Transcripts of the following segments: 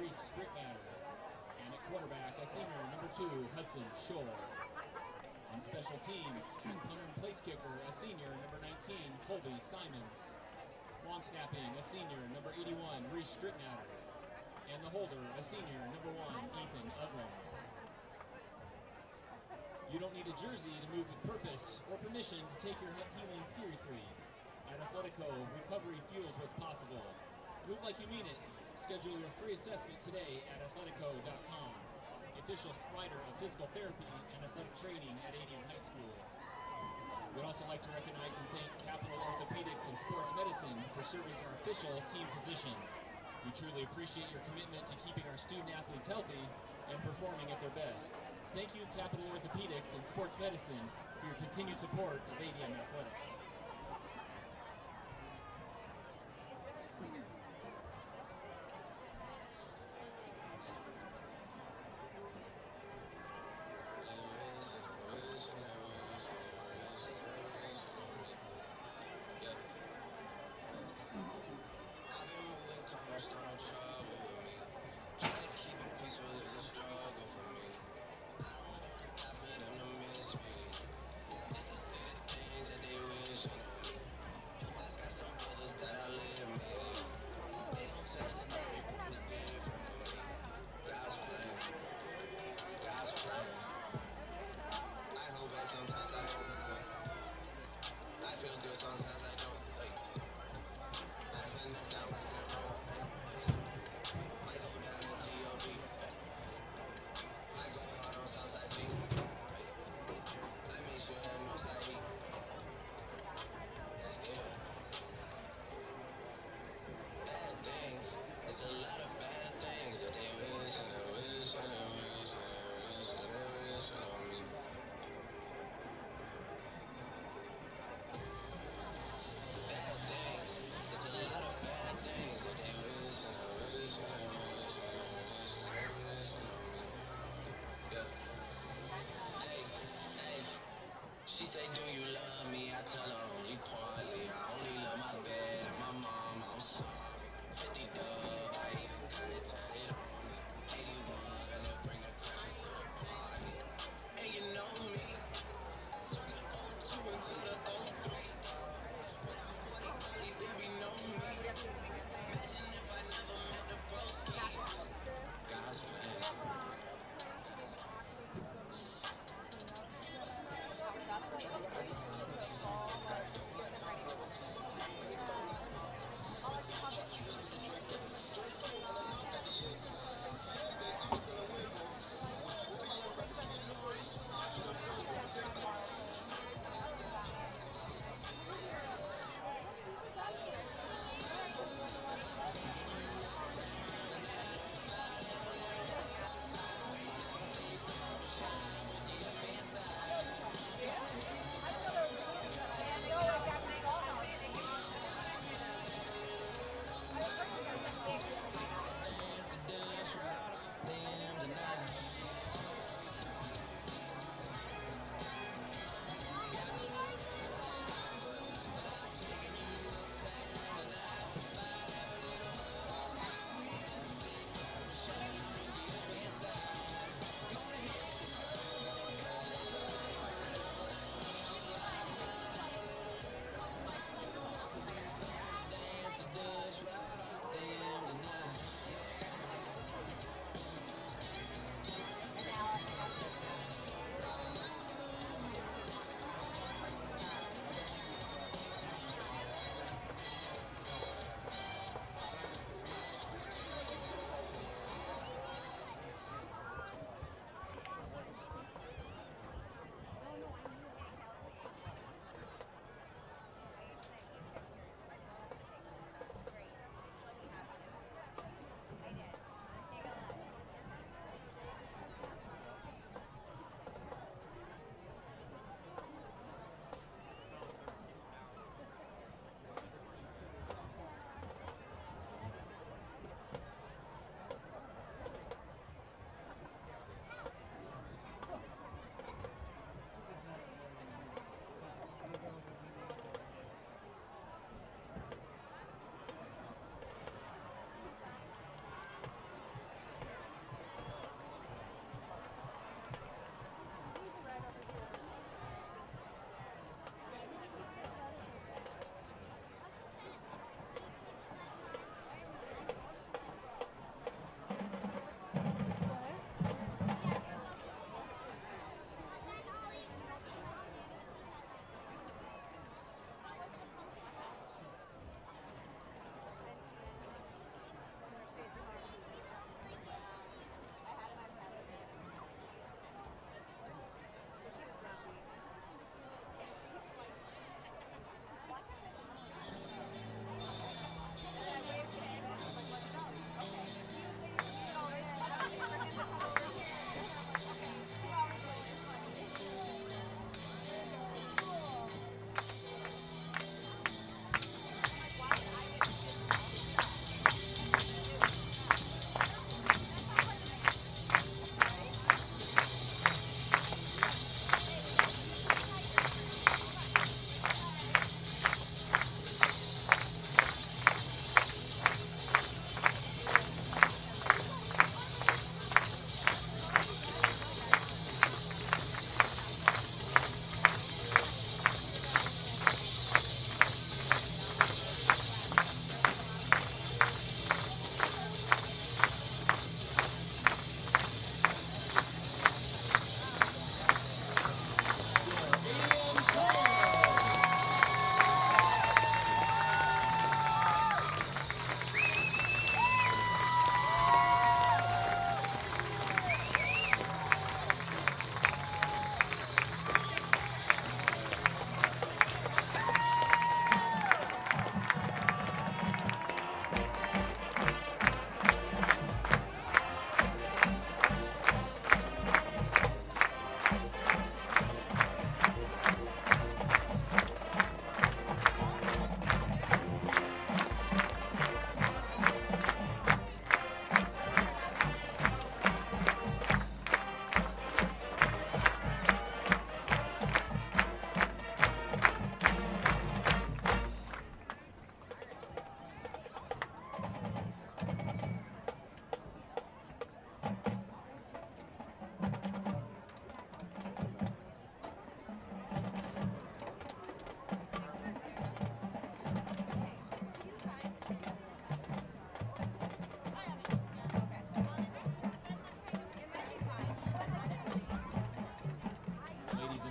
Reese Strickmatter. And at quarterback, a senior, number 2, Hudson Shore. On special teams, at punter and place kicker, a senior, number 19, Colby Simons. Long snapping, a senior, number 81, Reese Strickmatter. And the holder, a senior, number 1, Ethan Uglam. You don't need a jersey to move with purpose or permission to take your healing seriously. At Athletico, recovery fuels what's possible. Move like you mean it. Schedule your free assessment today at athletico.com. The official provider of physical therapy and athletic training at ADM High School. We'd also like to recognize and thank Capital Orthopedics and Sports Medicine for serving as our official team physician. We truly appreciate your commitment to keeping our student athletes healthy and performing at their best. Thank you, Capital Orthopedics and Sports Medicine, for your continued support of ADM Athletics. They wish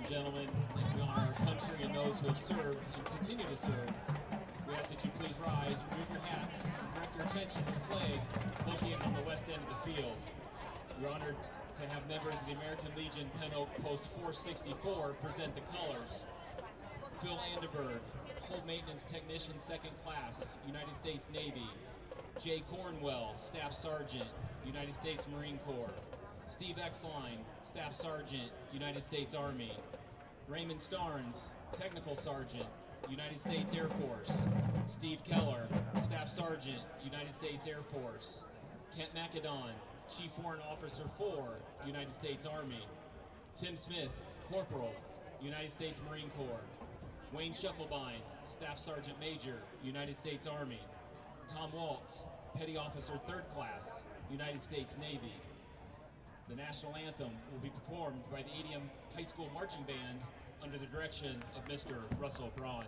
and gentlemen, as we honor our country and those who have served and continue to serve, we ask that you please rise, remove your hats, and direct your attention to the flag located on the west end of the field. We're honored to have members of the American Legion Pen Oak Post 464 present the colors. Phil Anderberg, Hull Maintenance Technician 2nd Class, United States Navy. Jay Cornwell, Staff Sergeant, United States Marine Corps. Steve Exline, Staff Sergeant, United States Army. Raymond Starnes, Technical Sergeant, United States Air Force. Steve Keller, Staff Sergeant, United States Air Force. Kent McAdon, Chief Warrant Officer 4, United States Army. Tim Smith, Corporal, United States Marine Corps. Wayne Schuffelbein, Staff Sergeant Major, United States Army. Tom Waltz, Petty Officer 3rd Class, United States Navy. The national anthem will be performed by the ADM High School Marching Band under the direction of Mr. Russell Braun.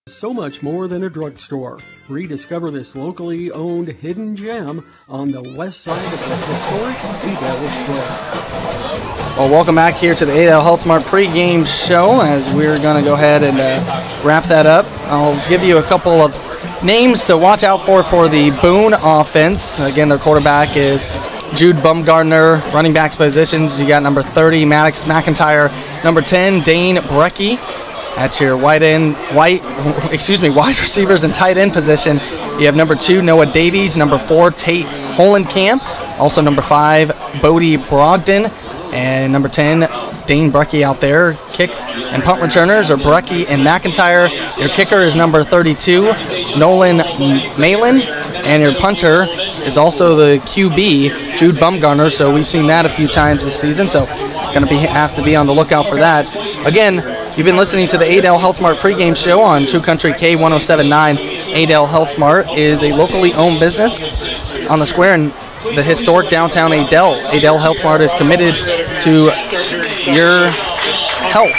So much more than a drugstore. Rediscover this locally owned hidden gem on the west side of the historic Adel Square. Well, welcome back here to the Adel Health Mart pregame show as we're going to go ahead and wrap that up. I'll give you a couple of names to watch out for the Boone offense. Again, their quarterback is Jude Bumgardner. Running back positions, you got number 30, Maddox McIntyre. Number 10, Dane Brecky. At your wide receivers and tight end position, you have number 2, Noah Davies. Number 4, Tate Holenkamp. Also number 5, Bodie Brogdon. And number 10, Dane Brecky out there. Kick and punt returners are Brecky and McIntyre. Your kicker is number 32, Nolan Malin. And your punter is also the QB, Jude Bumgarner. So we've seen that a few times this season. So going to have to be on the lookout for that. Again, you've been listening to the Adel Health Mart pregame show on True Country K1079. Adel Health Mart is a locally owned business on the square in the historic downtown Adel. Adel Health Mart is committed to your health.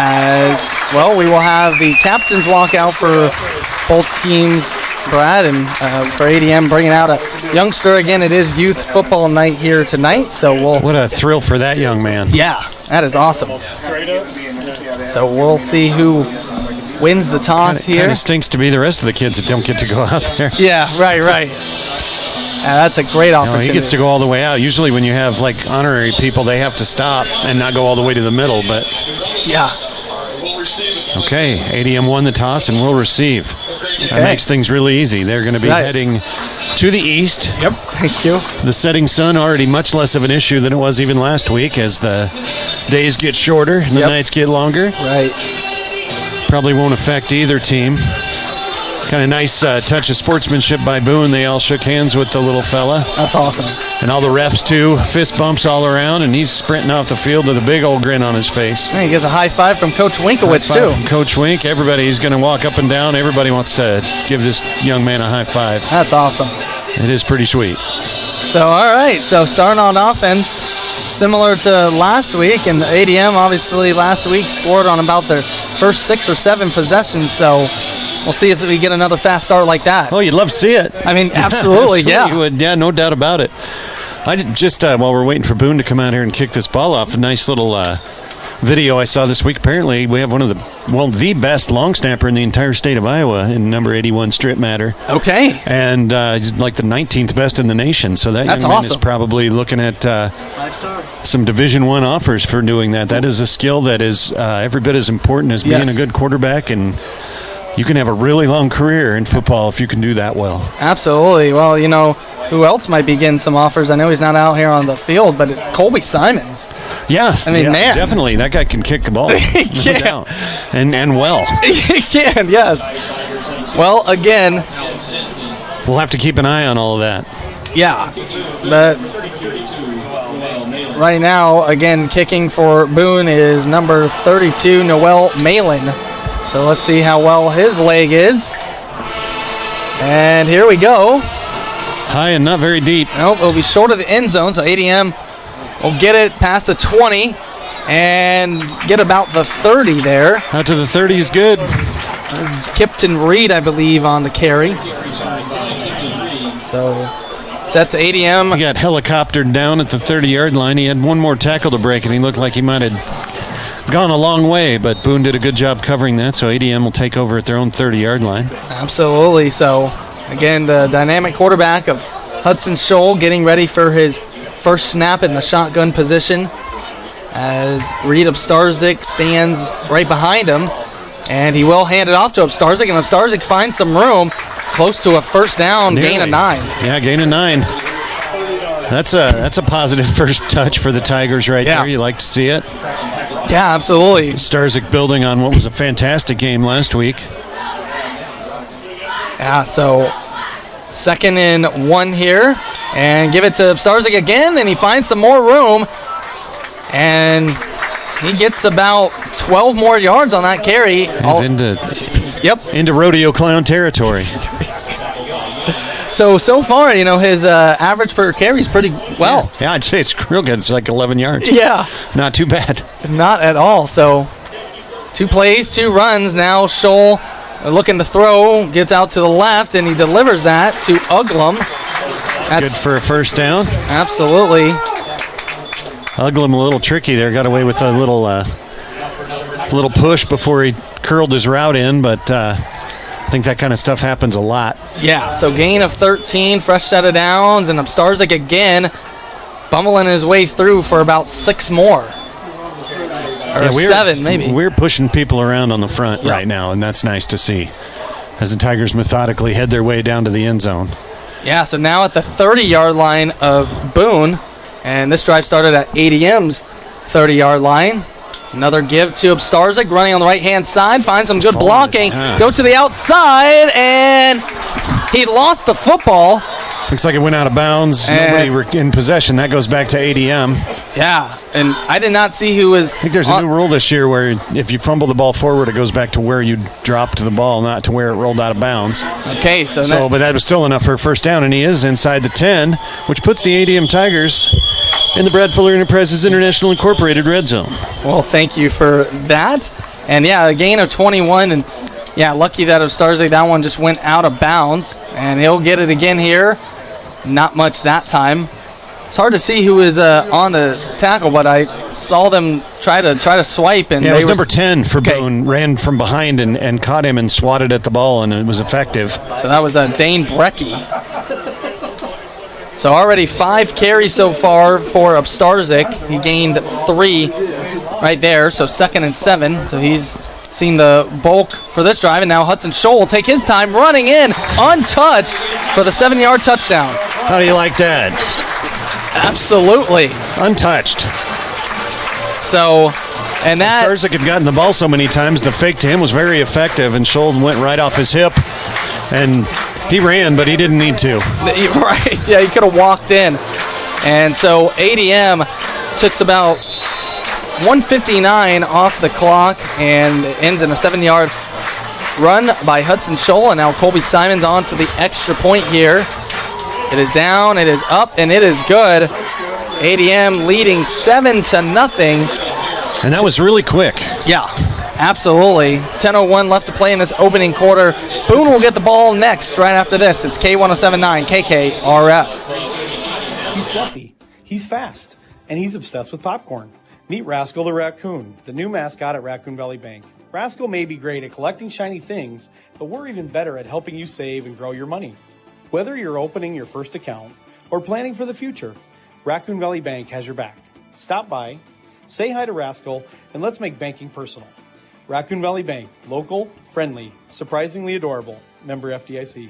As well, we will have the captain's walkout for both teams, Brad, and for ADM bringing out a youngster. Again, it is youth football night here tonight, so What a thrill for that young man. Yeah, that is awesome. So we'll see who wins the toss here. Kind of stinks to be the rest of the kids that don't get to go out there. Yeah, right. That's a great opportunity. He gets to go all the way out. Usually when you have like honorary people, they have to stop and not go all the way to the middle, but yeah. Okay, ADM won the toss and will receive. Okay. That makes things really easy. They're going to be heading to the east. Yep, thank you. The setting sun already much less of an issue than it was even last week as the days get shorter and the nights get longer. Right. Probably won't affect either team. Kind of nice touch of sportsmanship by Boone. They all shook hands with the little fella. That's awesome. And all the refs, too. Fist bumps all around, and he's sprinting off the field with a big old grin on his face. Hey, he gets a high five from Coach Winkowitz, too. From Coach Wink. Everybody's going to walk up and down. Everybody wants to give this young man a high five. That's awesome. It is pretty sweet. So, all right. So, starting on offense, similar to last week, and ADM obviously last week scored on about their first 6 or 7 possessions. So, we'll see if we get another fast start like that. Oh, you'd love to see it. I mean, absolutely, yeah. You would, yeah, no doubt about it. I did just while we're waiting for Boone to come out here and kick this ball off, a nice little video I saw this week. Apparently, we have one of the best long snapper in the entire state of Iowa in number 81 strip matter. Okay. And he's like the 19th best in the nation. So that's young man is probably looking at some Division I offers for doing that. That is a skill that is every bit as important as being a good quarterback, and you can have a really long career in football if you can do that well. Absolutely. Well, you know, who else might be getting some offers? I know he's not out here on the field, but Colby Simons. Yeah. I mean, man. Definitely. That guy can kick the ball. He can. No doubt. And well. He can, yes. Well, again. We'll have to keep an eye on all of that. Yeah. But right now, again, kicking for Boone is number 32, Noel Malin. So let's see how well his leg is. And here we go. High and not very deep. Nope, it'll be short of the end zone, so ADM will get it past the 20 and get about the 30 there. Out to the 30 is good. This is Kipton Reed, I believe, on the carry. So sets ADM. He got helicoptered down at the 30-yard line. He had one more tackle to break, and he looked like he might have gone a long way, but Boone did a good job covering that, so ADM will take over at their own 30-yard line. Absolutely. So, again, the dynamic quarterback of Hudson Scholl getting ready for his first snap in the shotgun position as Reed Upstarzik stands right behind him, and he will hand it off to Upstarzik, and Upstarzik finds some room close to a first down, gain of 9. Yeah, gain of 9. That's a positive first touch for the Tigers right there. You like to see it. Yeah, absolutely. Starzik building on what was a fantastic game last week. Yeah, so 2nd and 1 here, and give it to Starzik again, and he finds some more room, and he gets about 12 more yards on that carry. He's into rodeo clown territory. So far, you know, his average per carry is pretty well. Yeah, I'd say it's real good. It's like 11 yards. Yeah. Not too bad. Not at all. So 2 plays, 2 runs. Now Scholl looking to throw, gets out to the left, and he delivers that to Uglum. That's good for a first down. Absolutely. Uglum a little tricky there. Got away with a little push before he curled his route in, but I think that kind of stuff happens a lot. Yeah, so gain of 13, fresh set of downs, and Upstarzik again bumbling his way through for about 6 more. Or 7, maybe. We're pushing people around on the front right now, and that's nice to see as the Tigers methodically head their way down to the end zone. Yeah, so now at the 30-yard line of Boone, and this drive started at ADM's 30-yard line. Another give to Upstarzik, running on the right-hand side, finds some good blocking, goes to the outside, and he lost the football. Looks like it went out of bounds. Nobody in possession. That goes back to ADM. Yeah, and I did not see who was. I think there's a new rule this year where if you fumble the ball forward, it goes back to where you dropped the ball, not to where it rolled out of bounds. Okay, but that was still enough for a first down, and he is inside the 10, which puts the ADM Tigers in the Brad Fuller Enterprises International Incorporated red zone. Well, thank you for that. And yeah, a gain of 21, and yeah, lucky that of Starzik, that one just went out of bounds, and he'll get it again here. Not much that time. It's hard to see who was on the tackle, but I saw them try to swipe, and it was number 10 for Boone. Ran from behind and caught him and swatted at the ball, and it was effective. So that was Dane Brecky. So already 5 carries so far for Upstarzik. He gained 3 right there, so 2nd and 7. So he's seen the bulk for this drive, and now Hudson Scholl will take his time running in, untouched, for the 7-yard touchdown. How do you like that? Absolutely. Untouched. So, and that... Upstarzik had gotten the ball so many times, the fake to him was very effective, and Scholl went right off his hip And he ran, but he didn't need to. Right, yeah, he could have walked in. And so ADM took about 1:59 off the clock and ends in a 7-yard run by Hudson Scholl. And now Colby Simons on for the extra point here. It is down, it is up, and it is good. ADM leading 7-0. And that was really quick. Yeah, absolutely. 10:01 left to play in this opening quarter. Boone will get the ball next right after this. It's K1079 KKRF. He's fluffy, he's fast, and he's obsessed with popcorn. Meet Rascal the Raccoon, the new mascot at Raccoon Valley Bank. Rascal may be great at collecting shiny things, but we're even better at helping you save and grow your money. Whether you're opening your first account or planning for the future, Raccoon Valley Bank has your back. Stop by, say hi to Rascal, and let's make banking personal. Raccoon Valley Bank, local, friendly, surprisingly adorable. Member FDIC.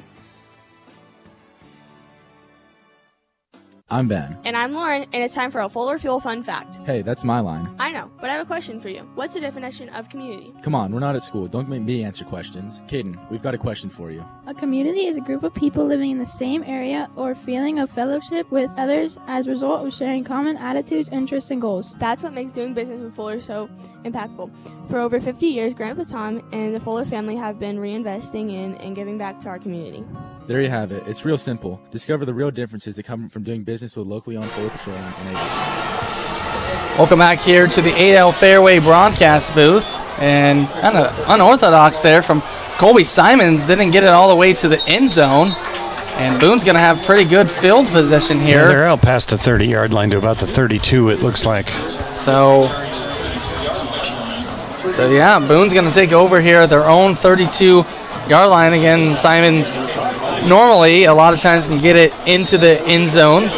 I'm Ben. And I'm Lauren, and it's time for a Fuller Fuel fun fact. Hey, that's my line. I know, but I have a question for you. What's the definition of community? Come on, we're not at school. Don't make me answer questions. Caden, we've got a question for you. A community is a group of people living in the same area or feeling of fellowship with others as a result of sharing common attitudes, interests, and goals. That's what makes doing business with Fuller so impactful. For over 50 years, Grandpa Tom and the Fuller family have been reinvesting in and giving back to our community. There you have it. It's real simple. Discover the real differences that come from doing business with locally owned Fuller Petroleum and ADM. Welcome back here to the AL Fairway broadcast booth. And kind of unorthodox there from Colby Simons. Didn't get it all the way to the end zone. And Boone's going to have pretty good field position here. Yeah, they're out past the 30-yard line to about the 32, it looks like. So yeah, Boone's going to take over here at their own 32-yard line. Again, Simons normally a lot of times can get it into the end zone,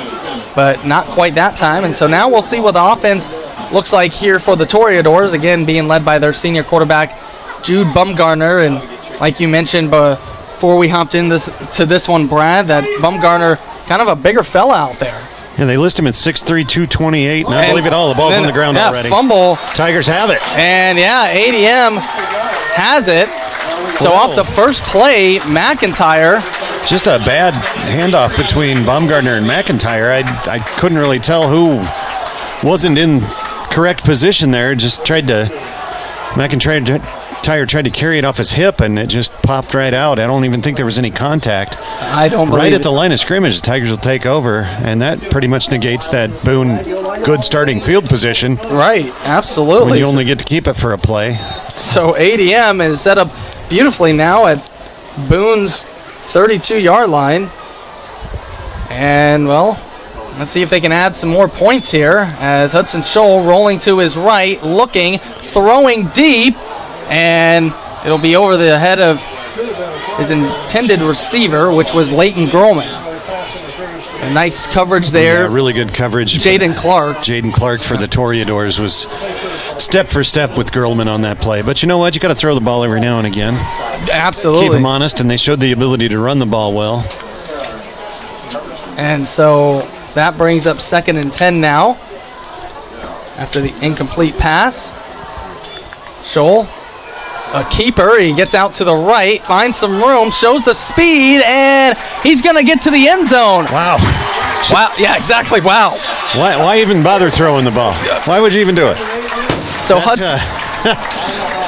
but not quite that time. And so now we'll see what the offense looks like here for the Toreadors, again being led by their senior quarterback, Jude Bumgarner. And like you mentioned before we hopped into this one, Brad, that Bumgarner, kind of a bigger fella out there. Yeah, they list him at 6'3", 228, and I believe it all. The ball's on the ground already. Fumble. Tigers have it. And yeah, ADM has it. So off the first play, McIntyre. Just a bad handoff between Baumgartner and McIntyre. I couldn't really tell who wasn't in correct position there. Just McIntyre tried to carry it off his hip, and it just popped right out. I don't even think there was any contact. I don't believe Right at the line of scrimmage, the Tigers will take over, and that pretty much negates that Boone good starting field position. Right, absolutely. When you only get to keep it for a play. So ADM is set up beautifully now at Boone's 32-yard line. And, well, let's see if they can add some more points here as Hudson Scholl rolling to his right, looking, throwing deep, and it'll be over the head of his intended receiver, which was Leighton Groman. A nice coverage there. Yeah, really good coverage. Jaden Clark for the Toreadors was step for step with Girlman on that play. But you know what? You got to throw the ball every now and again. Absolutely. Keep them honest, and they showed the ability to run the ball well. And so that brings up 2nd and 10 now after the incomplete pass. Scholl, a keeper. He gets out to the right, finds some room, shows the speed, and he's going to get to the end zone. Wow. Wow. Yeah, exactly. Wow. Why even bother throwing the ball? Why would you even do it? So Hudson.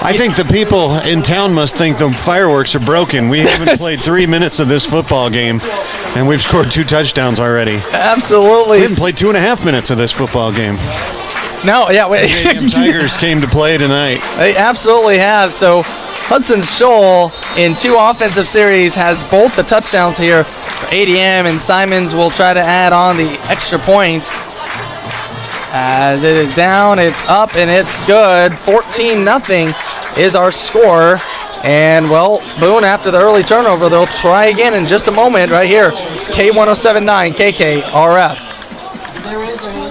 I think the people in town must think the fireworks are broken. We haven't played 3 minutes of this football game, and we've scored 2 touchdowns already. Absolutely. We haven't played 2.5 minutes of this football game. No, yeah. The ADM Tigers came to play tonight. They absolutely have. So Hudson Scholl in 2 offensive series has both the touchdowns here for ADM, and Simons will try to add on the extra point. As it is down, it's up, and it's good. 14-0 is our score. And, well, Boone, after the early turnover, they'll try again in just a moment right here. It's K1079 KKRF.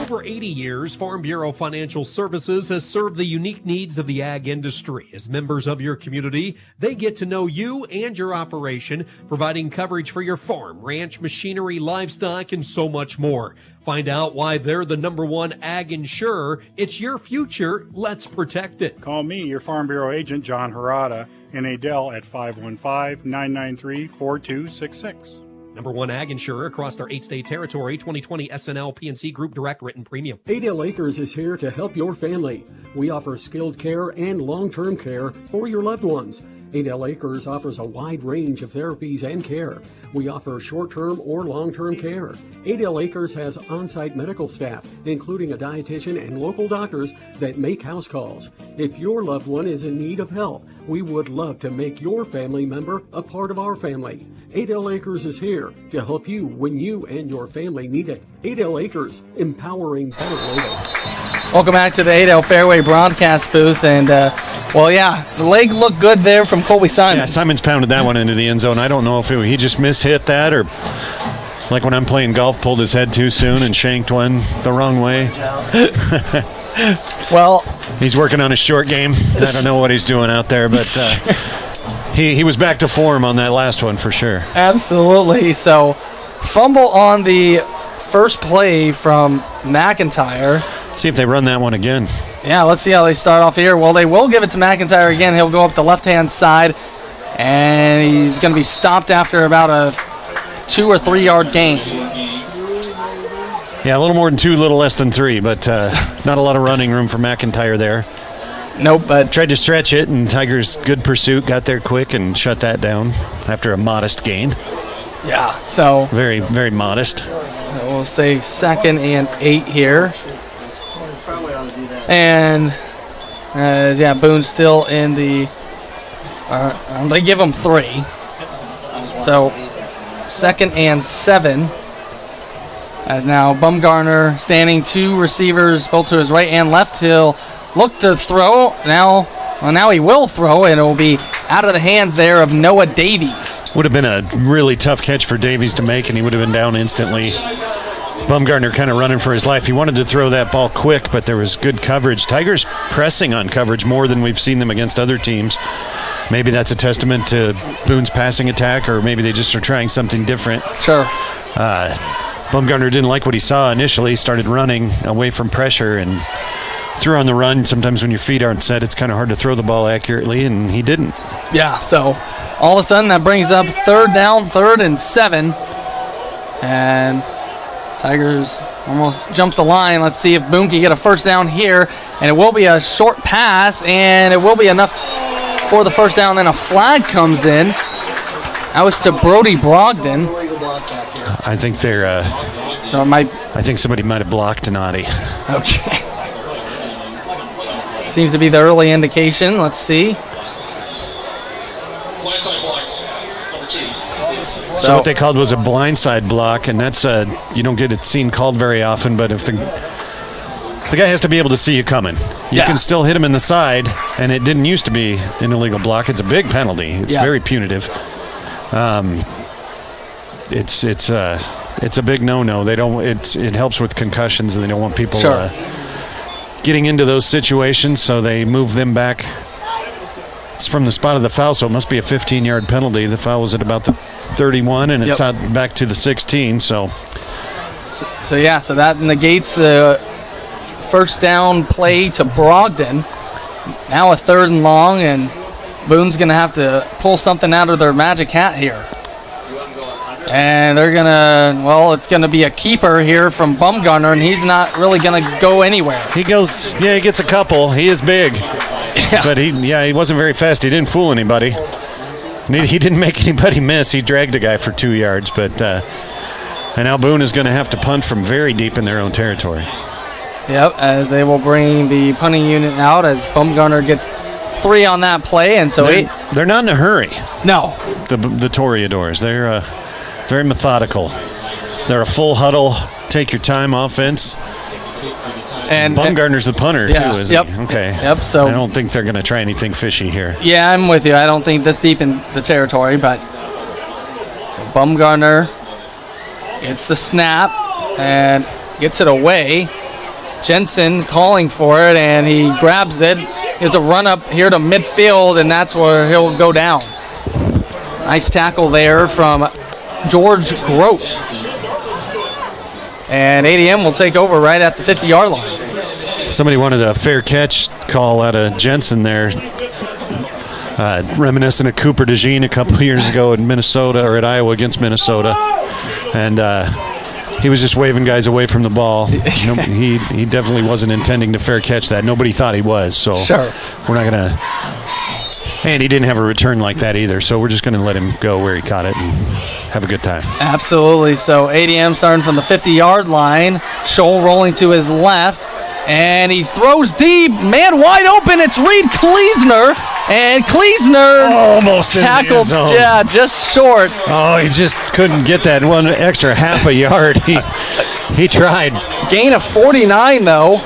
For For 80 years, Farm Bureau Financial Services has served the unique needs of the ag industry. As members of your community, they get to know you and your operation, providing coverage for your farm, ranch, machinery, livestock, and so much more. Find out why they're the #1 ag insurer. It's your future. Let's protect it. Call me, your Farm Bureau agent, John Harada, in Adel at 515-993-4266. #1 ag insurer across our 8-state territory, 2020 SNL P&C Group Direct Written Premium. Adel Acres is here to help your family. We offer skilled care and long-term care for your loved ones. Adel Acres offers a wide range of therapies and care. We offer short-term or long-term care. Adel Acres has on-site medical staff, including a dietitian and local doctors that make house calls. If your loved one is in need of help, we would love to make your family member a part of our family. Adel Acres is here to help you when you and your family need it. Adel Acres, empowering better living. Welcome back to the Adel Fairway broadcast booth, and the leg looked good there from Colby Simons. Yeah, Simons pounded that one into the end zone. I don't know if he just mishit that, or like when I'm playing golf, pulled his head too soon and shanked one the wrong way. Well, he's working on his short game. I don't know what he's doing out there, but he was back to form on that last one for sure. Absolutely. So, fumble on the first play from McIntyre. See if they run that one again. Yeah, let's see how they start off here. Well, they will give it to McIntyre again. He'll go up the left-hand side, and he's going to be stopped after about a 2 or 3 yard gain. Yeah, a little more than 2, a little less than 3, but not a lot of running room for McIntyre there. Nope, but tried to stretch it, and Tigers' good pursuit got there quick and shut that down after a modest gain. Yeah, so very, very modest. We'll say 2nd and 8 here. And Boone's still in the. They give him 3. So 2nd and 7. As now Bumgarner standing 2 receivers, both to his right and left. He'll look to throw. Now he will throw, and it will be out of the hands there of Noah Davies. Would have been a really tough catch for Davies to make, and he would have been down instantly. Bumgarner kind of running for his life. He wanted to throw that ball quick, but there was good coverage. Tigers pressing on coverage more than we've seen them against other teams. Maybe that's a testament to Boone's passing attack, or maybe they just are trying something different. Sure. Bumgarner didn't like what he saw initially, started running away from pressure and threw on the run. Sometimes when your feet aren't set, it's kind of hard to throw the ball accurately, and he didn't. Yeah, so all of a sudden that brings up 3rd down, 3rd and 7. And Tigers almost jumped the line. Let's see if Boone can get a first down here. And it will be a short pass, and it will be enough for the first down. Then a flag comes in. That was to Brody Brogdon. I think they're. I think somebody might have blocked Noddy. Okay. Seems to be the early indication. Let's see. So what they called was a blindside block, and that's you don't get it seen called very often, but if the guy has to be able to see you coming. You can still hit him in the side, and it didn't used to be an illegal block. It's a big penalty. It's very punitive. It's a big no-no. They don't. It helps with concussions, and they don't want people getting into those situations, so they move them back. It's from the spot of the foul, so it must be a 15-yard penalty. The foul was at about the 31, and it's out back to the 16. So that negates the first down play to Brogdon. Now a 3rd and long, and Boone's going to have to pull something out of their magic hat here. And they're going to, it's going to be a keeper here from Bumgarner, and he's not really going to go anywhere. He goes, he gets a couple. He is big. But he wasn't very fast. He didn't fool anybody. He didn't make anybody miss. He dragged a guy for 2 yards. But and now Boone is going to have to punt from very deep in their own territory. Yep, as they will bring the punting unit out as Bumgarner gets 3 on that play, and so they're not in a hurry. No, the Toreadors. They're very methodical. They're a full huddle, take your time offense. And Bumgarner's the punter too, isn't he? Okay. Yep. So I don't think they're going to try anything fishy here. Yeah, I'm with you. I don't think this deep in the territory, but so Bumgarner gets the snap and gets it away. Jensen calling for it, and he grabs it. There's a run up here to midfield, and that's where he'll go down. Nice tackle there from George Grote. And ADM will take over right at the 50-yard line. Somebody wanted a fair catch call out of Jensen there. Reminiscent of Cooper DeJean a couple of years ago in Minnesota, or at Iowa against Minnesota. And he was just waving guys away from the ball. He definitely wasn't intending to fair catch that. Nobody thought he was. So sure. We're not going to. And he didn't have a return like that either. So we're just going to let him go where he caught it and have a good time. Absolutely. So ADM starting from the 50-yard line. Scholl rolling to his left. And he throws deep. Man wide open. It's Reed Kleesner. And Kleesner almost tackled, yeah, just short. Oh, he just couldn't get that one extra half a yard. He tried. Gain of 49, though.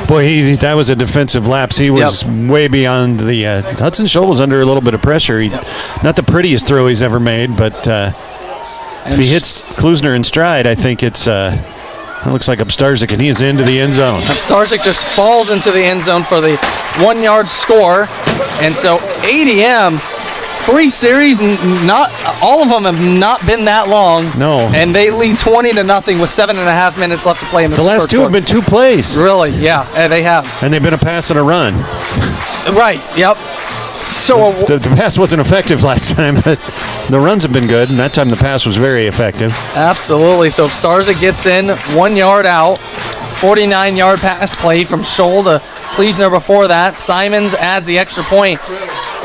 Boy, that was a defensive lapse. He was way beyond the Hudson Scholl was under a little bit of pressure. Not the prettiest throw he's ever made, but if he hits Kleesner in stride, I think it looks like Upstarzik, and he is into the end zone. Upstarzik just falls into the end zone for the 1-yard score. And so ADM, 3 series, not all of them have not been that long. No. And they lead 20-0 with 7.5 minutes left to play in this. The last 2 have been 2 plays. Really? Yeah, they have. And they've been a pass and a run. Right. Yep. So the pass wasn't effective last time, but the runs have been good, and that time the pass was very effective. Absolutely. So Starza gets in 1 yard out, 49-yard pass play from Scholl to Kleesner before that. Simons adds the extra point,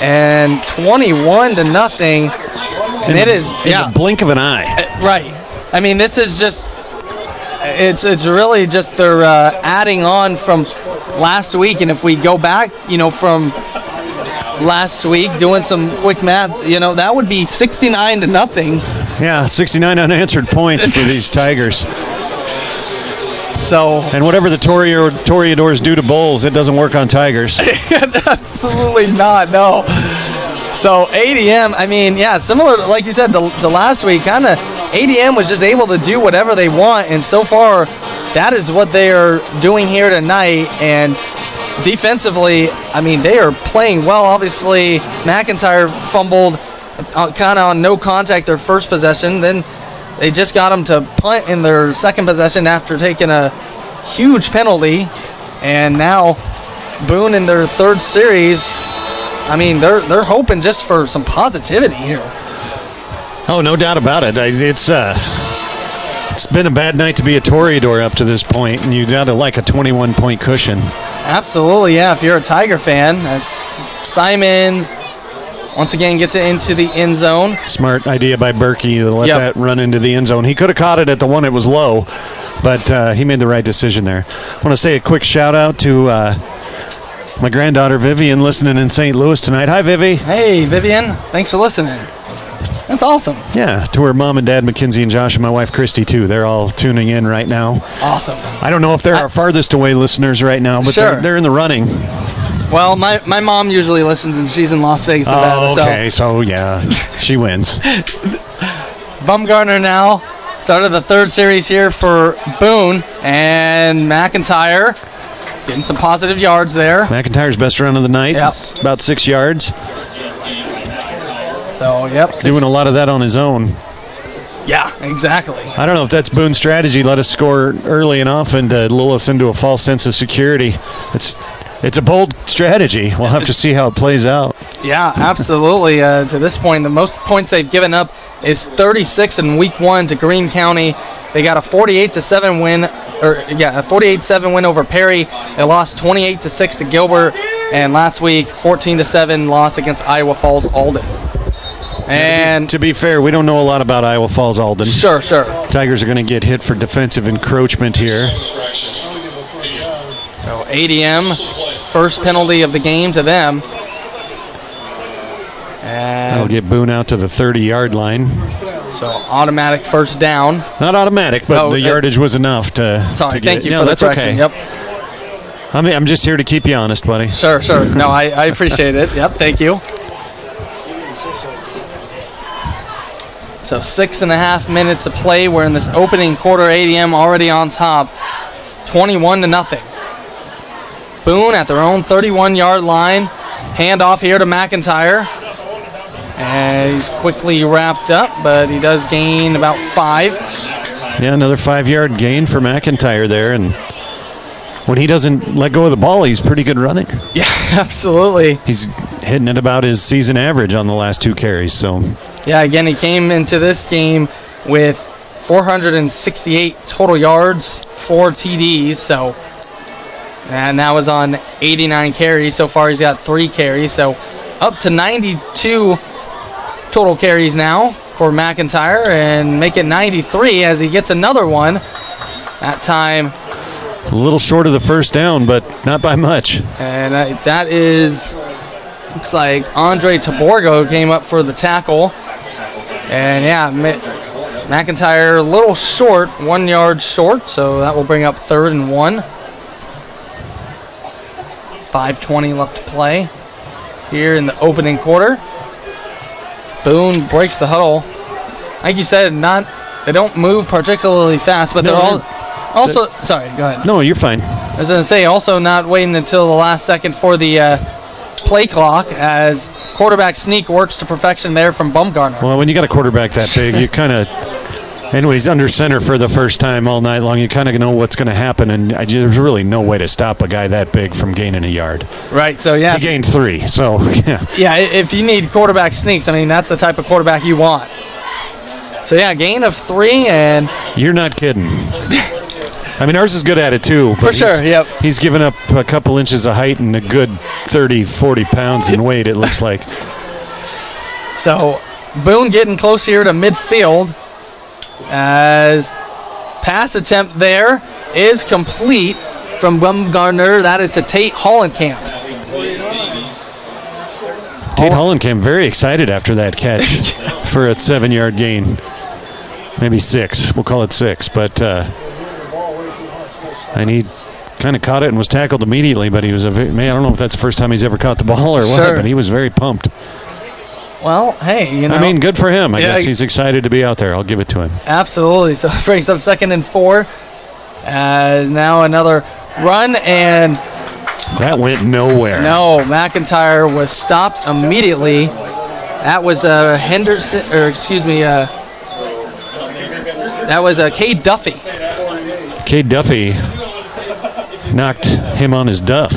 and 21-0. And it is in the blink of an eye. Right. I mean, this is just it's really just they're adding on from last week, and if we go back, from last week, doing some quick math, that would be 69-0. Yeah, 69 unanswered points for these Tigers. So, and whatever the Toreadors do to Bulls, it doesn't work on Tigers. Absolutely not, no. So ADM, similar, like you said, to last week, kind of ADM was just able to do whatever they want, and so far, that is what they are doing here tonight. And defensively, they are playing well. Obviously, McIntyre fumbled kind of on no contact their first possession. Then they just got them to punt in their second possession after taking a huge penalty. And now Boone in their third series, they're hoping just for some positivity here. Oh, no doubt about it. It's been a bad night to be a Toreador up to this point, and you got to like a 21-point cushion. Absolutely, yeah. If you're a Tiger fan, as Simons once again gets it into the end zone. Smart idea by Berkey to let that run into the end zone. He could have caught it at the one it was low, but he made the right decision there. I want to say a quick shout-out to my granddaughter Vivian listening in St. Louis tonight. Hi, Vivi. Hey, Vivian. Thanks for listening. That's awesome. Yeah, to her mom and dad, Mackenzie and Josh, and my wife, Christy, too. They're all tuning in right now. Awesome. I don't know if they're our farthest away listeners right now, but they're in the running. Well, my mom usually listens, and she's in Las Vegas, Nevada. Oh, okay. So yeah, she wins. Bumgarner now started the third series here for Boone, and McIntyre getting some positive yards there. McIntyre's best run of the night. Yep. About 6 yards. So, doing a lot of that on his own. Yeah, exactly. I don't know if that's Boone's strategy. Let us score early and often to lull us into a false sense of security. It's a bold strategy. We'll have to see how it plays out. Yeah, absolutely. To this point, the most points they've given up is 36 in Week 1 to Greene County. They got a 48-7 win, a 48-7 win over Perry. They lost 28-6 to Gilbert, and last week 14-7 loss against Iowa Falls Alden. And to be fair, we don't know a lot about Iowa Falls Alden. Sure. Tigers are going to get hit for defensive encroachment here. So ADM, first penalty of the game to them. And that'll get Boone out to the 30-yard line. So automatic first down. Not automatic, but the yardage was enough to. Sorry, to thank you for the correction. Okay. Yep. I'm just here to keep you honest, buddy. Sure. No, I appreciate it. Yep, thank you. So 6.5 minutes to play. We're in this opening quarter. ADM already on top, 21-0. Boone at their own 31-yard line. Handoff here to McIntyre. And he's quickly wrapped up, but he does gain about 5. Yeah, another 5-yard gain for McIntyre there. And when he doesn't let go of the ball, he's pretty good running. Yeah, absolutely. He's hitting at about his season average on the last 2 carries. So, yeah, again, he came into this game with 468 total yards, 4 TDs. So, and that was on 89 carries. So far, he's got 3 carries. So, up to 92 total carries now for McIntyre, and make it 93 as he gets another one. That time, a little short of the first down, but not by much. And that is, looks like Andre Taborgo came up for the tackle. And yeah, McIntyre a little short, 1 yard short, so that will bring up 3rd and 1. 5:20 left to play here in the opening quarter. Boone breaks the huddle. Like you said, they don't move particularly fast, but they're also, sorry, go ahead. No, you're fine. I was going to say, also not waiting until the last second for the play clock as quarterback sneak works to perfection there from Bumgarner. Well, when you got a quarterback that big, you kind of, anyways, under center for the first time all night long, you kind of know what's going to happen, and there's really no way to stop a guy that big from gaining a yard. Right, so yeah. He gained 3, so yeah. Yeah, if you need quarterback sneaks, I mean, that's the type of quarterback you want. So yeah, gain of 3, and... You're not kidding. I mean, ours is good at it too. For sure, yep. He's given up a couple inches of height and a good 30, 40 pounds in weight, it looks like. So, Boone getting close here to midfield as pass attempt there is complete from Bumgarner. That is to Tate Hollenkamp. Tate Hollenkamp very excited after that catch for a 7-yard gain. Maybe 6. We'll call it 6, but... and he kind of caught it and was tackled immediately, but he was I don't know if that's the first time he's ever caught the ball or what, but he was very pumped. Well, hey, you know. I mean, good for him. I guess he's excited to be out there. I'll give it to him. Absolutely. So it brings up 2nd and 4 as now another run, and that went nowhere. No, McIntyre was stopped immediately. That was Henderson, or excuse me, that was Cade Duffy. Cade Duffy knocked him on his duff.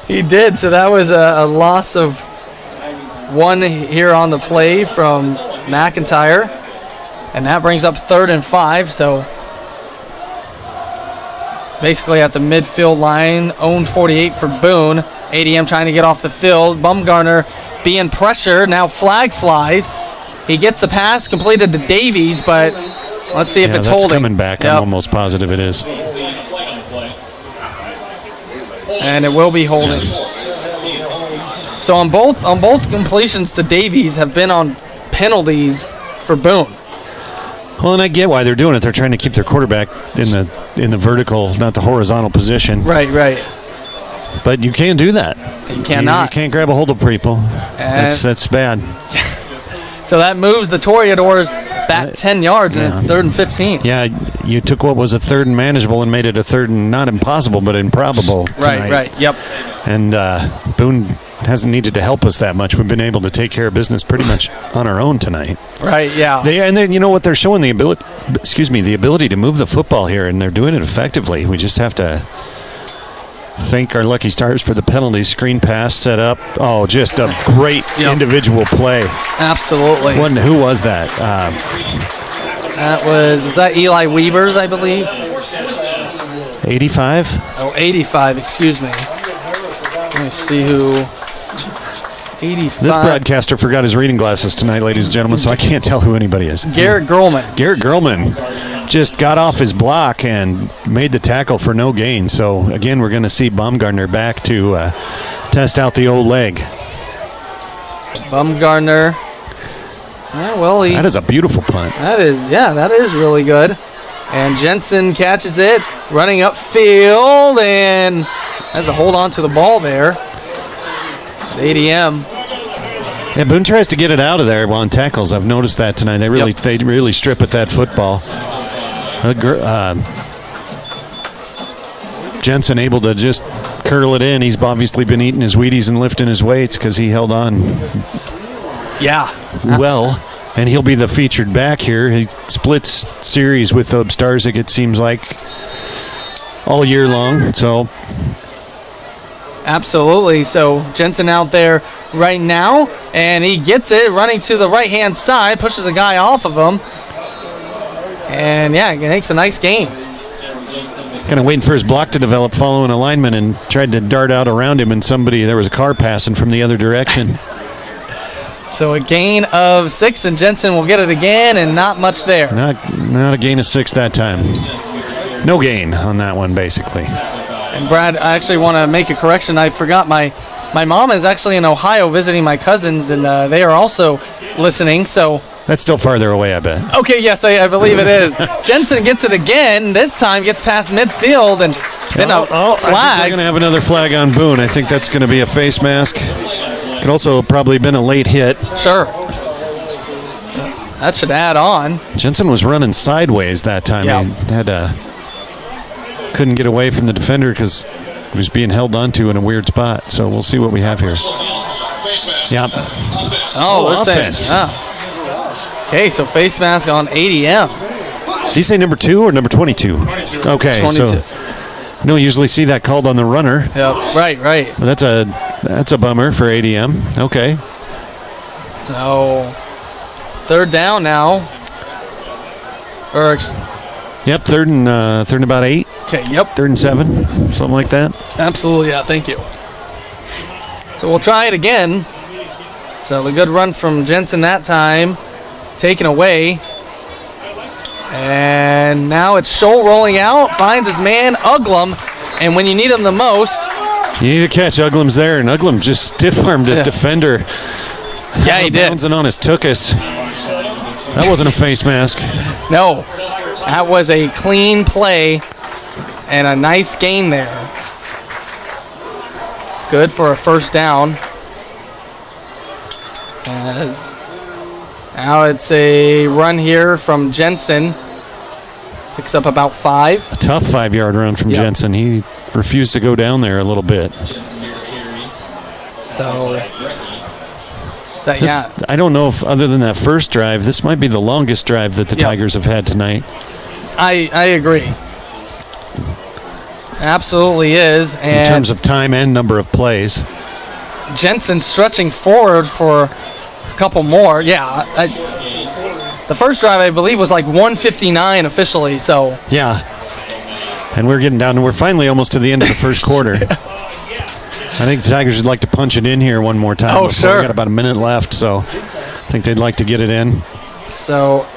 He did, so that was a loss of 1 here on the play from McIntyre, and that brings up 3rd and 5, so basically at the midfield line, own 48 for Boone. ADM trying to get off the field. Bumgarner being pressured, now flag flies. He gets the pass completed to Davies, but let's see if it's holding. Coming back. I'm almost positive it is. And it will be holding. So on both completions to Davies have been on penalties for Boone. Well, and I get why they're doing it. They're trying to keep their quarterback in the vertical, not the horizontal position. Right. But you can't do that. You cannot. You can't grab a hold of people. That's bad. So that moves the Toreadors back 10 yards, and it's 3rd and 15. Yeah, you took what was a 3rd and manageable and made it a 3rd and not impossible, but improbable tonight. Right, yep. And Boone hasn't needed to help us that much. We've been able to take care of business pretty much on our own tonight. Right, yeah. And then you know what, they're showing the ability to move the football here, and they're doing it effectively. We just have to thank our lucky stars for the penalties. Screen pass set up. Oh, just a great individual play. Absolutely. Who was that? Was that Eli Weavers, I believe? 85? Oh, 85, excuse me. Let me see who. 85. This broadcaster forgot his reading glasses tonight, ladies and gentlemen, so I can't tell who anybody is. Garrett Grolman. Garrett Grolman just got off his block and made the tackle for no gain. So, again, we're going to see Bumgarner back to test out the old leg. Bumgarner. That is a beautiful punt. That is really good. And Jensen catches it, running upfield, and has to hold on to the ball there. ADM. Yeah, Boone tries to get it out of there on tackles. I've noticed that tonight. They really strip at that football. Jensen able to just curl it in. He's obviously been eating his Wheaties and lifting his weights because he held on well. And he'll be the featured back here. He splits series with Obstarzek, it seems like, all year long. So absolutely. So Jensen out there right now, and he gets it, running to the right-hand side, pushes a guy off of him. And, yeah, he makes a nice gain. Kind of waiting for his block to develop, following a lineman, and tried to dart out around him, and there was a car passing from the other direction. So a gain of 6, and Jensen will get it again, and not much there. Not a gain of 6 that time. No gain on that one, basically. And Brad, I actually want to make a correction. I forgot my mom is actually in Ohio visiting my cousins, and they are also listening. So that's still farther away, I bet. Okay, yes, I believe it is. Jensen gets it again. This time gets past midfield, and then a flag. I think we're going to have another flag on Boone. I think that's going to be a face mask. Could also probably been a late hit. Sure. That should add on. Jensen was running sideways that time. Yeah. He couldn't get away from the defender because he was being held onto in a weird spot. So we'll see what we have here. Yep. Oh, offense. Okay, so face mask on ADM. Did you say number 2 or number 22? Okay, 22. So you don't usually see that called on the runner. Yep, right. Well, that's a bummer for ADM. Okay. So, third down now. Yep, third and about 8. Okay, yep. 3rd and 7, something like that. Absolutely, yeah, thank you. So we'll try it again. So the good run from Jensen that time, taken away. And now it's Scholl rolling out, finds his man, Uglum, and when you need him the most, you need to catch. Uglum's there, and Uglum just stiff-armed his defender. Yeah, he did. Bouncing on his tuchus. That wasn't a face mask. No, that was a clean play and a nice gain there. Good for a first down. As now it's a run here from Jensen. Picks up about 5. A tough 5-yard run from Jensen. He refused to go down there a little bit. I don't know if, other than that first drive, this might be the longest drive that the Tigers have had tonight. I agree. Absolutely is. And in terms of time and number of plays. Jensen stretching forward for a couple more. Yeah. The first drive, I believe, was like 1:59 officially. So yeah. And we're getting down, we're finally almost to the end of the first quarter. I think the Tigers would like to punch it in here one more time. Oh, sure. We got about a minute left, so I think they'd like to get it in. So,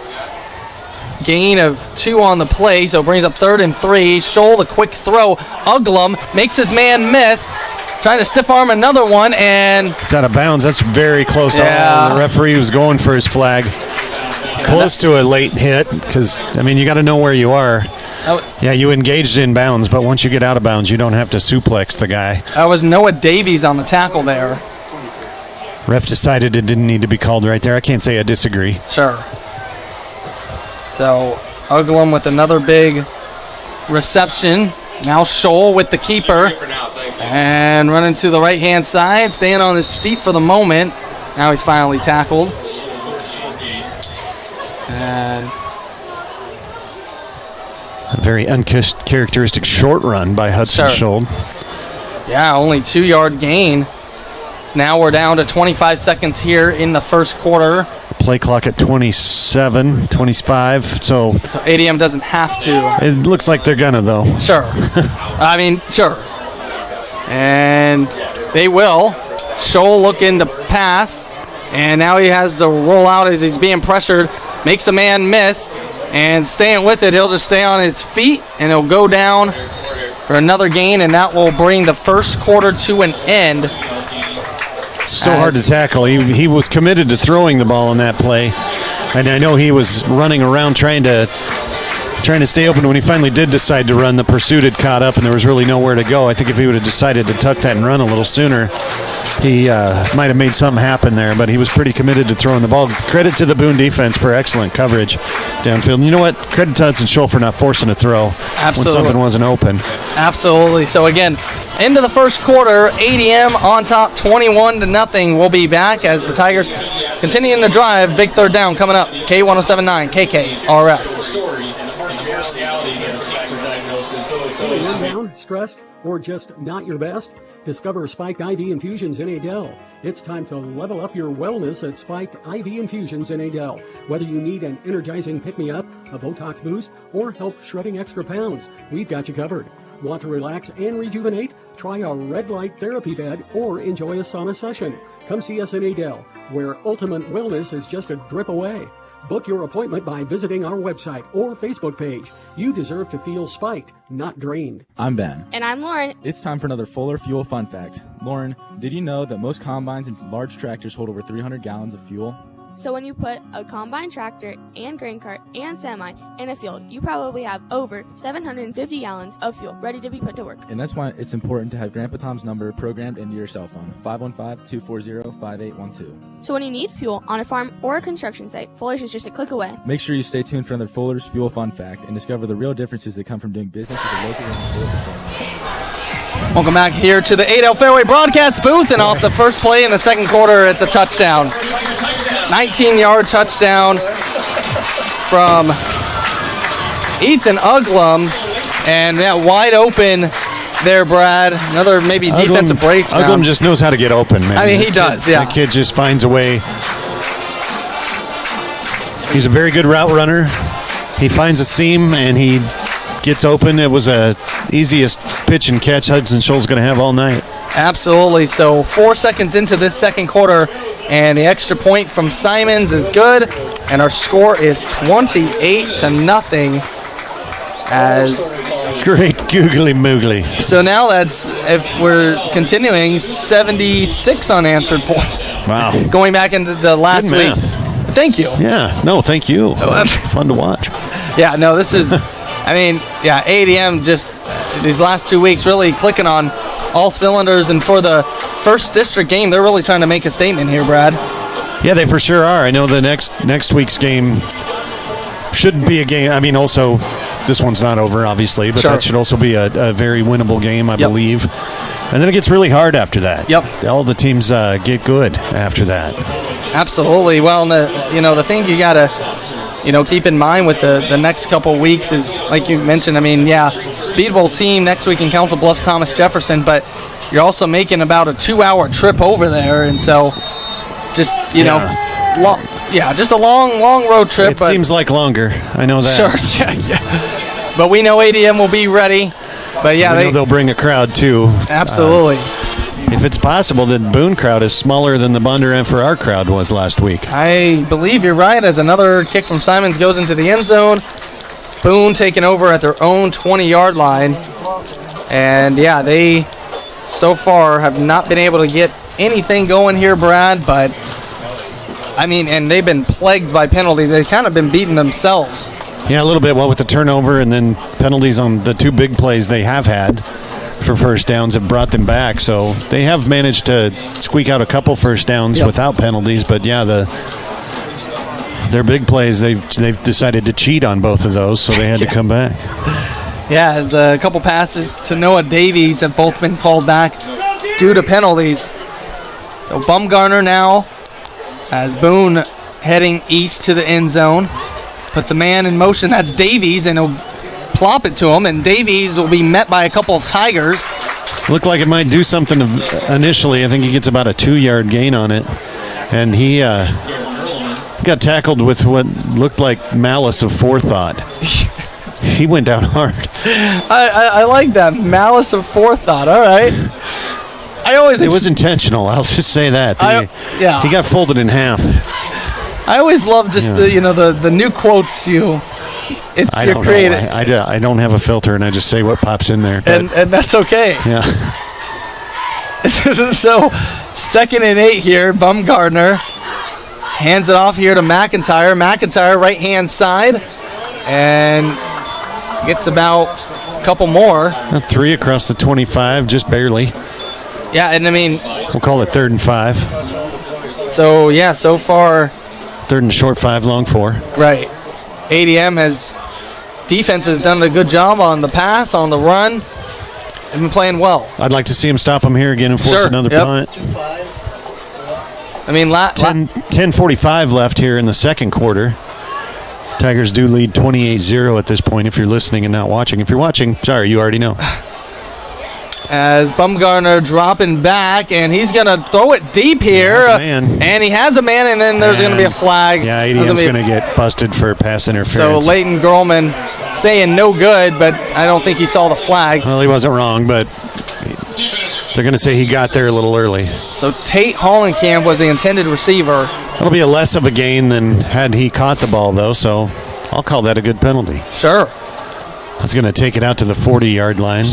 gain of 2 on the play, so it brings up 3rd and 3. Scholl, the quick throw. Uglum makes his man miss. Trying to stiff arm another one, and it's out of bounds. That's very close. Yeah. The referee was going for his flag. Close to a late hit, because, I mean, you got to know where you are. Yeah, you engaged in bounds, but once you get out of bounds, you don't have to suplex the guy. That was Noah Davies on the tackle there. Ref decided it didn't need to be called right there. I can't say I disagree. Sure. So, Uglum with another big reception. Now Scholl with the keeper. And running to the right-hand side, staying on his feet for the moment. Now he's finally tackled. And a very uncharacteristic short run by Hudson Scholl. Yeah, only 2-yard gain. So now we're down to 25 seconds here in the first quarter. Play clock at 27, 25. So ADM doesn't have to. It looks like they're gonna, though. Sure. I mean, sure. And they will. Scholl looking to pass. And now he has to roll out as he's being pressured. Makes a man miss. And staying with it, he'll just stay on his feet, and he'll go down for another gain, and that will bring the first quarter to an end. So hard to tackle. He was committed to throwing the ball on that play, and I know he was running around trying to trying to stay open. When he finally did decide to run, the pursuit had caught up, and there was really nowhere to go. I think if he would have decided to tuck that and run a little sooner, he might have made something happen there, but he was pretty committed to throwing the ball. Credit to the Boone defense for excellent coverage downfield. And you know what? Credit to Hudson Scholl for not forcing a throw when something wasn't open. Absolutely. So, again, into the first quarter, ADM on top 21-0. We'll be back as the Tigers continuing to drive. Big third down coming up. K107.9, KKRF. Feeling down, stressed, or just not your best? Discover Spiked IV Infusions in Adel. It's time to level up your wellness at Spiked IV Infusions in Adel. Whether you need an energizing pick-me-up, a Botox boost, or help shredding extra pounds, we've got you covered. Want to relax and rejuvenate? Try a red light therapy bed or enjoy a sauna session. Come see us in Adel, where ultimate wellness is just a drip away. Book your appointment by visiting our website or Facebook page. You deserve to feel spiked, not drained. I'm Ben. And I'm Lauren. It's time for another Fuller Fuel Fun Fact. Lauren, did you know that most combines and large tractors hold over 300 gallons of fuel? So when you put a combine tractor and grain cart and semi in a field, you probably have over 750 gallons of fuel ready to be put to work. And that's why it's important to have Grandpa Tom's number programmed into your cell phone, 515-240-5812. So when you need fuel on a farm or a construction site, Fuller's is just a click away. Make sure you stay tuned for another Fuller's Fuel Fun Fact and discover the real differences that come from doing business with a local and fuel patrol. Welcome back here to the Adel Fairway broadcast booth, and off the first play in the second quarter, it's a touchdown. 19-yard touchdown from Ethan Uglum, and wide open there, Brad. Another maybe defensive breakdown. Uglum just knows how to get open, man. I mean, he does, yeah. The kid just finds a way. He's a very good route runner. He finds a seam, and he gets open. It was a easiest pitch and catch Hudson Scholl's going to have all night. Absolutely. So 4 seconds into this second quarter, and the extra point from Simons is good, and our score is 28-0. As great googly moogly. So now that's, if we're continuing, 76 unanswered points. Wow. Going back into the last good week. Math. Thank you. Yeah. No, thank you. Fun to watch. Yeah. No, this is. I mean, yeah, ADM just these last 2 weeks really clicking on all cylinders, and for the first district game, they're really trying to make a statement here, Brad. Yeah, they for sure are. I know the next week's game shouldn't be a game. I mean, also, this one's not over, obviously, but that should also be a very winnable game, I believe. And then it gets really hard after that. Yep. All the teams get good after that. Absolutely. Well, the thing you got to keep in mind with the next couple weeks is, like you mentioned, I mean, beatable team next week in Council Bluffs, Thomas Jefferson, but you're also making about a 2-hour trip over there, and so just, just a long road trip. It seems like longer. I know that. Sure, yeah. But we know ADM will be ready. But we know they'll bring a crowd too. Absolutely. If it's possible, the Boone crowd is smaller than the Bonder for our crowd was last week. I believe you're right, as another kick from Simons goes into the end zone. Boone taking over at their own 20-yard line. And, they so far have not been able to get anything going here, Brad. But, I mean, and they've been plagued by penalty. They've kind of been beating themselves. Yeah, a little bit. Well, with the turnover and then penalties on the two big plays they have had for first downs have brought them back. So they have managed to squeak out a couple first downs without penalties. But, their big plays, they've decided to cheat on both of those, so they had to come back. Yeah, as a couple passes to Noah Davies have both been called back due to penalties. So Bumgarner now, as Boone heading east to the end zone, puts a man in motion. That's Davies, and he'll plop it to him, and Davies will be met by a couple of Tigers. Looked like it might do something initially. I think he gets about a 2-yard gain on it, and he got tackled with what looked like malice of forethought. He went down hard. I like that, malice of forethought. All right. It was intentional. I'll just say that. He got folded in half. I always love just the new quotes you're creating. I don't have a filter, and I just say what pops in there. And that's okay. Yeah. So 2nd and 8 here. Bumgarner hands it off here to McIntyre. McIntyre right hand side, and gets about a couple more. 3 across the 25, just barely. Yeah, and I mean, we'll call it 3rd and 5. So, yeah, so far. 3rd and short, 5 long, 4. Right. ADM defense has done a good job on the pass, on the run. They've been playing well. I'd like to see him stop him here again and force another punt. I mean, 10:45 left here in the second quarter. Tigers do lead 28-0 at this point if you're listening and not watching. If you're watching, sorry, you already know. As Bumgarner dropping back, and he's going to throw it deep here. And he has a man, and then there's going to be a flag. Yeah, ADM's going to get busted for pass interference. So Leighton Grolman saying no good, but I don't think he saw the flag. Well, he wasn't wrong, but they're going to say he got there a little early. So Tate Hollenkamp was the intended receiver. That'll be a less of a gain than had he caught the ball, though, so I'll call that a good penalty. Sure. That's going to take it out to the 40-yard line.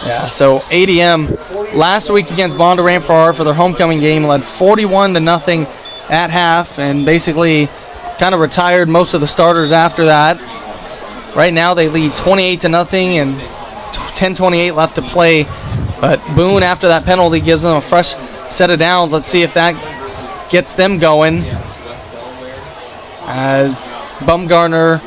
Yeah, so ADM last week against Bondurant for their homecoming game led 41-0 at half and basically kind of retired most of the starters after that. Right now they lead 28-0 and 10:28 left to play. But Boone, after that penalty, gives them a fresh set of downs. Let's see if that gets them going. As Bumgarner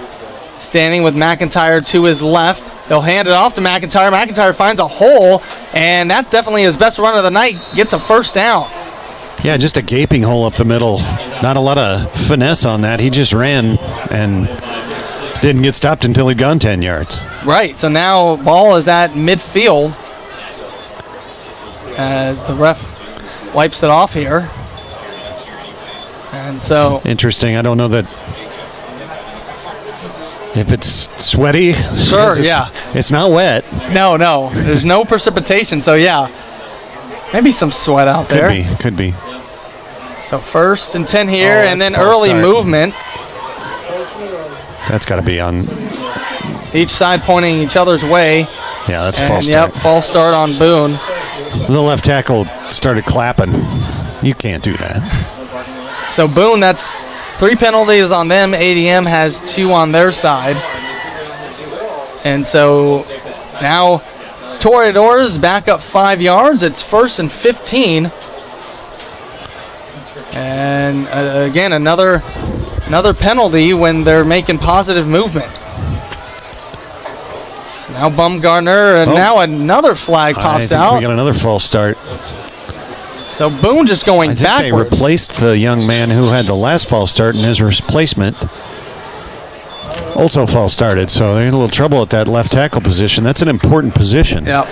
standing with McIntyre to his left. They'll hand it off to McIntyre. McIntyre finds a hole, and that's definitely his best run of the night. Gets a first down. Yeah, just a gaping hole up the middle. Not a lot of finesse on that. He just ran and didn't get stopped until he'd gone 10 yards. Right, so now ball is at midfield as the ref wipes it off here. And so... It's interesting. I don't know that... If it's sweaty, sure, yeah. It's not wet. No. There's no precipitation, so yeah. Maybe some sweat out there. Could be. So 1st and 10 here, and then early movement. That's got to be on. Each side pointing each other's way. Yeah, that's false start. Yep, false start on Boone. The left tackle started clapping. You can't do that. So Boone, that's 3 penalties on them. ADM has 2 on their side. And so now Toreadors back up 5 yards. It's 1st and 15. And again, another penalty when they're making positive movement. So now Bumgarner, and now another flag pops out. We got another false start. So Boone just going backwards. They replaced the young man who had the last false start, and his replacement also false started. So they're in a little trouble at that left tackle position. That's an important position to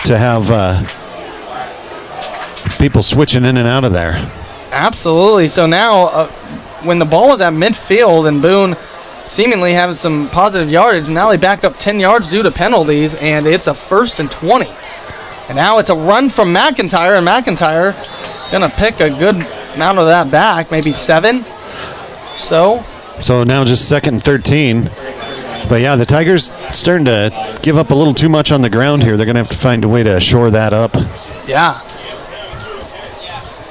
have people switching in and out of there. Absolutely. So now when the ball was at midfield and Boone seemingly having some positive yardage, now they back up 10 yards due to penalties, and it's a 1st and 20. And now it's a run from McIntyre, and McIntyre going to pick a good amount of that back, maybe 7 So now just 2nd and 13. But yeah, the Tigers starting to give up a little too much on the ground here. They're going to have to find a way to shore that up. Yeah.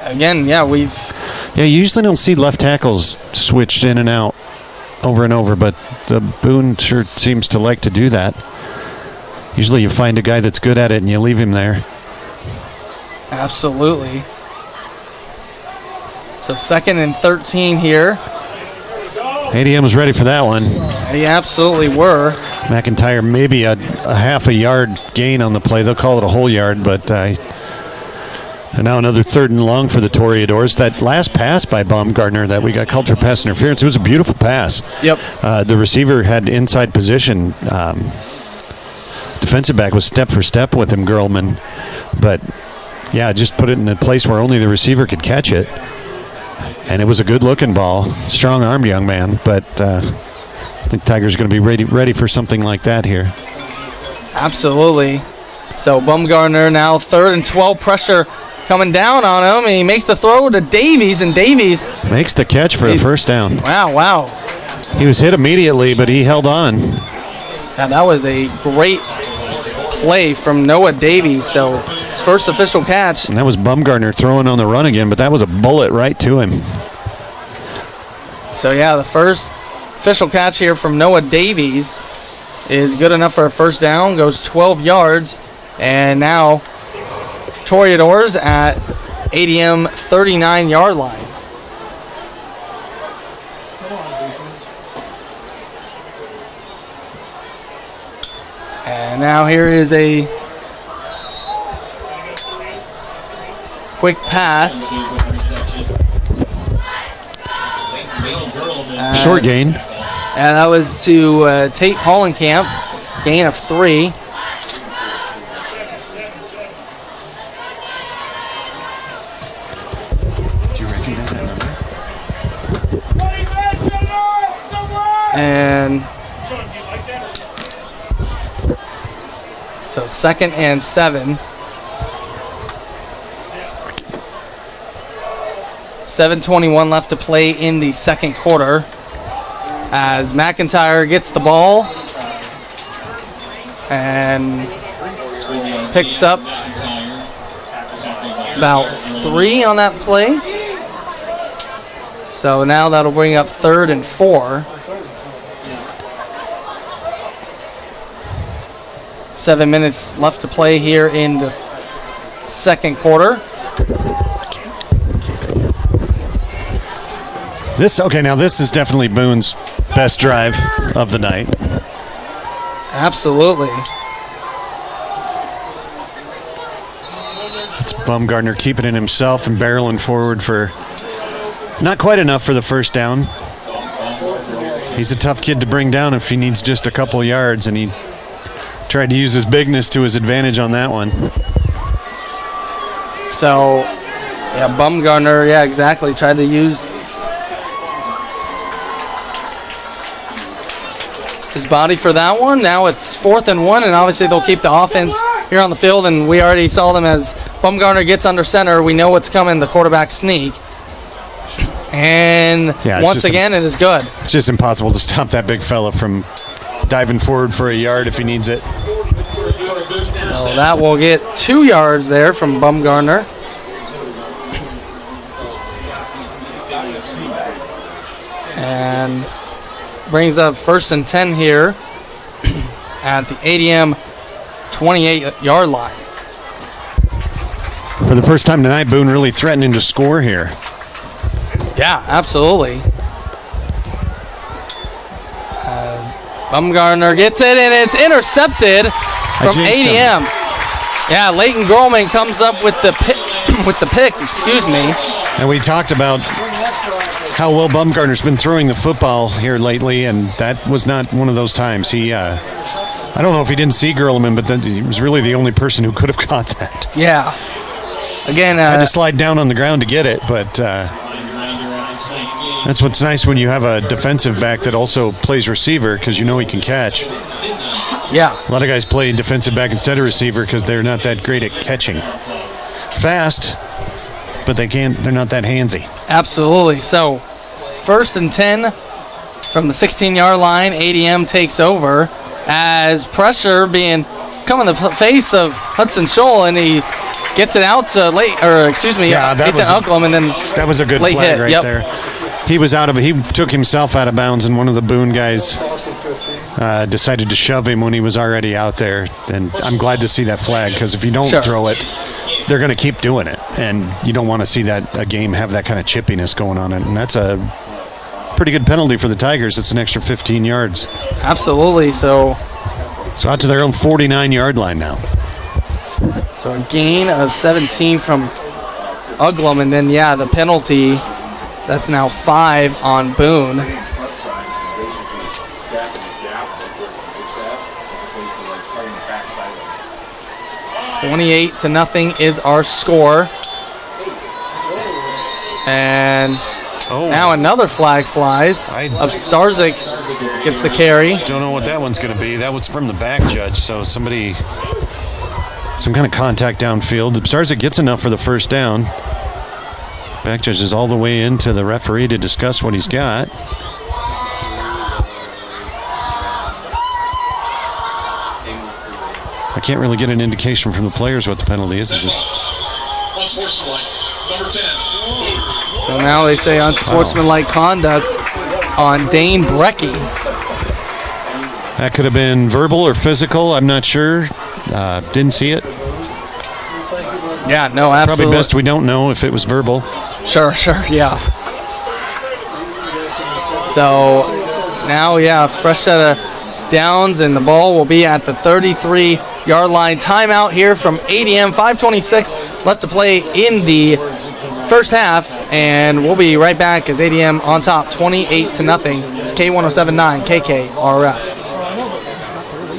Again, you usually don't see left tackles switched in and out over and over, but the Boone sure seems to like to do that. Usually you find a guy that's good at it and you leave him there. Absolutely. So 2nd and 13 here. ADM was ready for that one. They absolutely were. McIntyre maybe a half a yard gain on the play. They'll call it a whole yard, but and now another 3rd and long for the Toreadors. That last pass by Baumgartner that we got called for pass interference, it was a beautiful pass. Yep. The receiver had inside position. Defensive back was step for step with him, Girlman. But, yeah, just put it in a place where only the receiver could catch it. And it was a good-looking ball. Strong-armed young man. But I think Tigers are going to be ready for something like that here. Absolutely. So Bumgarner now 3rd and 12, pressure coming down on him. And he makes the throw to Davies, and Davies makes the catch for the first down. Wow. He was hit immediately, but he held on. Yeah, that was a great play from Noah Davies. So his first official catch. And that was Bumgarner throwing on the run again, but that was a bullet right to him. So yeah, the first official catch here from Noah Davies is good enough for a first down, goes 12 yards, and now Toreadors at ADM 39-yard line. And now here is a quick pass. Short gain. And that was to Tate Hollenkamp, gain of 3. Do you recognize that number? And so 2nd and 7. 7:21 left to play in the second quarter as McIntyre gets the ball and picks up about 3 on that play. So now that'll bring up 3rd and 4. 7 minutes left to play here in the second quarter. Now this is definitely Boone's best drive of the night. Absolutely. It's Bumgardner keeping it himself and barreling forward for not quite enough for the first down. He's a tough kid to bring down if he needs just a couple yards, and he tried to use his bigness to his advantage on that one. So, yeah, Bumgardner, yeah, exactly, tried to use his body for that one. Now it's 4th and 1, and obviously they'll keep the offense here on the field, and we already saw them as Bumgardner gets under center. We know what's coming, the quarterback sneak. And once again, it is good. It's just impossible to stop that big fella from diving forward for a yard if he needs it. So that will get 2 yards there from Bumgardner. And brings up 1st and 10 here at the ADM 28-yard line. For the first time tonight, Boone really threatening to score here. Yeah, absolutely. As Bumgardner gets it, and it's intercepted from ADM. Yeah, Leighton Grolman comes up with the pick, excuse me. And we talked about how well Bumgardner's been throwing the football here lately, and that was not one of those times. He, I don't know if he didn't see Grolman, but then he was really the only person who could have caught that. Yeah. Again, had to slide down on the ground to get it, but that's what's nice when you have a defensive back that also plays receiver, because you know he can catch. Yeah. A lot of guys play defensive back instead of receiver because they're not that great at catching. Fast, but they're not that handsy. Absolutely. So 1st and 10 from the 16-yard line. ADM takes over as pressure come in the face of Hudson Scholl, and he gets it out to Ethan Ucklum, and then that was a good flag right there. He took himself out of bounds, and one of the Boone guys decided to shove him when he was already out there. And I'm glad to see that flag, because if you don't throw it, they're going to keep doing it, and you don't want to see a game have that kind of chippiness going on. And that's a pretty good penalty for the Tigers. It's an extra 15 yards. Absolutely. So out to their own 49-yard line now. So a gain of 17 from Ucklum, and then, the penalty. That's now 5 on Boone. 28-0 is our score. And now another flag flies. Starzik gets the carry. Don't know what that one's going to be. That was from the back judge, so some kind of contact downfield. Starzik gets enough for the first down. Back judge is all the way into the referee to discuss what he's got. I can't really get an indication from the players what the penalty is. So now they say unsportsmanlike conduct on Dane Brecky. That could have been verbal or physical. I'm not sure. Didn't see it. Yeah, no, absolutely. Probably best we don't know if it was verbal. Sure, yeah. So now, fresh set of downs, and the ball will be at the 33-yard line. Timeout here from ADM. 5:26 left to play in the first half, and we'll be right back as ADM on top, 28-0. It's K107.9 KKRF.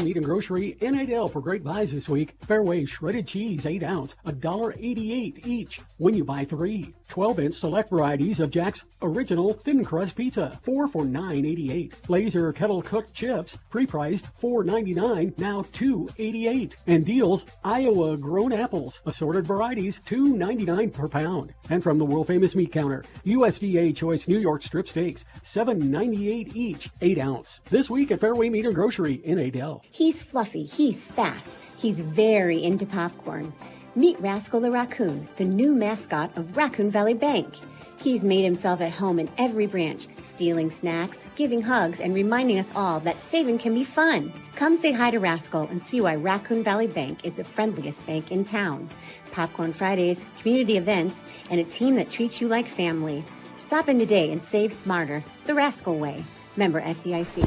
Meat and Grocery in Adel for great buys this week. Fairway shredded cheese, 8 ounce, $1.88 each. When you buy 3, 12-inch select varieties of Jack's Original Thin Crust Pizza, 4 for $9.88. Laser kettle cooked chips, pre-priced $4.99, now $2.88. And deals, Iowa grown apples, assorted varieties, $2.99 per pound. And from the world famous meat counter, USDA choice New York strip steaks, $7.98 each, 8 ounce. This week at Fairway Meat and Grocery in Adel. He's fluffy, he's fast, he's very into popcorn. Meet Rascal the Raccoon, the new mascot of Raccoon Valley Bank. He's made himself at home in every branch, stealing snacks, giving hugs, and reminding us all that saving can be fun. Come say hi to Rascal and see why Raccoon Valley Bank is the friendliest bank in town. Popcorn Fridays, community events, and a team that treats you like family. Stop in today and save smarter, the Rascal way. Member FDIC.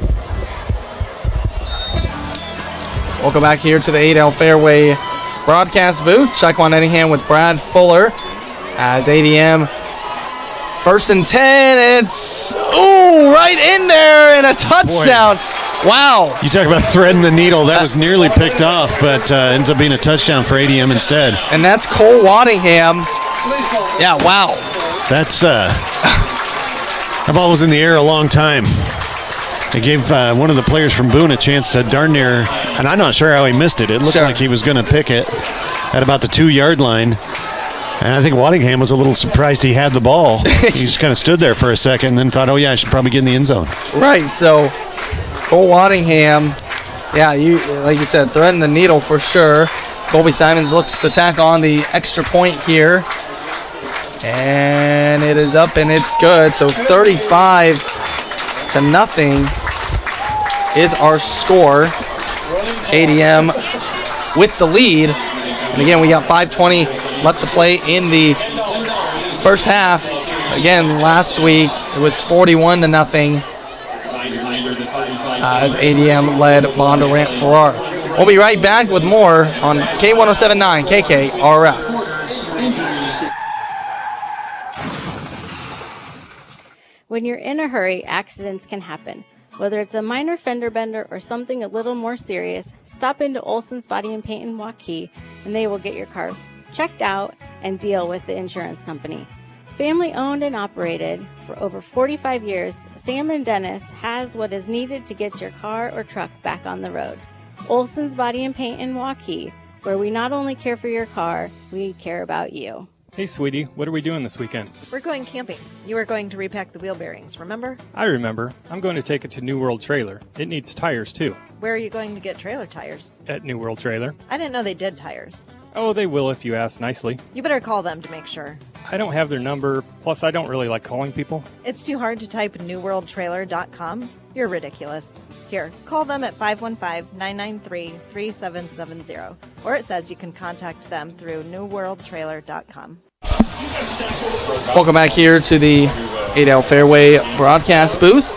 Welcome back here to the Adel Fairway broadcast booth. Shaquan Edingham with Brad Fuller as ADM. 1st and 10. It's right in there and a touchdown. Boy. Wow. You talk about threading the needle. That was nearly picked off, but ends up being a touchdown for ADM instead. And that's Cole Waddingham. Yeah, wow. That's that ball was in the air a long time. It gave one of the players from Boone a chance to darn near, and I'm not sure how he missed it. It looked like he was going to pick it at about the 2-yard line. And I think Waddingham was a little surprised he had the ball. He just kind of stood there for a second and then thought, I should probably get in the end zone. Right, so Cole Waddingham, like you said, threading the needle for sure. Colby Simons looks to tack on the extra point here. And it is up and it's good. So 35-0 is our score. ADM with the lead. And again, we got 5:20 left to play in the first half. Again, last week it was 41-0 as ADM led Bondurant Farrar. We'll be right back with more on K107.9 KKRF. When you're in a hurry, accidents can happen. Whether it's a minor fender bender or something a little more serious, stop into Olson's Body and Paint in Waukee and they will get your car checked out and deal with the insurance company. Family owned and operated for over 45 years, Sam and Dennis has what is needed to get your car or truck back on the road. Olson's Body and Paint in Waukee, where we not only care for your car, we care about you. Hey, sweetie, what are we doing this weekend? We're going camping. You were going to repack the wheel bearings, remember? I remember. I'm going to take it to New World Trailer. It needs tires, too. Where are you going to get trailer tires? At New World Trailer. I didn't know they did tires. Oh, they will if you ask nicely. You better call them to make sure. I don't have their number, plus I don't really like calling people. It's too hard to type newworldtrailer.com. You're ridiculous. Here, call them at 515-993-3770. Or it says you can contact them through newworldtrailer.com. Welcome back here to the Adel Fairway broadcast booth.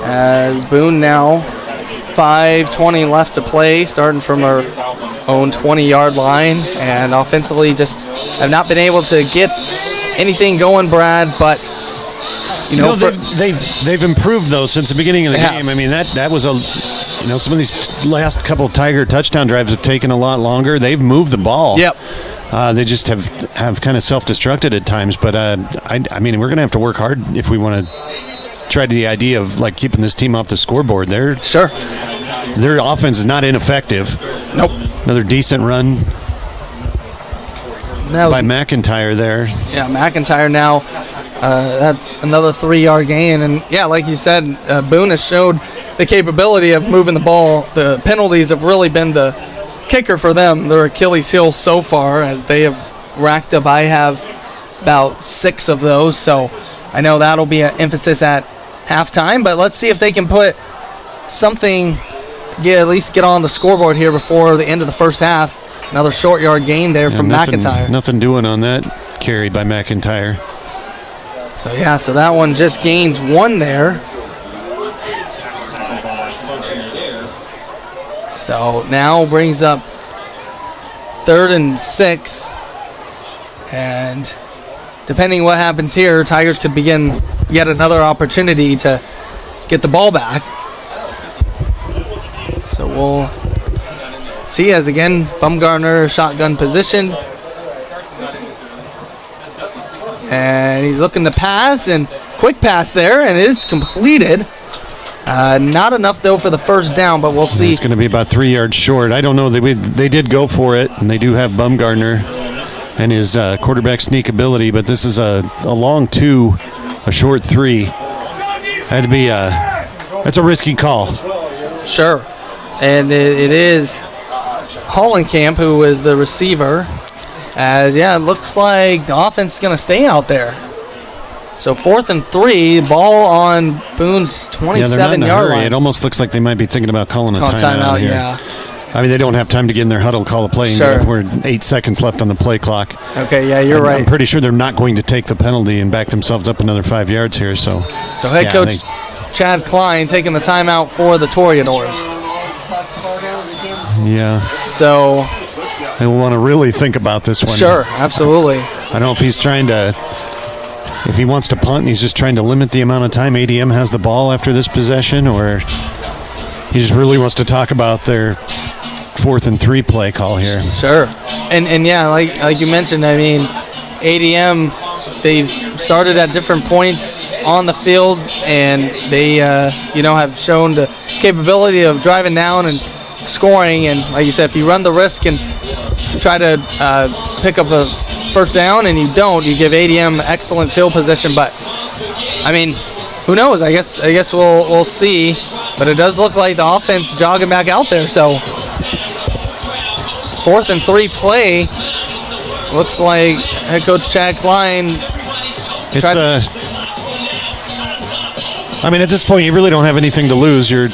As Boone now 5:20 left to play, starting from our own 20-yard line, and offensively just have not been able to get anything going, Brad. But they've improved though since the beginning of the game. I mean that was some of these last couple of Tiger touchdown drives have taken a lot longer. They've moved the ball. Yep. They just have kind of self-destructed at times, but I mean we're going to have to work hard if we want to try the idea of like keeping this team off the scoreboard. Their offense is not ineffective. Nope. Another decent run by McIntyre there. Yeah, McIntyre now. That's another 3-yard gain, and like you said, Boone has showed the capability of moving the ball. The penalties have really been the kicker for them, their Achilles heel so far, as they have racked up. I have about 6 of those, so I know that'll be an emphasis at halftime, but let's see if they can put something, at least get on the scoreboard here before the end of the first half. Another short yard gain there from McIntyre. Nothing doing on that carry by McIntyre. So that one just gains 1 there. So now brings up 3rd and 6. And depending what happens here, Tigers could begin yet another opportunity to get the ball back. So we'll see as again, Bumgarner shotgun position. And he's looking to pass, and quick pass there, and it is completed. Not enough, though, for the first down, but we'll see. It's going to be about 3 yards short. I don't know. They did go for it, and they do have Bumgarner and his quarterback sneak ability, but this is a long 2, a short 3. That's a risky call. Sure. And it is Hollenkamp who is the receiver. As, it looks like the offense is going to stay out there. So 4th and 3, ball on Boone's 27-yard line. It almost looks like they might be thinking about calling a timeout here. Yeah. I mean, they don't have time to get in their huddle, call a play. Sure. We're 8 seconds left on the play clock. Okay, yeah, you're right. I'm pretty sure they're not going to take the penalty and back themselves up another 5 yards here. So head coach Chad Klein taking the timeout for the Toreadors. Yeah. So they will want to really think about this one. Sure, absolutely. I don't know if he's trying to, if he wants to punt and he's just trying to limit the amount of time ADM has the ball after this possession, or he just really wants to talk about their 4th and 3 play call here. Sure. And yeah, like you mentioned, I mean, ADM, they've started at different points on the field, and they, have shown the capability of driving down and scoring. And like you said, if you run the risk and try to pick up a first down and you don't, you give ADM excellent field position. But I mean, who knows? I guess we'll see. But it does look like the offense jogging back out there. So 4th and 3 play. Looks like head coach Chad Klein. I mean, at this point, you really don't have anything to lose. Sure.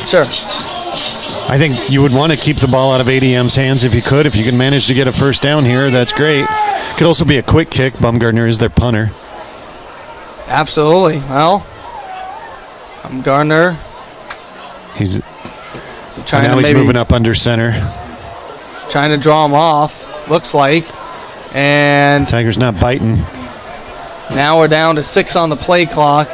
I think you would want to keep the ball out of ADM's hands if you could. If you can manage to get a first down here, that's great. Could also be a quick kick. Bumgarner is their punter. Absolutely. Well, Bumgarner. He's moving up under center. Trying to draw him off, looks like. And Tigers not biting. Now we're down to 6 on the play clock.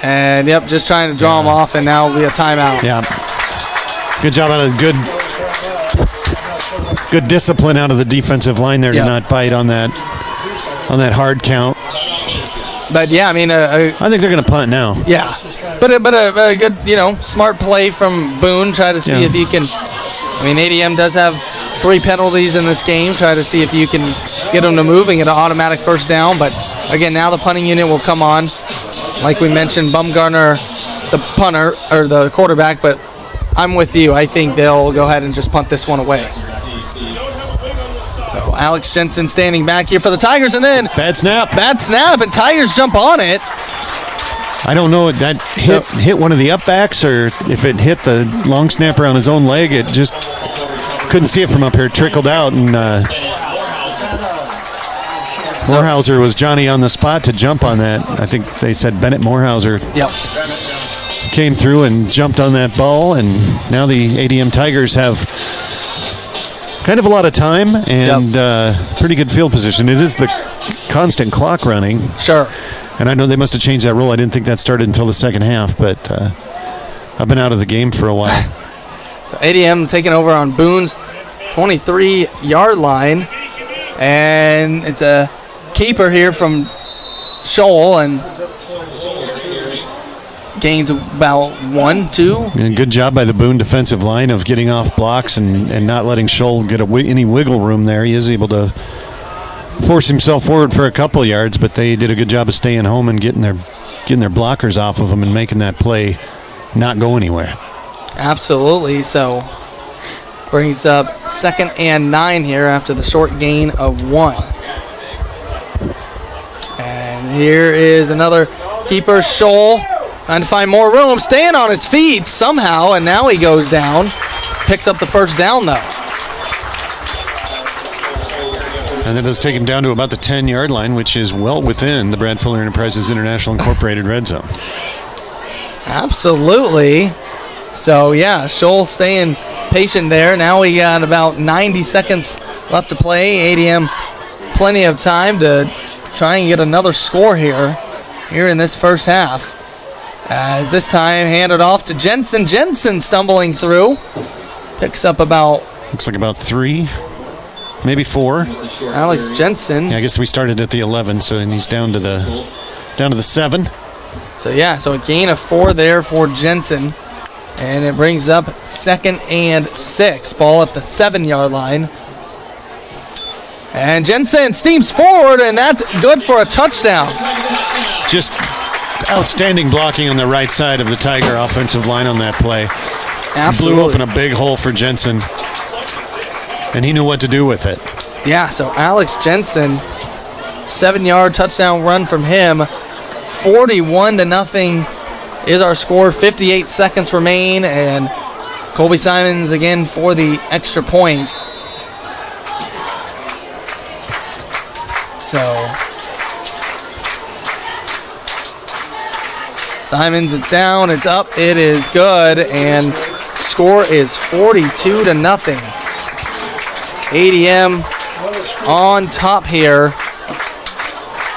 And, just trying to draw him off, and now will be a timeout. Yeah. Good job out of good discipline out of the defensive line there to not bite on that hard count. But, I mean, I think they're going to punt now. Yeah. But a good, smart play from Boone. Try to see if you can. I mean, ADM does have 3 penalties in this game. Try to see if you can get them to move and get an automatic first down. But, again, now the punting unit will come on. Like we mentioned, Bumgarner, the punter, or the quarterback. But I'm with you. I think they'll go ahead and just punt this one away. So Alex Jensen standing back here for the Tigers. And then Bad snap, and Tigers jump on it. I don't know if that hit one of the upbacks or if it hit the long snapper on his own leg. It just couldn't see it from up here. It trickled out, and Morehauser was Johnny on the spot to jump on that. I think they said Bennett Morehauser came through and jumped on that ball, and now the ADM Tigers have kind of a lot of time and pretty good field position. It is the constant clock running. Sure. And I know they must have changed that rule. I didn't think that started until the second half, but I've been out of the game for a while. So ADM taking over on Boone's 23-yard line. And it's a keeper here from Scholl, and gains about 1, 2. And good job by the Boone defensive line of getting off blocks and not letting Scholl get any wiggle room there. He is able to force himself forward for a couple yards, but they did a good job of staying home and getting their blockers off of him and making that play not go anywhere. Absolutely. So brings up 2nd and 9 here after the short gain of 1. And here is another Keeper Scholl trying to find more room, staying on his feet somehow, and now he goes down. Picks up the first down, though. And that does take him down to about the 10-yard line, which is well within the Brad Fuller Enterprises International Incorporated red zone. Absolutely. So, yeah, Scholl staying patient there. Now we got about 90 seconds left to play. ADM plenty of time to try and get another score here in this first half. As this time handed off to Jensen. Jensen stumbling through. Picks up about... Looks like about 3, maybe 4. Alex Jensen. Yeah, I guess we started at the 11, so and he's down to the 7. So, yeah, so a gain of 4 there for Jensen. And it brings up 2nd and 6. Ball at the 7-yard line. And Jensen steams forward, and that's good for a touchdown. Just outstanding blocking on the right side of the Tiger offensive line on that play. Absolutely. Blew open a big hole for Jensen, and he knew what to do with it. Yeah, so Alex Jensen, 7-yard touchdown run from him. 41-0 is our score. 58 seconds remain, and Colby Simons again for the extra point. So Simons, it's down, it's up, it is good, and score is 42-0. ADM on top here,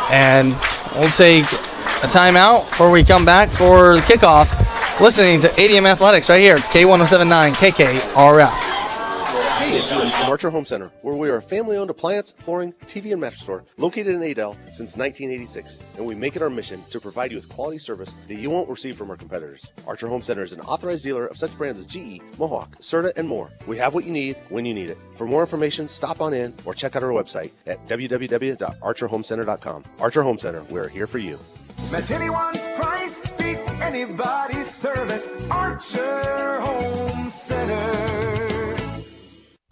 and we'll take a timeout before we come back for the kickoff. Listening to ADM Athletics right here. It's K1079 KKRF. Hey, it's Boone from Archer Home Center, where we are a family-owned appliance, flooring, TV, and mattress store located in Adel since 1986, and we make it our mission to provide you with quality service that you won't receive from our competitors. Archer Home Center is an authorized dealer of such brands as GE, Mohawk, Serta, and more. We have what you need when you need it. For more information, stop on in or check out our website at www.archerhomecenter.com. Archer Home Center, we're here for you. Match anyone's price, beat anybody's service. Archer Home Center.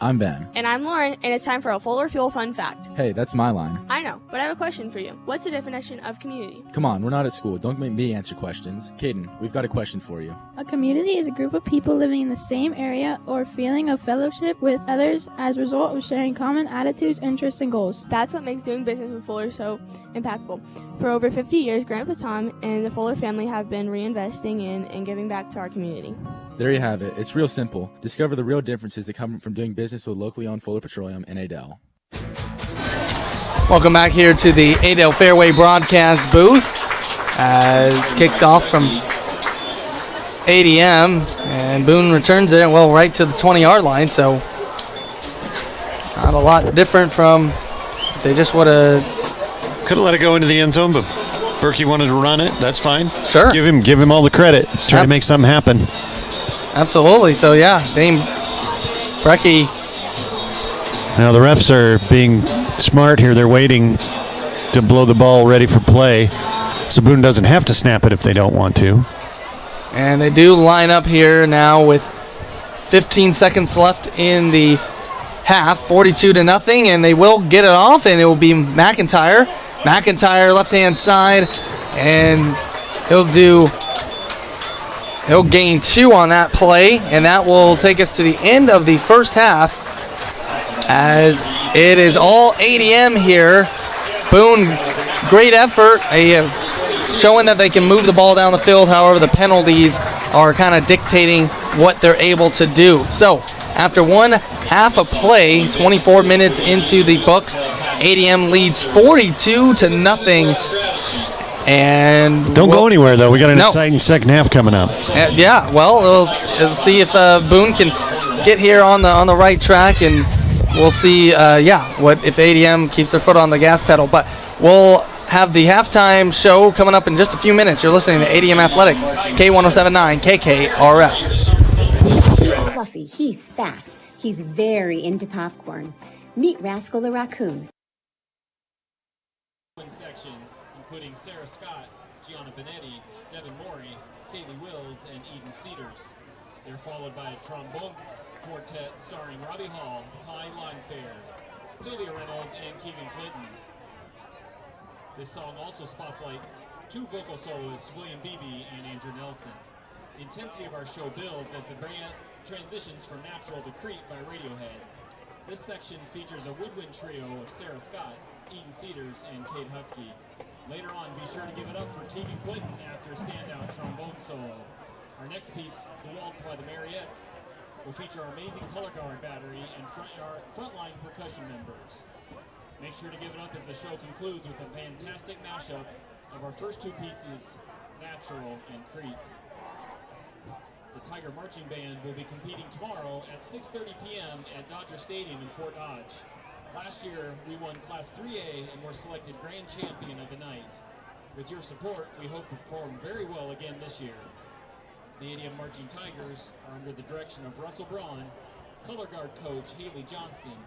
I'm Ben. And I'm Lauren, and it's time for a Fuller Fuel fun fact. Hey, that's my line. I know, but I have a question for you. What's the definition of community? Come on, we're not at school. Don't make me answer questions. Caden, we've got a question for you. A community is a group of people living in the same area or feeling of fellowship with others as a result of sharing common attitudes, interests, and goals. That's what makes doing business with Fuller so impactful. For over 50 years, Grandpa Tom and the Fuller family have been reinvesting in and giving back to our community. There you have it. It's real simple. Discover the real differences that come from doing business with locally owned Fuller Petroleum in Adel. Welcome back here to the Adel Fairway broadcast booth. As kicked off from ADM, and Boone returns it, well, right to the 20-yard line, so not a lot different from they just would have... Could have let it go into the end zone, but Berkey wanted to run it. That's fine. Sure. Give him all the credit. Try to make something happen. Absolutely. So, yeah, Dane Brecky. Now the refs are being smart here. They're waiting to blow the ball ready for play. So Boone doesn't have to snap it if they don't want to. And they do line up here now with 15 seconds left in the half, 42-0, and they will get it off, and it will be McIntyre. McIntyre left-hand side, and he'll gain 2 on that play, and that will take us to the end of the first half as it is all ADM here. Boone, great effort. They have showing that they can move the ball down the field. However, the penalties are kind of dictating what they're able to do. So, after one half of play, 24 minutes into the books, ADM leads 42-0. And don't go anywhere, though. We got an exciting second half coming up. Yeah, well, we'll see if Boone can get here on the right track, and we'll see, what if ADM keeps their foot on the gas pedal. But we'll have the halftime show coming up in just a few minutes. You're listening to ADM Athletics, K1079 KKRF. He's fluffy. He's fast. He's very into popcorn. Meet Rascal the Raccoon. Section, including Sarah Scott, Gianna Benetti, Devin Morey, Kaylee Wills, and Eden Cedars. They're followed by a trombone quartet starring Robbie Hall, Ty Linefair, Sylvia Reynolds, and Keegan Clinton. This song also spotlights two vocal soloists, William Beebe and Andrew Nelson. The intensity of our show builds as the band transitions from Natural to Creep by Radiohead. This section features a woodwind trio of Sarah Scott, Eden Cedars, and Kate Husky. Later on, be sure to give it up for Keegan Clinton after a standout trombone solo. Our next piece, The Waltz by the Mariettes, will feature our amazing color guard battery and frontline percussion members. Make sure to give it up as the show concludes with a fantastic mashup of our first two pieces, Natural and Creep. The Tiger Marching Band will be competing tomorrow at 6:30 p.m. at Dodger Stadium in Fort Dodge. Last year, we won Class 3A and were selected Grand Champion of the night. With your support, we hope to perform very well again this year. The ADM Marching Tigers are under the direction of Russell Braun, color guard coach Haley Johnston,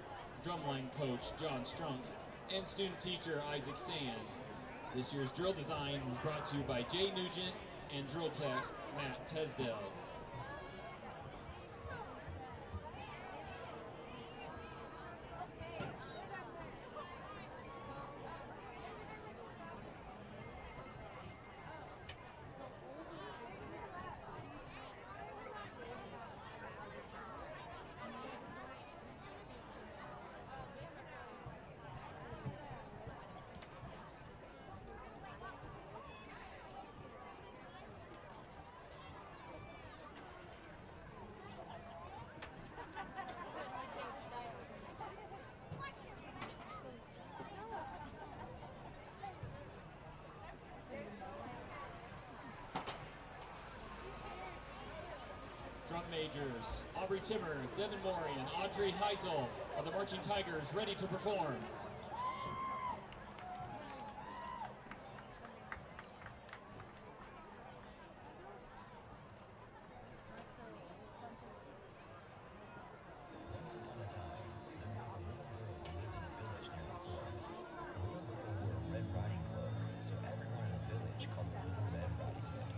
drumline coach John Strunk, and student teacher Isaac Sand. This year's drill design was brought to you by Jay Nugent and drill tech Matt Tesdale. Drum majors, Aubrey Timmer, Devin Morey, and Audrey Heisel are the Marching Tigers ready to perform. Once upon a time, there was a little girl who lived in a village near the forest. The little girl wore a red riding cloak, so everyone in the village called her Little Red Riding Hood.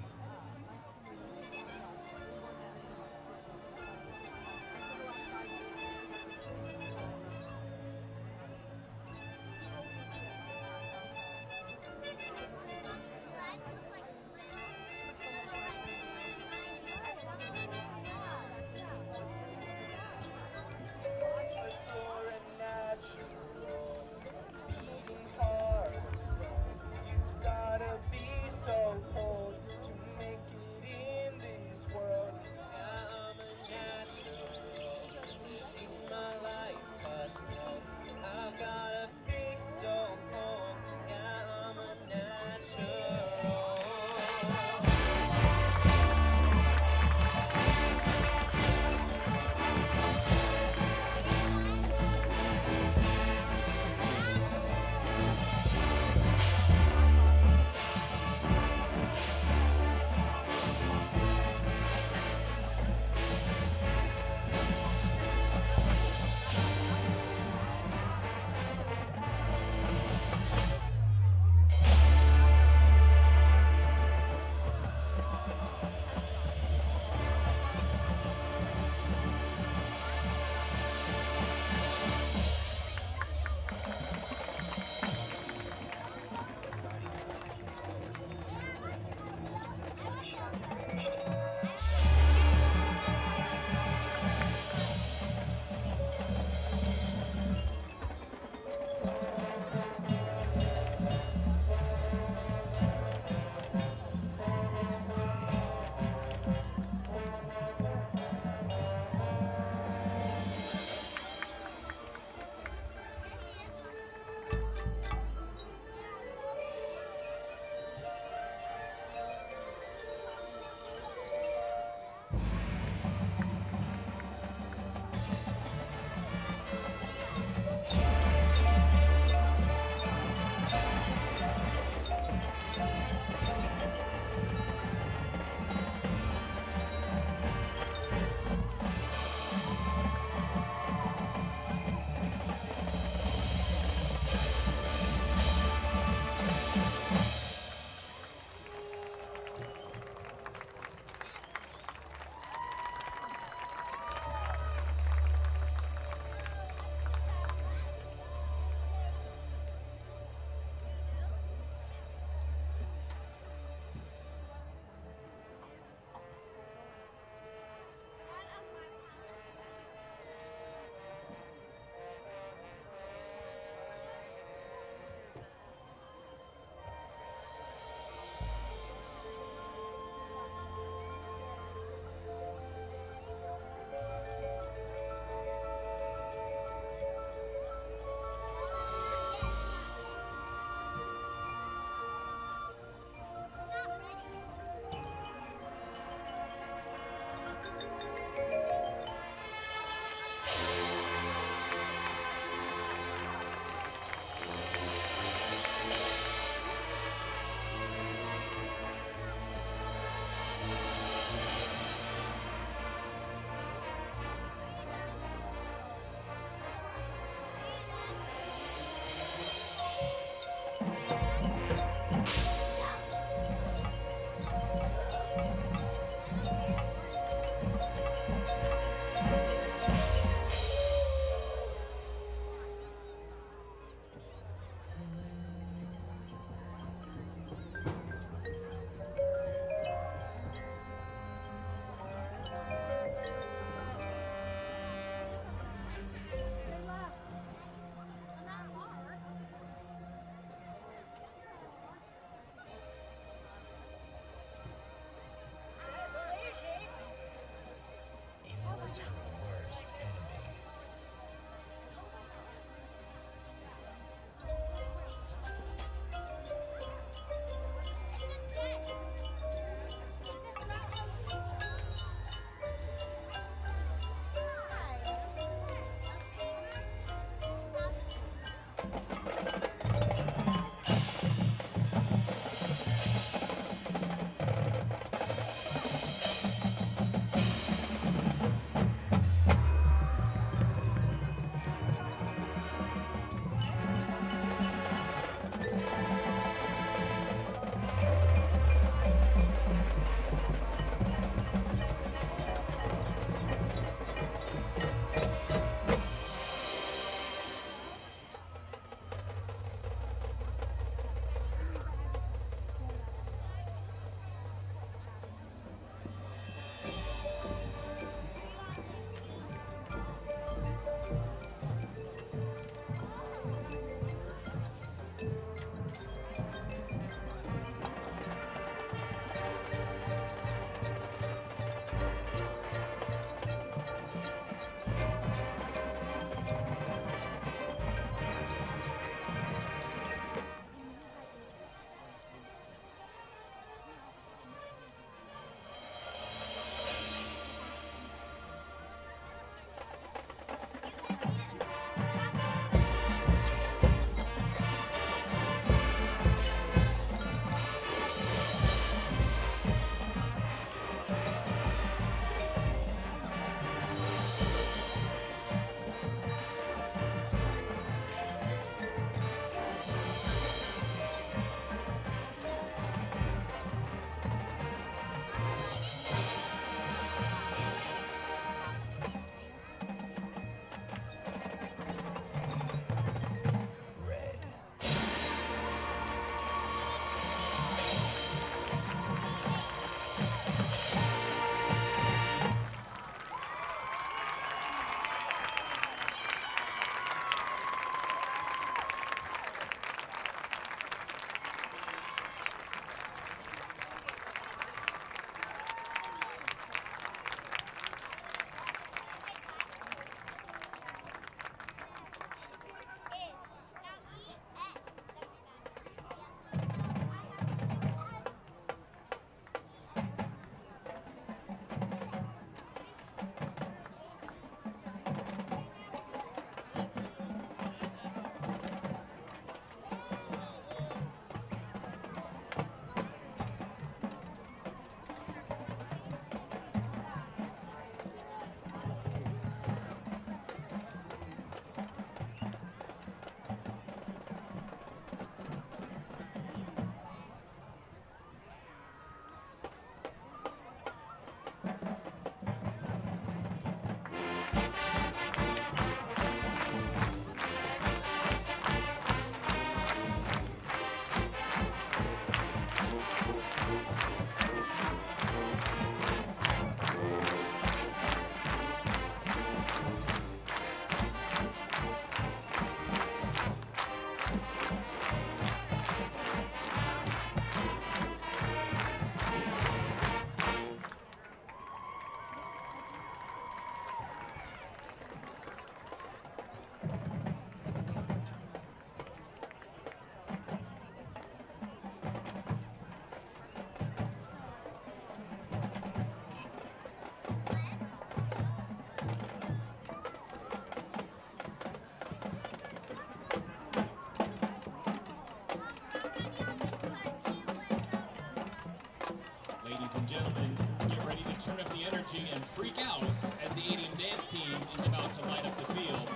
gentlemen, get ready to turn up the energy and freak out as the ADM dance team is about to light up the field.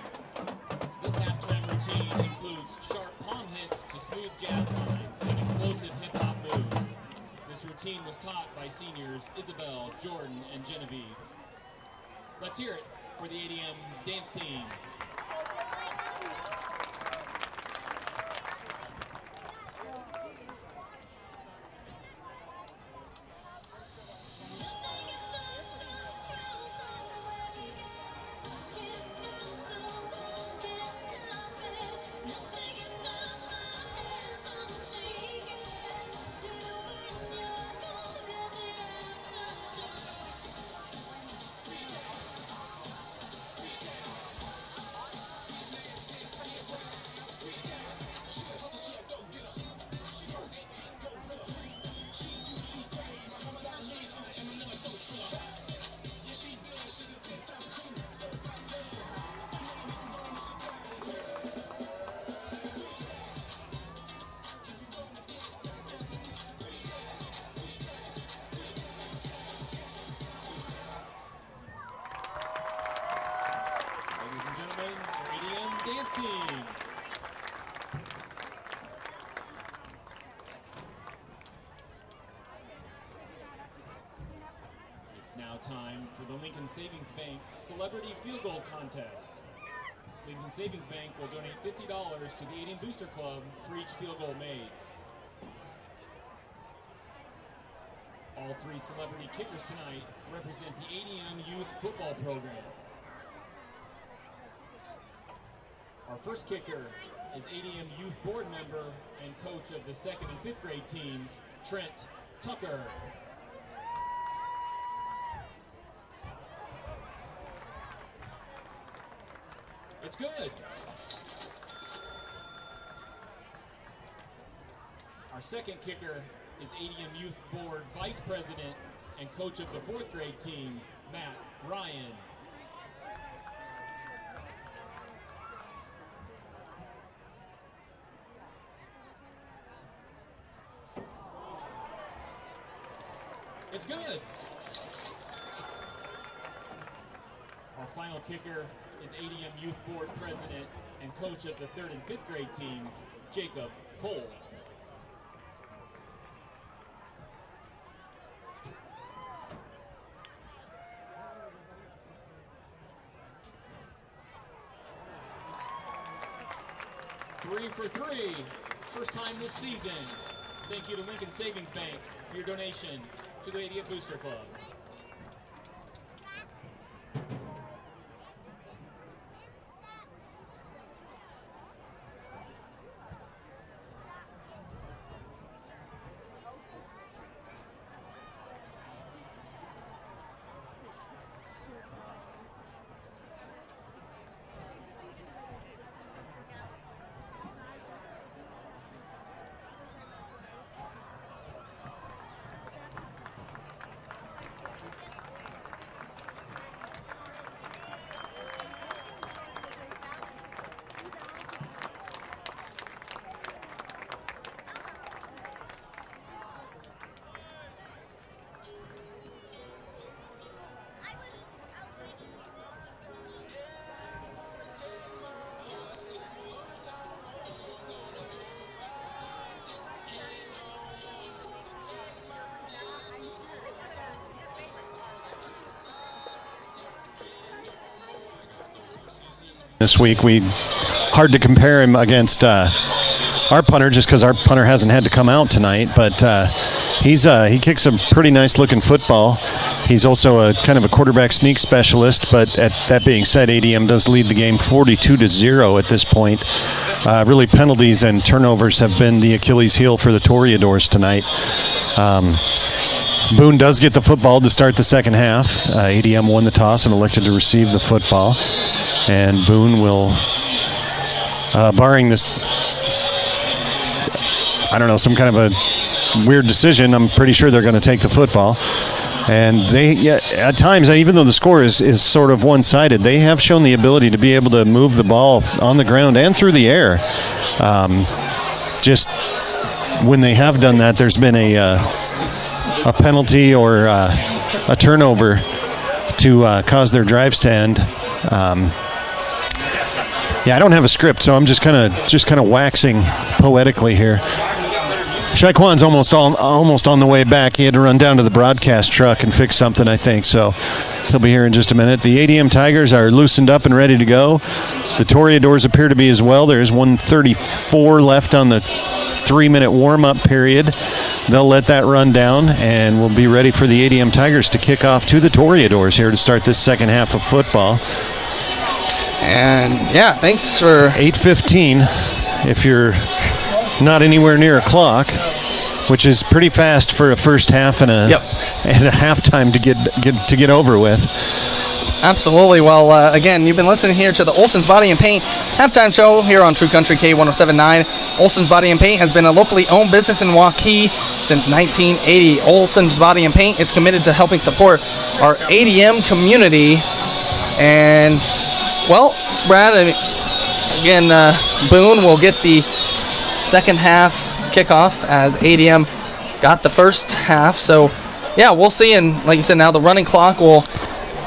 This halftime routine includes sharp palm hits to smooth jazz lines and explosive hip-hop moves. This routine was taught by seniors Isabel, Jordan, and Genevieve. Let's hear it for the ADM dance team. Dancing. It's now time for the Lincoln Savings Bank Celebrity Field Goal Contest. Lincoln Savings Bank will donate $50 to the ADM Booster Club for each field goal made. All three celebrity kickers tonight represent the ADM Youth Football Program. Our first kicker is ADM Youth Board member and coach of the 2nd and 5th grade teams, Trent Tucker. It's good. Our second kicker is ADM Youth Board vice president and coach of the 4th grade team, Matt Ryan. It's good. Our final kicker is ADM Youth Board President and coach of the 3rd and 5th grade teams, Jacob Cole. Three for three. First time this season. Thank you to Lincoln Savings Bank for your donation to the ADM Booster Club. This week, hard to compare him against our punter just because our punter hasn't had to come out tonight, but he kicks a pretty nice looking football. He's also a kind of a quarterback sneak specialist, but that being said, ADM does lead the game 42-0 at this point. Really, penalties and turnovers have been the Achilles heel for the Toreadors tonight. Boone does get the football to start the second half. ADM won the toss and elected to receive the football. And Boone will, barring this, I don't know, some kind of a weird decision, I'm pretty sure they're going to take the football. And at times, even though the score is sort of one-sided, they have shown the ability to be able to move the ball on the ground and through the air. Just when they have done that, there's been a penalty or a turnover to cause their drives to end. I don't have a script, so I'm just kind of waxing poetically here. Shaquan's almost on the way back. He had to run down to the broadcast truck and fix something, I think, so he'll be here in just a minute. The ADM Tigers are loosened up and ready to go. The Toreadors appear to be as well. There's 1:34 left on the 3-minute warm-up period. They'll let that run down, and we'll be ready for the ADM Tigers to kick off to the Toreadors here to start this second half of football. And, thanks for 8:15 if you're not anywhere near a clock, which is pretty fast for a first half and a halftime to get over with. Absolutely. Well, again, you've been listening here to the Olson's Body and Paint halftime show here on True Country K107.9. Olson's Body and Paint has been a locally owned business in Waukee since 1980. Olson's Body and Paint is committed to helping support our ADM community. And, well, Brad, again, Boone will get the second half kickoff as ADM got the first half. So, we'll see. And like you said, now the running clock will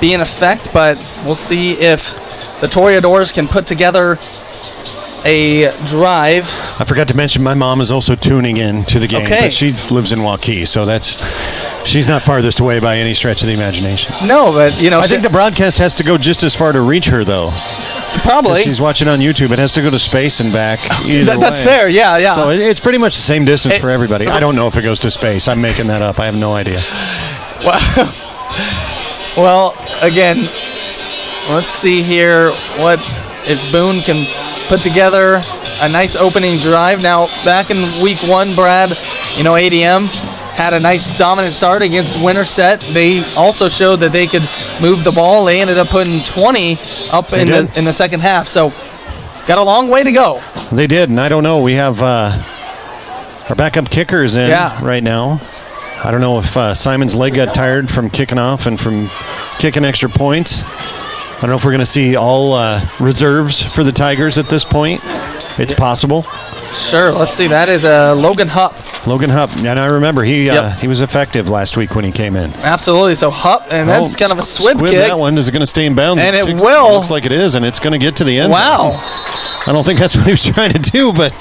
be in effect, but we'll see if the Toreadors can put together a drive. I forgot to mention my mom is also tuning in to the game, but she lives in Waukee, so she's not farthest away by any stretch of the imagination. No, but I think the broadcast has to go just as far to reach her, though. Probably. She's watching on YouTube. It has to go to space and back. That's fair, yeah. So it's pretty much the same distance for everybody. I don't know if it goes to space. I'm making that up. I have no idea. Well, again, let's see here what if Boone can put together a nice opening drive. Now, back in week 1, Brad, ADM had a nice dominant start against Winterset. They also showed that they could move the ball. They ended up putting 20 up in the second half. So, got a long way to go. They did, and I don't know. We have our backup kickers in right now. I don't know if Simon's leg got tired from kicking off and from kicking extra points. I don't know if we're going to see all reserves for the Tigers at this point. It's possible. Sure. Let's see. That is Logan Hupp. And I remember he was effective last week when he came in. Absolutely. So Hupp, and that's kind of a squib kick. That one. Is it going to stay in bounds? And it will. Looks like it is, and it's going to get to the end zone. Wow. I don't think that's what he was trying to do, but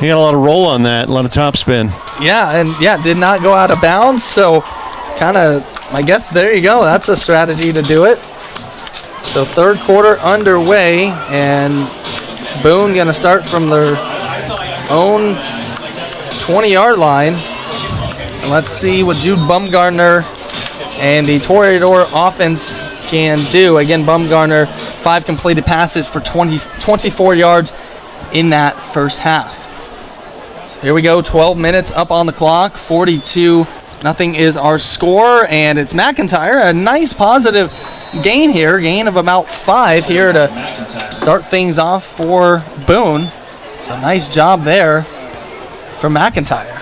he got a lot of roll on that, a lot of top spin. Did not go out of bounds. So kind of, I guess there you go. That's a strategy to do it. So third quarter underway, and Boone going to start from their own 20-yard line. And let's see what Jude Bumgardner and the Toreador offense can do. Again, Bumgardner, 5 completed passes for 24 yards in that first half. So here we go, 12 minutes up on the clock, 42-0 is our score, and it's McIntyre. A nice positive gain of about 5 here to start things off for Boone. So nice job there for McIntyre.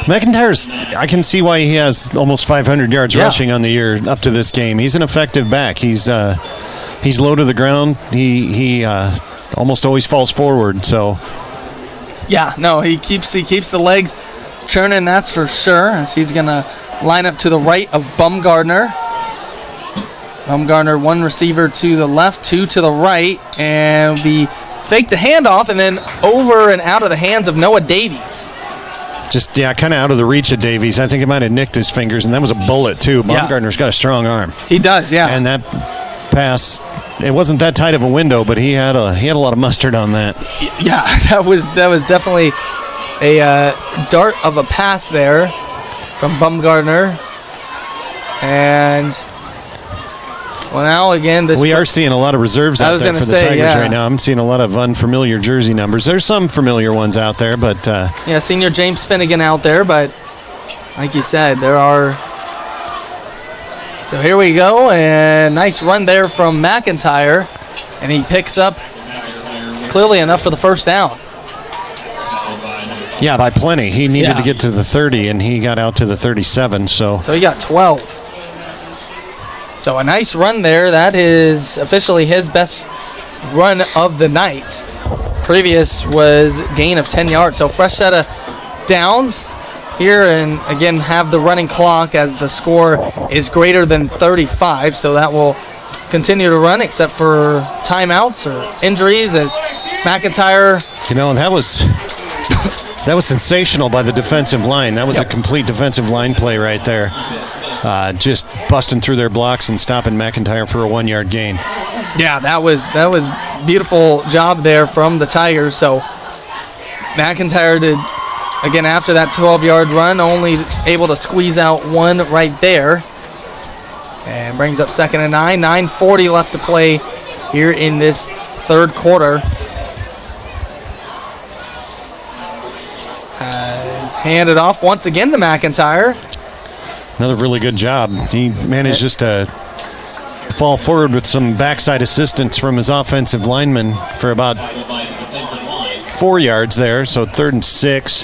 McIntyre's, I can see why he has almost 500 yards rushing on the year up to this game. He's an effective back. He's low to the ground. He almost always falls forward. So he keeps the legs churning, that's for sure. As he's gonna line up to the right of Bumgardner. Bumgardner, 1 receiver to the left, 2 to the right, and we fake the handoff and then over and out of the hands of Noah Davies. Just, kind of out of the reach of Davies. I think it might have nicked his fingers, and that was a bullet, too. Bumgardner's got a strong arm. He does, And that pass, it wasn't that tight of a window, but he had a lot of mustard on that. Yeah, that was definitely a dart of a pass there from Bumgardner. And now again, we are seeing a lot of reserves out there for the Tigers right now. I'm seeing a lot of unfamiliar jersey numbers. There's some familiar ones out there, but senior James Finnegan out there, but like you said, there are. So here we go, and nice run there from McIntyre, and he picks up clearly enough for the first down. Yeah, by plenty. He needed to get to the 30, and he got out to the 37. So he got 12. So a nice run there. That is officially his best run of the night. previous was gain of 10 yards. So fresh set of downs here, and again have the running clock as the score is greater than 35. So that will continue to run except for timeouts or injuries as McIntyre. That was sensational by the defensive line. That was a complete defensive line play right there. Just busting through their blocks and stopping McIntyre for a 1-yard gain. Yeah, that was beautiful job there from the Tigers. So McIntyre did, again, after that 12-yard run, only able to squeeze out one right there. And brings up 2nd and 9. 9:40 left to play here in this third quarter. Has handed off once again to McIntyre. Another really good job. He managed just to fall forward with some backside assistance from his offensive lineman for about 4 yards there. So 3rd and 6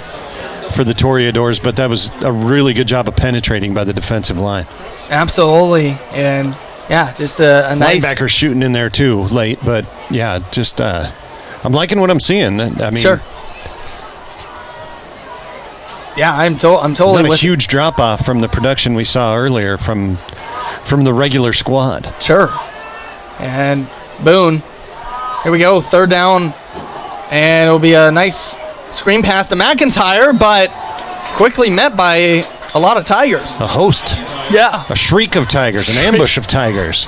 for the Toreadors, but that was a really good job of penetrating by the defensive line. Absolutely. And yeah, just a nice linebacker shooting in there too late, but yeah, just I'm liking what I'm seeing. I mean, sure. Yeah, I'm totally with with a huge drop off from the production we saw earlier from the regular squad. Sure. And Boone, here we go, 3rd down, and it'll be a nice screen pass to McIntyre, but quickly met by a lot of Tigers. A host. Yeah. A shriek of Tigers, an ambush of Tigers.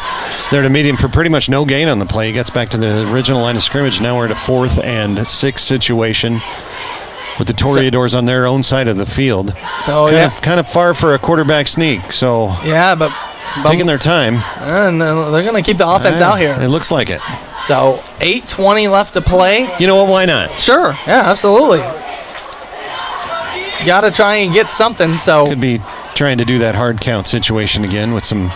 There to meet him for pretty much no gain on the play. He gets back to the original line of scrimmage. Now we're at a 4th and 6 situation with the Toreadors on their own side of the field. So kind of far for a quarterback sneak. So yeah, but taking their time. And they're going to keep the offense out here. It looks like it. So 8:20 left to play. You know what? Why not? Sure. Yeah, absolutely. Got to try and get something. So could be trying to do that hard count situation again with some.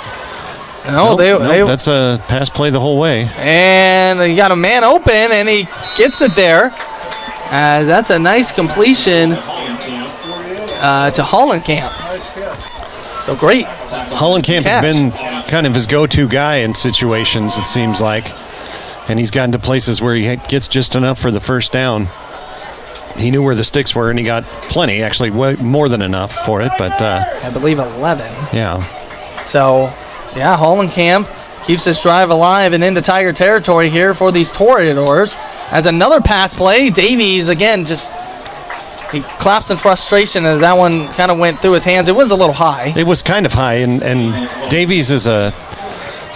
No, that's a pass play the whole way. And he got a man open, and he gets it there. As that's a nice completion to Hollenkamp. So great. Hollenkamp has been kind of his go-to guy in situations, it seems like. And he's gotten to places where he gets just enough for the first down. He knew where the sticks were, and he got plenty, actually way more than enough for it. But I believe 11. Yeah. So, yeah, Hollenkamp keeps this drive alive and into Tiger territory here for these Toreadors. As another pass play, Davies again he claps in frustration as that one kind of went through his hands. It was a little high. It was kind of high, and Davies is a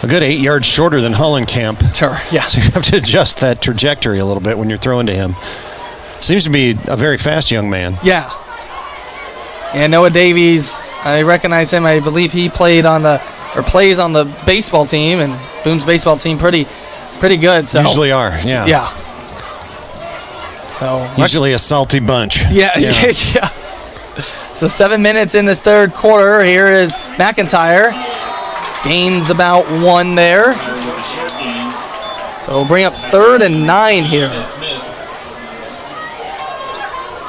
good 8 yards shorter than Hollenkamp. Sure, yeah. So you have to adjust that trajectory a little bit when you're throwing to him. Seems to be a very fast young man. Yeah. And Noah Davies, I recognize him. I believe he plays on the baseball team, and Boone's baseball team pretty good. So usually are, yeah. Yeah. So usually a salty bunch. Yeah. So 7 minutes in this third quarter. Here is McIntyre. Gains about 1 there. So we'll bring up 3rd and 9 here.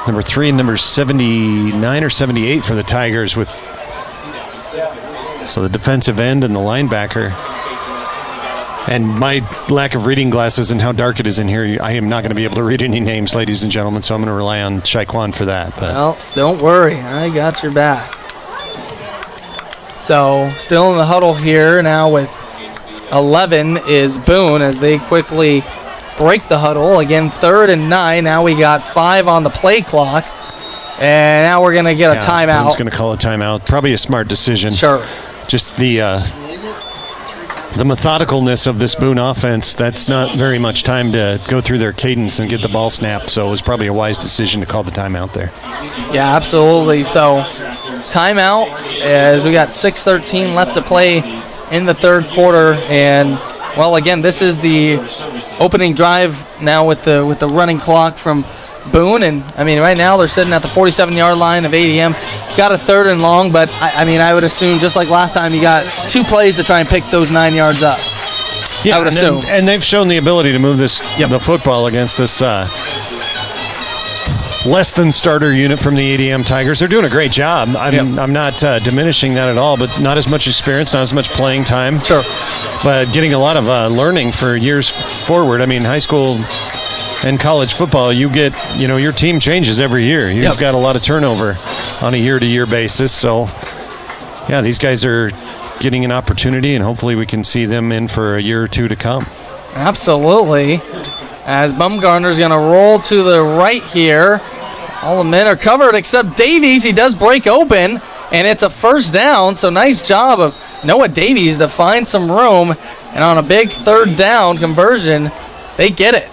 Number 3 and number 79 or 78 for the Tigers so the defensive end and the linebacker. And my lack of reading glasses and how dark it is in here, I am not going to be able to read any names, ladies and gentlemen, so I'm going to rely on Shaquan for that. But. Well, don't worry. I got your back. So still in the huddle here now with 11 is Boone as they quickly break the huddle. Again, 3rd and 9. Now we got 5 on the play clock. And now we're going to get a timeout. Boone's going to call a timeout. Probably a smart decision. Sure. Just the methodicalness of this Boone offense, that's not very much time to go through their cadence and get the ball snapped. So it was probably a wise decision to call the timeout there. Yeah, absolutely. So timeout as we got 6:13 left to play in the third quarter. And well, again, this is the opening drive now with the running clock from Boone, and I mean right now they're sitting at the 47-yard line of ADM. Got a 3rd and long, but I would assume just like last time you got 2 plays to try and pick those 9 yards up. Yeah, I would assume. And they've shown the ability to move the football against this less than starter unit from the ADM Tigers. They're doing a great job. I'm not diminishing that at all, but not as much experience, not as much playing time. Sure. But getting a lot of learning for years forward. I mean, high school in college football, you get, your team changes every year. You've got a lot of turnover on a year-to-year basis. So, yeah, these guys are getting an opportunity, and hopefully we can see them in for a year or two to come. Absolutely. As Bumgarner's going to roll to the right here. All the men are covered except Davies. He does break open, and it's a first down. So nice job of Noah Davies to find some room. And on a big third down conversion, they get it.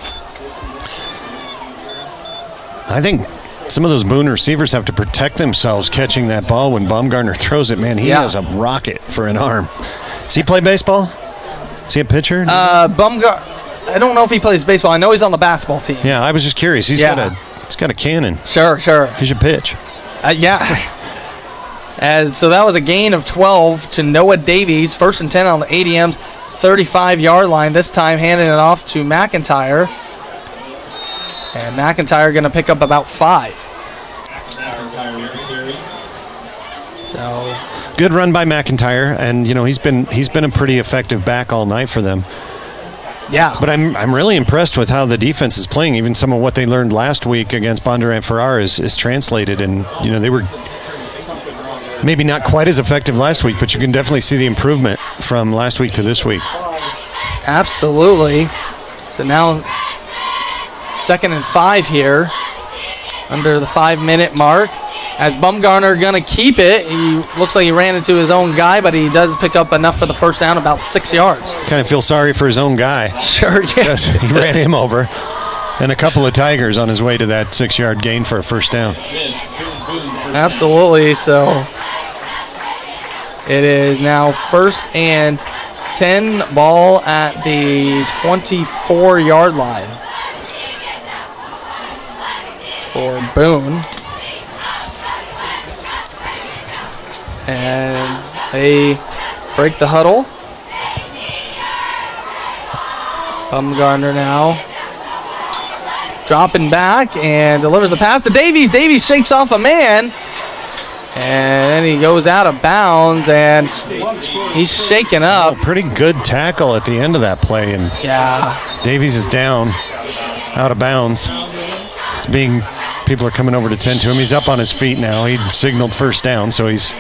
I think some of those Boone receivers have to protect themselves catching that ball when Bumgarner throws it. Man, he has a rocket for an arm. Does he play baseball? Is he a pitcher? I don't know if he plays baseball. I know he's on the basketball team. Yeah, I was just curious. He's got a cannon. Sure. He should pitch. So that was a gain of 12 to Noah Davies. 1st and 10 on the ADM's 35-yard line. This time handing it off to McIntyre. And McIntyre going to pick up about 5. So good run by McIntyre, and he's been a pretty effective back all night for them. Yeah. But I'm really impressed with how the defense is playing. Even some of what they learned last week against Bondurant-Farrar is translated, and they were maybe not quite as effective last week, but you can definitely see the improvement from last week to this week. Absolutely. So now 2nd and 5 here, under the 5-minute mark. As Bumgarner going to keep it, he looks like he ran into his own guy, but he does pick up enough for the first down, about 6 yards. Kind of feel sorry for his own guy. Sure, yeah. He ran him over. And a couple of Tigers on his way to that 6-yard gain for a first down. Absolutely. So it is now 1st and 10, ball at the 24-yard line for Boone. And they break the huddle. Bumgarner now dropping back and delivers the pass to Davies. Davies shakes off a man, and he goes out of bounds, and he's shaken up. Pretty good tackle at the end of that play, and Davies is down, out of bounds. People are coming over to tend to him. He's up on his feet now. He signaled first down, so he's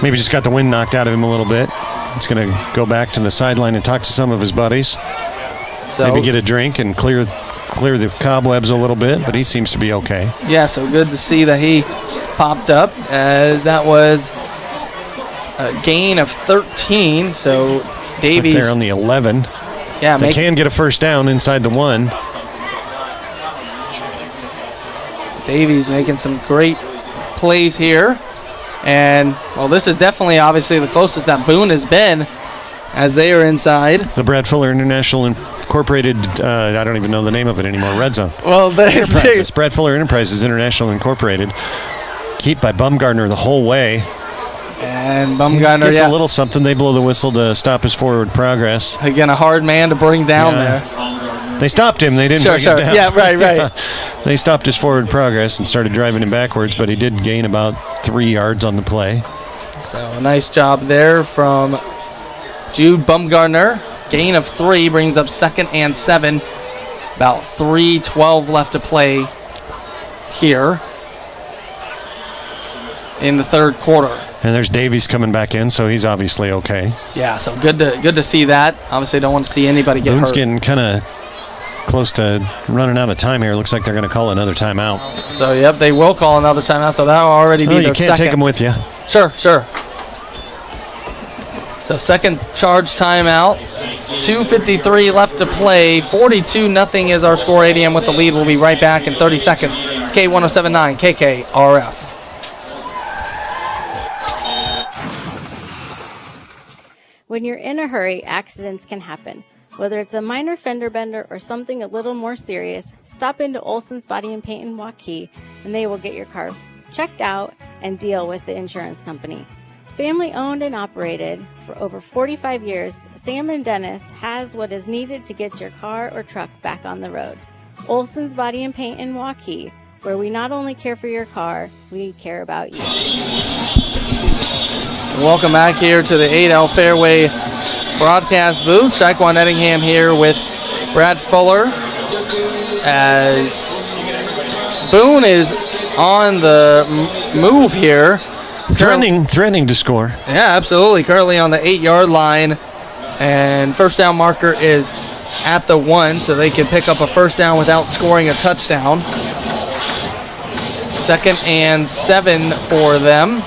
maybe just got the wind knocked out of him a little bit. He's going to go back to the sideline and talk to some of his buddies. So maybe get a drink and clear the cobwebs a little bit, but he seems to be okay. Yeah, so good to see that he popped up, as that was a gain of 13. So Davies there on the 11. Yeah, they can get a first down inside the 1. Davies making some great plays here. And, well, this is definitely, obviously, the closest that Boone has been as they are inside. The Brad Fuller International Incorporated, I don't even know the name of it anymore, Red Zone. Well, Enterprises, Brad Fuller Enterprises International Incorporated. Keep by Bumgarner the whole way. And Bumgarner gets a little something. They blow the whistle to stop his forward progress. Again, a hard man to bring down there. They stopped him. They didn't bring him down. Yeah, right. They stopped his forward progress and started driving him backwards, but he did gain about 3 yards on the play. So a nice job there from Jude Bumgarner. Gain of 3 brings up 2nd and 7. About 3:12 left to play here in the third quarter. And there's Davies coming back in, so he's obviously okay. Yeah, so good to see that. Obviously, don't want to see anybody get Boone's hurt. Getting kind of close to running out of time here. Looks like they're going to call another timeout. So, yep, they will call another timeout, so that'll already be their second. You can't take them with you. Sure. So, second charge timeout. 2:53 left to play. 42-0 is our score. ADM with the lead. We'll be right back in 30 seconds. It's K107.9 KKRF. When you're in a hurry, accidents can happen. Whether it's a minor fender bender or something a little more serious, stop into Olson's Body and Paint in Waukee, and they will get your car checked out and deal with the insurance company. Family owned and operated for over 45 years, Sam and Dennis has what is needed to get your car or truck back on the road. Olson's Body and Paint in Waukee, where we not only care for your car, we care about you. Welcome back here to the 8L Fairway broadcast booth. Shaquan Ettingham here with Brad Fuller as Boone is on the move here. Threatening to score. Yeah, absolutely. Currently on the 8-yard line. And first down marker is at the 1, so they can pick up a first down without scoring a touchdown. 2nd and 7 for them.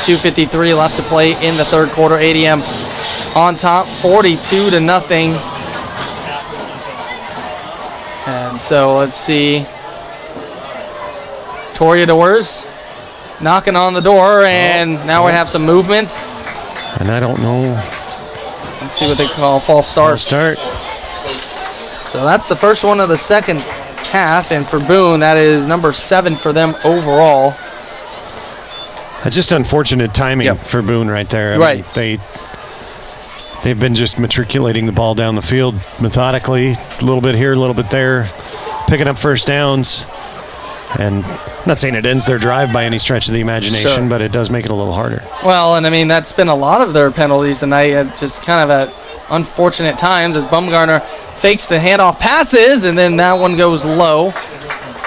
2:53 left to play in the third quarter. ADM on top, 42-0. And so let's see. Toreadors knocking on the door, and now we have some movement. And I don't know. Let's see what they call false start. So that's the first one of the second half, and for Boone, that is number 7 for them overall. That's just unfortunate timing for Boone right there. I mean, they've been just matriculating the ball down the field methodically, a little bit here, a little bit there, picking up first downs. And I'm not saying it ends their drive by any stretch of the imagination, but it does make it a little harder. Well, and I mean, that's been a lot of their penalties tonight, just kind of at unfortunate times as Bumgarner fakes the handoff passes, and then that one goes low.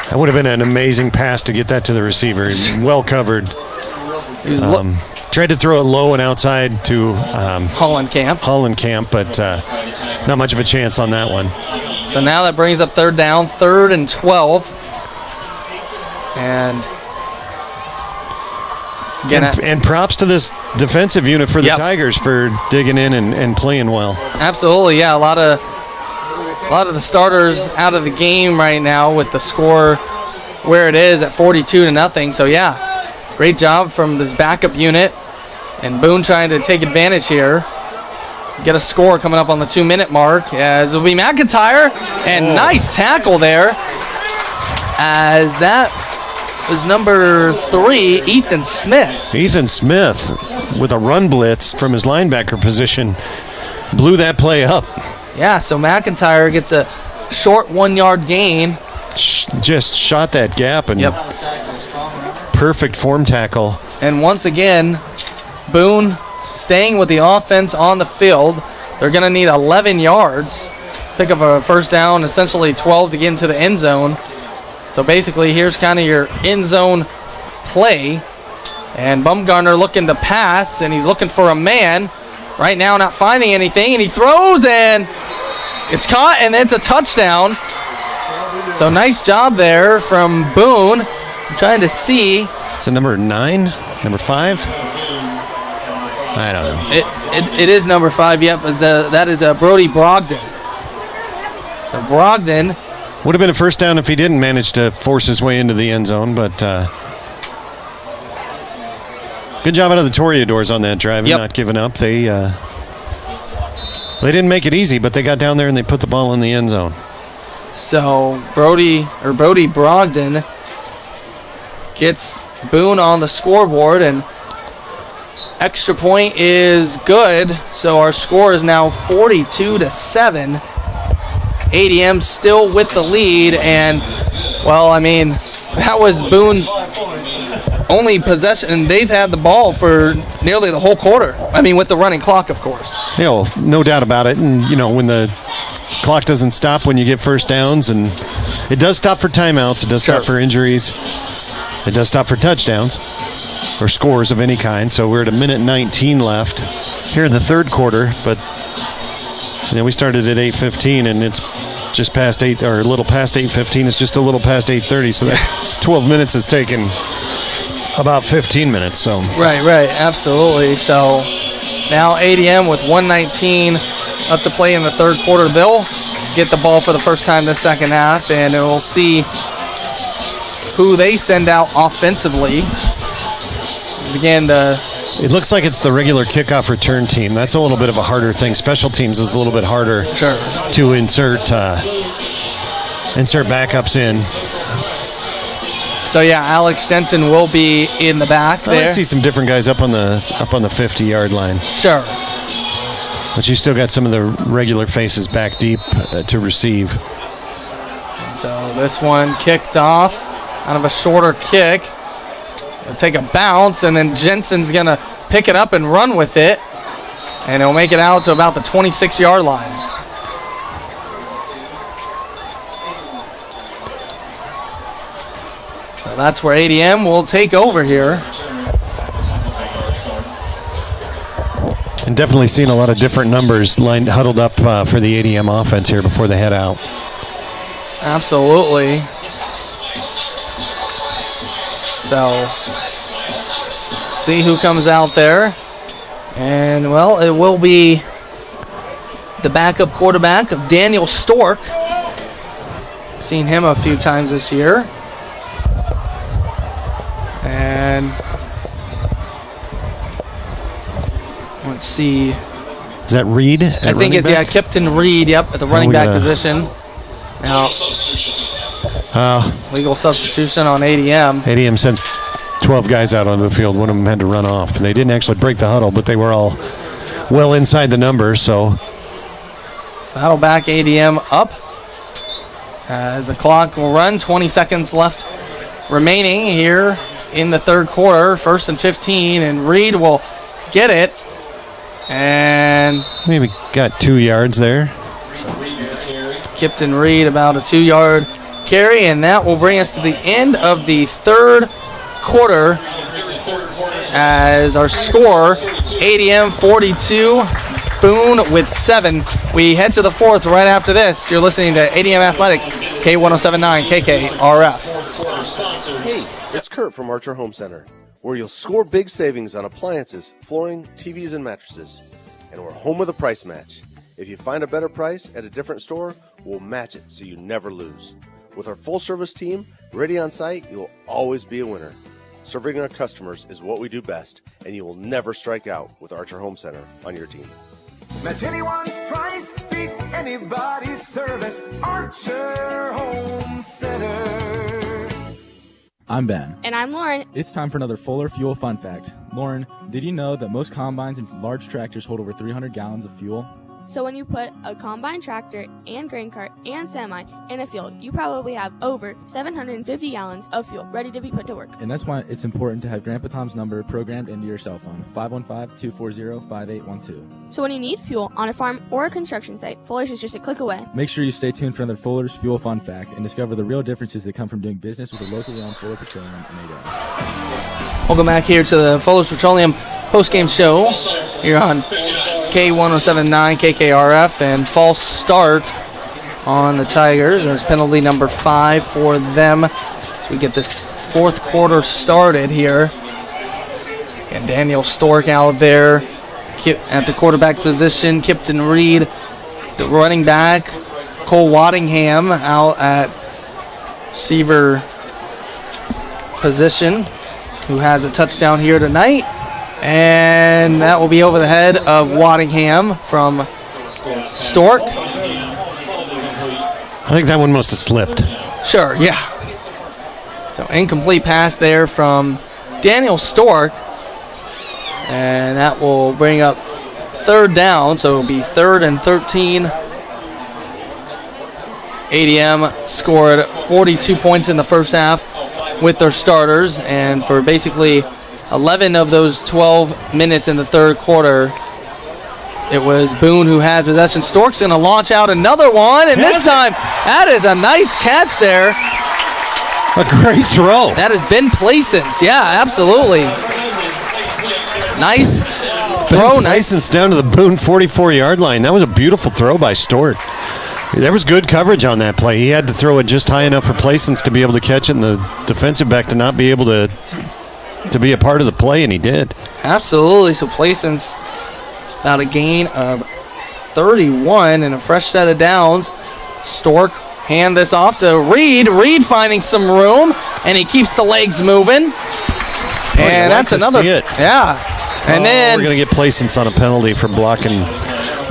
That would have been an amazing pass to get that to the receiver. Well covered. Tried to throw it low and outside to Hollenkamp, but not much of a chance on that one. So now that brings up third down, 3rd and 12. And props to this defensive unit for the Tigers for digging in and playing well. Absolutely, yeah. A lot of the starters out of the game right now with the score where it is at 42-0. So yeah, great job from this backup unit, and Boone trying to take advantage here. Get a score coming up on the 2-minute mark, as it'll be McIntyre, and nice tackle there, as that was number 3, Ethan Smith. Ethan Smith, with a run blitz from his linebacker position, blew that play up. Yeah, so McIntyre gets a short 1-yard gain. Just shot that gap, and perfect form tackle. And once again, Boone staying with the offense on the field. They're going to need 11 yards. Pick up a first down, essentially 12 to get into the end zone. So basically, here's kind of your end zone play. And Bumgarner looking to pass, and he's looking for a man. Right now, not finding anything, and he throws, and it's caught, and it's a touchdown. So nice job there from Boone. I'm trying to see. Is it number 9? Number 5? I don't know. It is number 5, yep. That is Brody Brogdon. So Brogdon. Would have been a first down if he didn't manage to force his way into the end zone, but good job out of the Toreadors on that drive and not giving up. They didn't make it easy, but they got down there and they put the ball in the end zone. So Brody Brogdon gets Boone on the scoreboard, and extra point is good. So our score is now 42-7. ADM still with the lead, and, well, I mean, that was Boone's only possession, and they've had the ball for nearly the whole quarter. I mean, with the running clock, of course. Yeah, well, no doubt about it. And, you know, when the clock doesn't stop when you get first downs, and it does stop for timeouts, it does stop for injuries, it does stop for touchdowns or scores of any kind. So we're at 1:19 left here in the third quarter, but you know, we started at 8:15, and it's just past 8, or a little past 8:15. It's just a little past 8:30, so that 12 minutes has taken about 15 minutes. So right, absolutely. So now ADM with 1:19 left to play in the third quarter. They'll get the ball for the first time this second half, and we'll see who they send out offensively. Again, it looks like it's the regular kickoff return team. That's a little bit of a harder thing. Special teams is a little bit harder to insert backups in. So yeah, Alex Jensen will be in the back there. I see some different guys up on the 50-yard line. Sure. But you still got some of the regular faces back deep to receive. So this one kicked off out of a shorter kick. It'll take a bounce, and then Jensen's going to pick it up and run with it. And he'll make it out to about the 26-yard line. That's where ADM will take over here. And definitely seeing a lot of different numbers huddled up for the ADM offense here before they head out. Absolutely. So, see who comes out there. And, well, it will be the backup quarterback of Daniel Stork. Seen him a few times this year. And let's see. Is that Reed? I think it's, yeah, Kipton Reed, yep, at the running back position. Now, legal substitution on ADM. ADM sent 12 guys out onto the field. One of them had to run off. They didn't actually break the huddle, but they were all well inside the numbers, so. Battle back ADM up as the clock will run. 20 seconds left remaining here in the third quarter. 1st and 15, and Reed will get it. And maybe got 2 yards there. Kipton Reed about a 2-yard carry, and that will bring us to the end of the third quarter as our score, ADM 42, Boone with 7. We head to the fourth right after this. You're listening to ADM Athletics, K1079 KKRF. Hey, it's Kurt from Archer Home Center, where you'll score big savings on appliances, flooring, TVs, and mattresses. And we're home with a price match. If you find a better price at a different store, we'll match it so you never lose. With our full-service team ready on site, you'll always be a winner. Serving our customers is what we do best, and you will never strike out with Archer Home Center on your team. Match anyone's price, beat anybody's service. Archer Home Center. I'm Ben. And I'm Lauren. It's time for another Fuller Fuel Fun Fact. Lauren, did you know that most combines and large tractors hold over 300 gallons of fuel? So when you put a combine tractor and grain cart and semi in a field, you probably have over 750 gallons of fuel ready to be put to work. And that's why it's important to have Grandpa Tom's number programmed into your cell phone, 515-240-5812. So when you need fuel on a farm or a construction site, Fuller's is just a click away. Make sure you stay tuned for another Fuller's Fuel Fun Fact and discover the real differences that come from doing business with a locally owned Fuller Petroleum in ADM. Welcome back here to the Fuller's Petroleum postgame show here on K1079 KKRF, and false start on the Tigers. There's penalty number 5 for them as we get this fourth quarter started here. And Daniel Stork out there at the quarterback position. Kipton Reed, the running back. Cole Waddingham out at receiver position, who has a touchdown here tonight. And that will be over the head of Waddingham from Stork. I think that one must have slipped. Sure, yeah. So incomplete pass there from Daniel Stork. And that will bring up third down, so it'll be 3rd and 13. ADM scored 42 points in the first half with their starters, and for basically 11 of those 12 minutes in the third quarter, it was Boone who had possession. Stork's going to launch out another one, and this time, that is a nice catch there. A great throw. That has been Plaisance. Yeah, absolutely. Nice throw. Plaisance down to the Boone 44-yard line. That was a beautiful throw by Stork. There was good coverage on that play. He had to throw it just high enough for Plaisance to be able to catch it, and the defensive back to not be able to be a part of the play, and he did. Absolutely. So Plaisance about a gain of 31 and a fresh set of downs. Stork hand this off to Reed. Reed finding some room, and he keeps the legs moving. And that's another. Yeah. And then we're going to get Plaisance on a penalty for blocking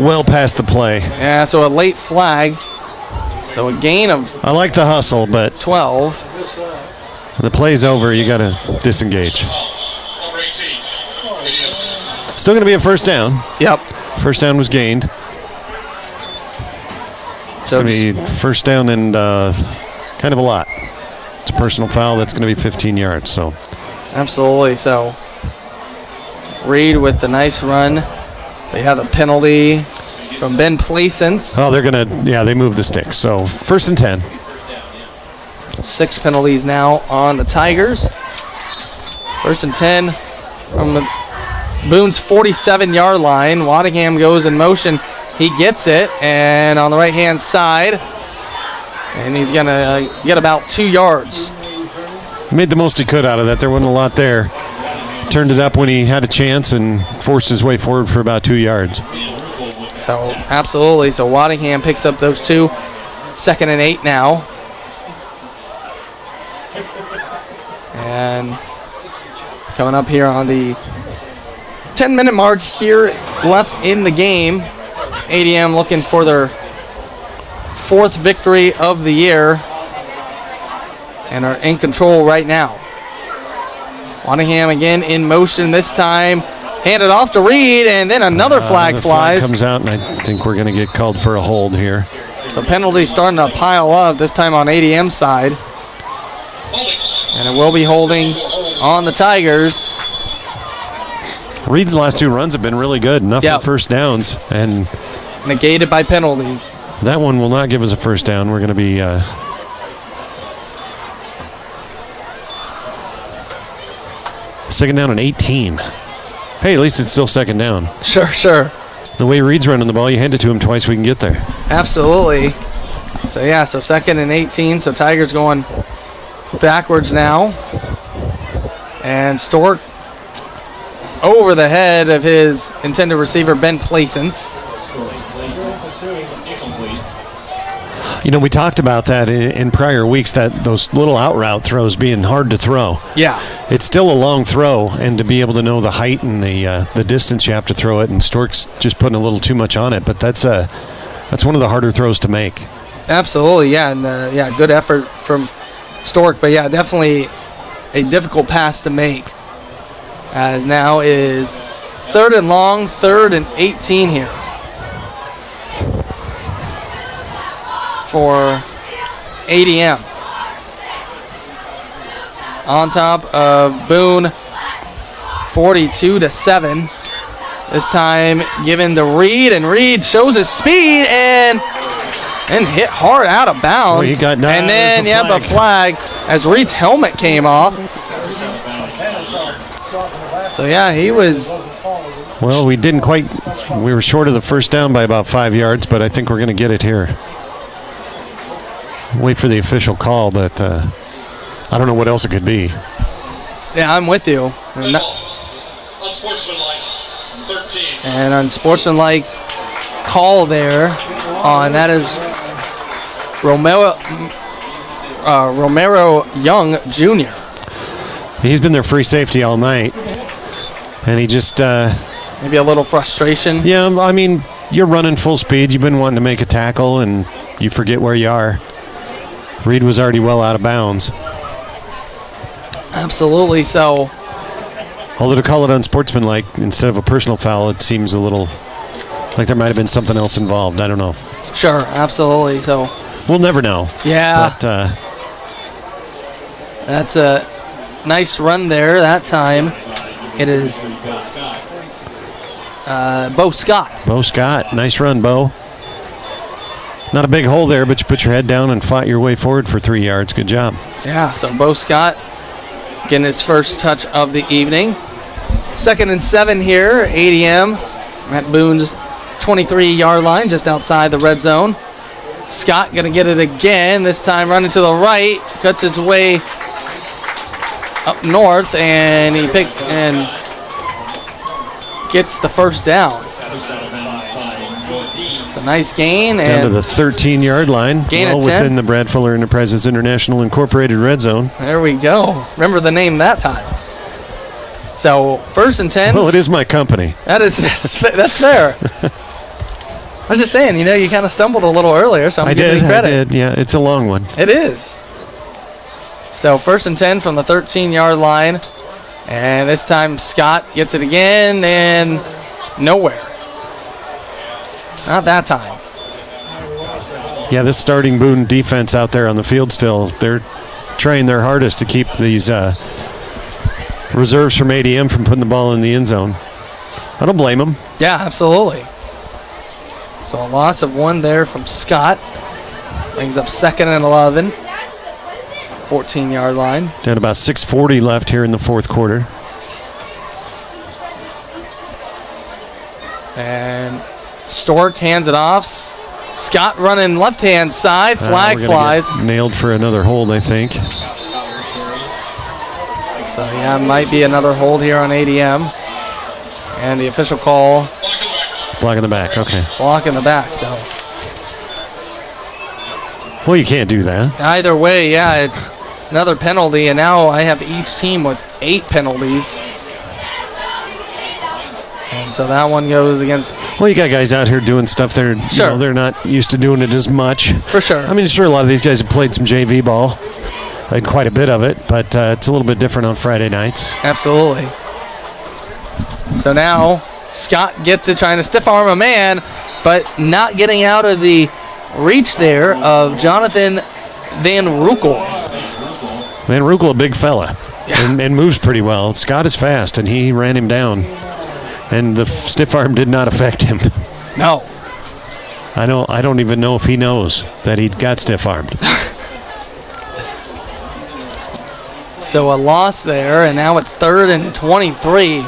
well past the play. Yeah, so a late flag. So a gain of. I like the hustle, but 12. The play's over. You got to disengage. Still going to be a first down. Yep. First down was gained. It's going to be first down and kind of a lot. It's a personal foul. That's going to be 15 yards. So. Absolutely. So Reed with the nice run. They have a penalty from Ben Plaisance. Oh, they're going to, they moved the sticks. So 1st and 10. 6 penalties now on the Tigers. 1st and 10 from Boone's 47-yard line. Waddingham goes in motion. He gets it, and on the right-hand side, and he's going to get about 2 yards. Made the most he could out of that. There wasn't a lot there. Turned it up when he had a chance and forced his way forward for about 2 yards. So, absolutely. So, Waddingham picks up those 2. 2nd and 8 now. And coming up here on the 10-minute mark here left in the game. ADM looking for their 4th victory of the year and are in control right now. Waddingham again in motion this time. Handed off to Reed, and then another flag flies. Flag comes out, and I think we're going to get called for a hold here. So penalties starting to pile up, this time on ADM's side. And it will be holding on the Tigers. Reed's last 2 runs have been really good, enough for first downs, and negated by penalties. That one will not give us a first down. We're going to be second down and 18. Hey, at least it's still second down. Sure. The way Reed's running the ball, you hand it to him twice, we can get there. Absolutely. So 2nd and 18. So Tigers going backwards now. And Stork over the head of his intended receiver, Ben Placence. You know, we talked about that in prior weeks, that those little out route throws being hard to throw. Yeah. It's still a long throw, and to be able to know the height and the distance you have to throw it, and Stork's just putting a little too much on it, but that's one of the harder throws to make. Absolutely, yeah, and good effort from Stork, but definitely a difficult pass to make. As now is 3rd and long, 3rd and 18 here for ADM. On top of Boone, 42-7. This time given to Reed, and Reed shows his speed and hit hard out of bounds. He got and then a flag as Reed's helmet came off. So he was. Well, we didn't quite. We were short of the first down by about 5 yards, but I think we're going to get it here. Wait for the official call, but I don't know what else it could be. Yeah, I'm with you. And unsportsmanlike call there on that is Romero Young Jr. He's been their free safety all night, and he just maybe a little frustration. Yeah, I mean, you're running full speed. You've been wanting to make a tackle, and you forget where you are. Reed was already well out of bounds. Absolutely. So, although to call it unsportsmanlike instead of a personal foul, it seems a little like there might have been something else involved. I don't know. Sure, absolutely. So we'll never know. Yeah. But that's a nice run there. That time, it is Bo Scott. Bo Scott, nice run, Bo. Not a big hole there, but you put your head down and fought your way forward for 3 yards. Good job. Yeah, so Bo Scott getting his first touch of the evening. 2nd and 7 here, ADM at Boone's 23-yard line, just outside the red zone. Scott going to get it again, this time running to the right, cuts his way up north, and he gets the first down. It's a nice gain. Down to the 13-yard line. Gain well of 10. Within the Brad Fuller Enterprises International Incorporated red zone. There we go. Remember the name that time. So 1st and 10. Well, it is my company. That's fair. I was just saying, you kind of stumbled a little earlier, so I'm giving you credit. I did. Yeah, it's a long one. It is. So 1st and 10 from the 13-yard line. And this time Scott gets it again, and nowhere. Not that time. Yeah, this starting Boone defense out there on the field still, they're trying their hardest to keep these reserves from ADM from putting the ball in the end zone. I don't blame them. Yeah, absolutely. So a loss of 1 there from Scott. Brings up 2nd and 11. 14-yard line. Down about 6:40 left here in the fourth quarter. And Stork hands it off. Scott running left-hand side. Flag flies. Nailed for another hold, I think. So, yeah, might be another hold here on ADM. And the official call. Block in the back, okay. Block in the back, so. Well, you can't do that. Either way, yeah, it's another penalty. And now I have each team with 8 penalties. And so that one goes against. Well, you got guys out here doing stuff they're they're not used to doing it as much. For sure. I mean, sure, a lot of these guys have played some JV ball, like quite a bit of it, but it's a little bit different on Friday nights. Absolutely. So now Scott gets it, trying to stiff arm a man, but not getting out of the reach there of Jonathan Van Roekel. Van Roekel, a big fella, and moves pretty well. Scott is fast, and he ran him down. And the stiff arm did not affect him. No. I don't even know if he knows that he got stiff armed. So a loss there, and now it's 3rd and 23.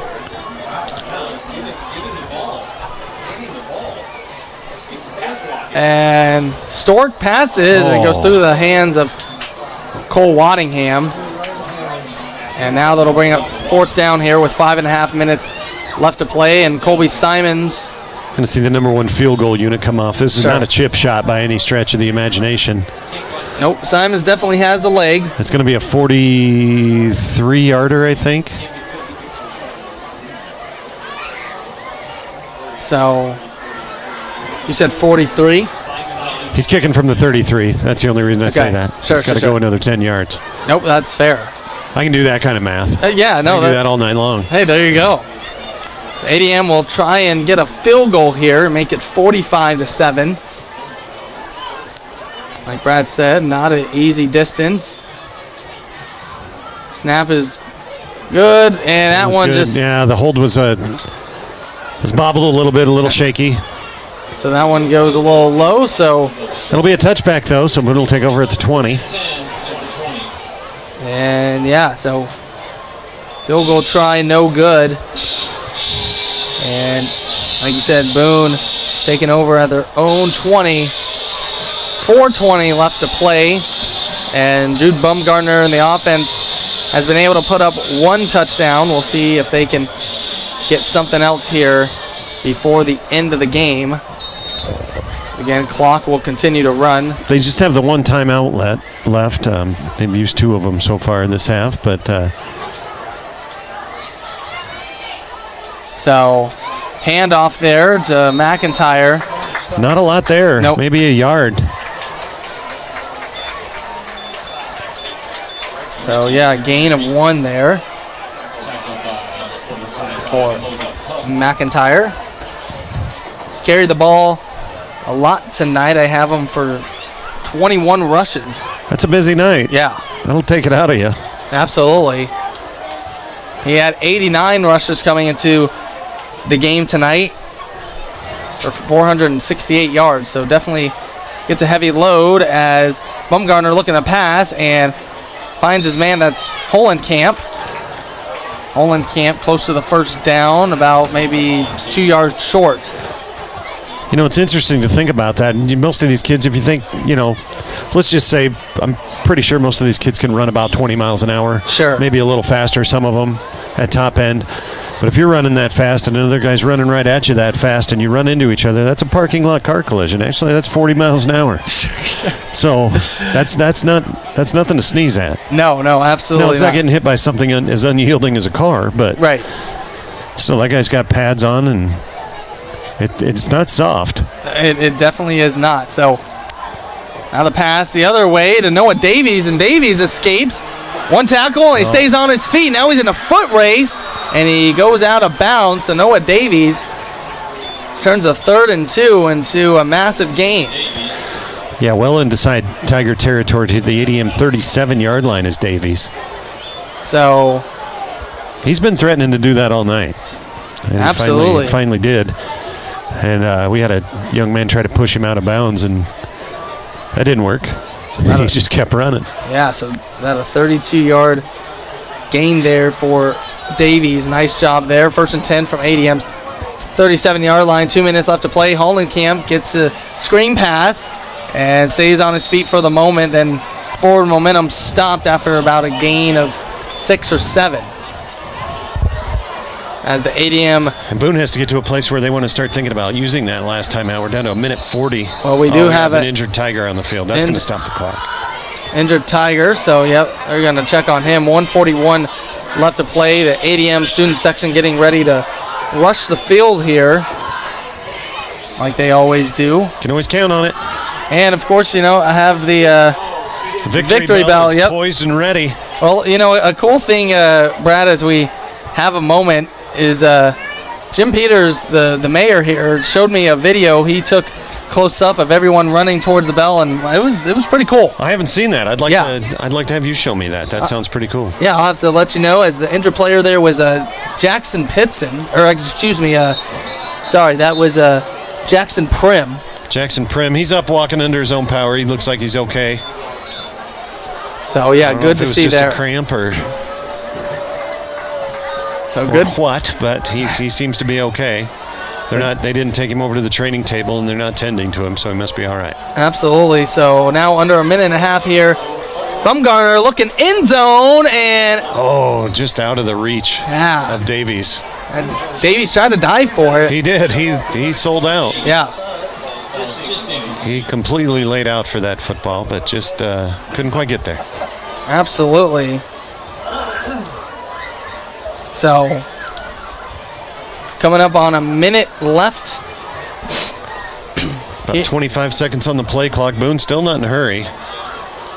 And Stork passes, and it goes through the hands of Cole Waddingham. And now that'll bring up 4th down here with 5.5 minutes left to play, and Colby Simons. Going to see the number 1 field goal unit come off. This is not a chip shot by any stretch of the imagination. Nope, Simons definitely has the leg. It's going to be a 43-yarder, I think. So, you said 43? He's kicking from the 33. That's the only reason I say that. Sure, it's got to go another 10 yards. Nope, that's fair. I can do that kind of math. Yeah, no. I can do that all night long. Hey, there you go. So ADM will try and get a field goal here, make it 45-7. Like Brad said, not an easy distance. Snap is good, and that one good. just... Yeah, the hold was bobbled a little bit, a little shaky. So that one goes a little low, so... It'll be a touchback, though, so Boone will take over at the 20. And, yeah, so field goal try, no good. And, like you said, Boone taking over at their own 20. 4:20 left to play. And Jude Bumgarner and the offense has been able to put up 1 touchdown. We'll see if they can get something else here before the end of the game. Again, clock will continue to run. They just have the 1 timeout left. They've used 2 of them so far in this half, but... So, handoff there to McIntyre. Not a lot there. Nope. Maybe a yard. So, yeah, gain of 1 there for McIntyre. He's carried the ball a lot tonight. I have him for 21 rushes. That's a busy night. Yeah. That'll take it out of you. Absolutely. He had 89 rushes coming into the game tonight for 468 yards. So definitely gets a heavy load as Bumgarner looking to pass and finds his man. That's Holenkamp. Holenkamp close to the first down, about maybe 2 yards short. You know, it's interesting to think about that. And most of these kids, if you think, let's just say, I'm pretty sure most of these kids can run about 20 miles an hour. Sure. Maybe a little faster, some of them at top end. But if you're running that fast and another guy's running right at you that fast and you run into each other, that's a parking lot car collision. Actually, that's 40 miles an hour. So that's nothing to sneeze at. No, absolutely No, it's not getting hit by something as unyielding as a car, but right. So that guy's got pads on, and it's not soft. It definitely is not. So now the pass the other way to Noah Davies, and Davies escapes. 1 tackle, and he stays on his feet. Now he's in a foot race, and he goes out of bounds. So Noah Davies turns a 3rd and 2 into a massive gain. Yeah, well inside Tiger territory to the ADM 37-yard line is Davies. So he's been threatening to do that all night. And absolutely. He finally did. And we had a young man try to push him out of bounds, and that didn't work. He just kept running. Yeah, so that a 32-yard gain there for Davies. Nice job there. 1st and 10 from ADM's 37-yard line. 2 minutes left to play. Hollenkamp gets a screen pass and stays on his feet for the moment. Then forward momentum stopped after about a gain of 6 or 7. As the ADM... And Boone has to get to a place where they want to start thinking about using that last time out. We're down to a minute 40. Well, we do have an injured Tiger on the field. That's going to stop the clock. Injured Tiger, so yep, they're going to check on him. 1:41 left to play. The ADM student section getting ready to rush the field here, like they always do. Can always count on it. And, of course, I have the victory bell. Is poised and ready. Well, a cool thing, Brad, as we have a moment, is Jim Peters, the mayor here, showed me a video he took close up of everyone running towards the bell, and it was pretty cool. I haven't seen that. I'd like to have you show me that. That sounds pretty cool. Yeah, I'll have to let you know. As the injured player there was Jackson Pitson, or excuse me, sorry, that was Jackson Prim. Jackson Prim, he's up walking under his own power. He looks like he's okay. So yeah, good to see there. Just a cramp or. So good. Or what? But he seems to be okay. They didn't take him over to the training table, and they're not tending to him, so he must be all right. Absolutely. So now under a minute and a half here. Bumgarner looking end zone, and just out of the reach of Davies. And Davies tried to dive for it. He did. He sold out. Yeah. He completely laid out for that football, but just couldn't quite get there. Absolutely. So, coming up on a minute left. About 25 seconds on the play clock. Boone still not in a hurry.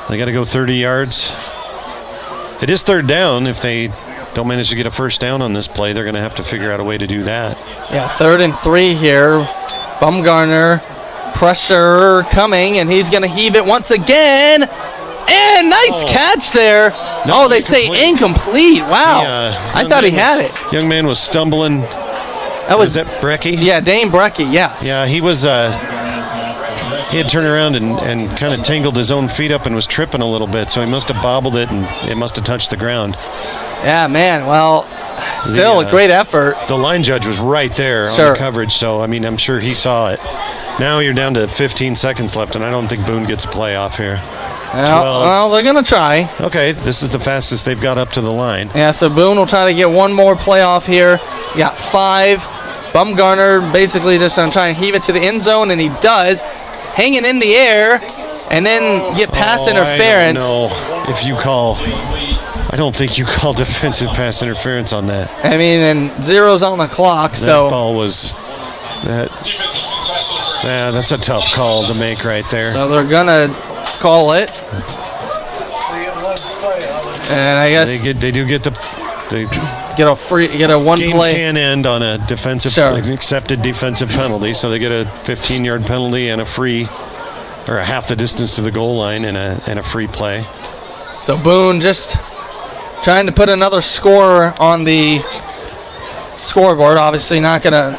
They got to go 30 yards. It is 3rd down. If they don't manage to get a first down on this play, they're going to have to figure out a way to do that. Yeah, 3rd and 3 here. Bumgarner, pressure coming, and he's going to heave it once again. And nice catch there. No, they say incomplete. Wow. I thought he had it. Young man was stumbling. Is that Brecky? Yeah, Dane Brecky, yes. Yeah, he was. He had turned around and kind of tangled his own feet up and was tripping a little bit, so he must have bobbled it and it must have touched the ground. Yeah, man. Well, still a great effort. The line judge was right there on the coverage, so, I mean, I'm sure he saw it. Now you're down to 15 seconds left, and I don't think Boone gets a play off here. Well, they're going to try. Okay, this is the fastest they've got up to the line. Yeah, so Boone will try to get one more play off here. You got 5. Bumgarner basically just going to try and heave it to the end zone, and he does. Hanging in the air, and then get pass interference. I don't know if you call. I don't think you call defensive pass interference on that. I mean, and zero's on the clock, so. That ball was. Yeah, that's a tough call to make right there. So they're going to call it. And I guess. They do get the. Get a one game play. Can end on a accepted defensive penalty, so they get a 15-yard penalty and a free, or a half the distance to the goal line and a free play. So Boone just trying to put another score on the scoreboard. Obviously not going to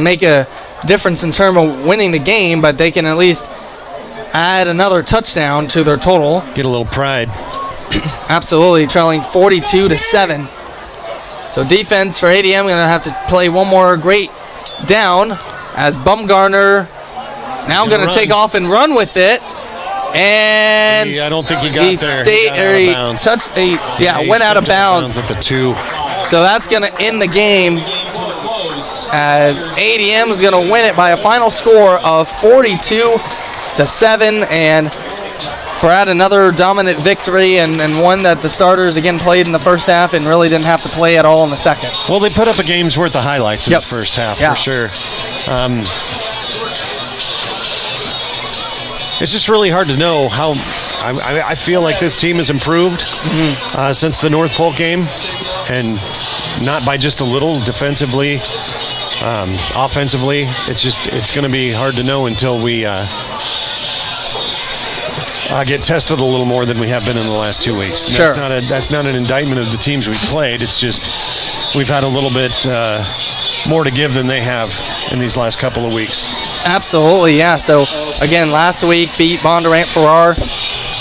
make a difference in terms of winning the game, but they can at least add another touchdown to their total. Get a little pride. Absolutely, trailing 42-7. So defense for ADM going to have to play one more great down as Bumgarner now going to take off and run with it. And I don't think he got there. Went out of bounds at the 2. So that's going to end the game as ADM is going to win it by a final score of 42-7. And Brad, another dominant victory and one that the starters again played in the first half and really didn't have to play at all in the second. Well, they put up a game's worth of highlights in the first half for sure. It's just really hard to know how. I feel like this team has improved since the North Polk game, and not by just a little defensively, offensively. It's going to be hard to know until we. Get tested a little more than we have been in the last 2 weeks. Sure. That's not an indictment of the teams we've played. It's just we've had a little bit more to give than they have in these last couple of weeks. Absolutely, yeah. So, again, last week beat Bondurant Farrar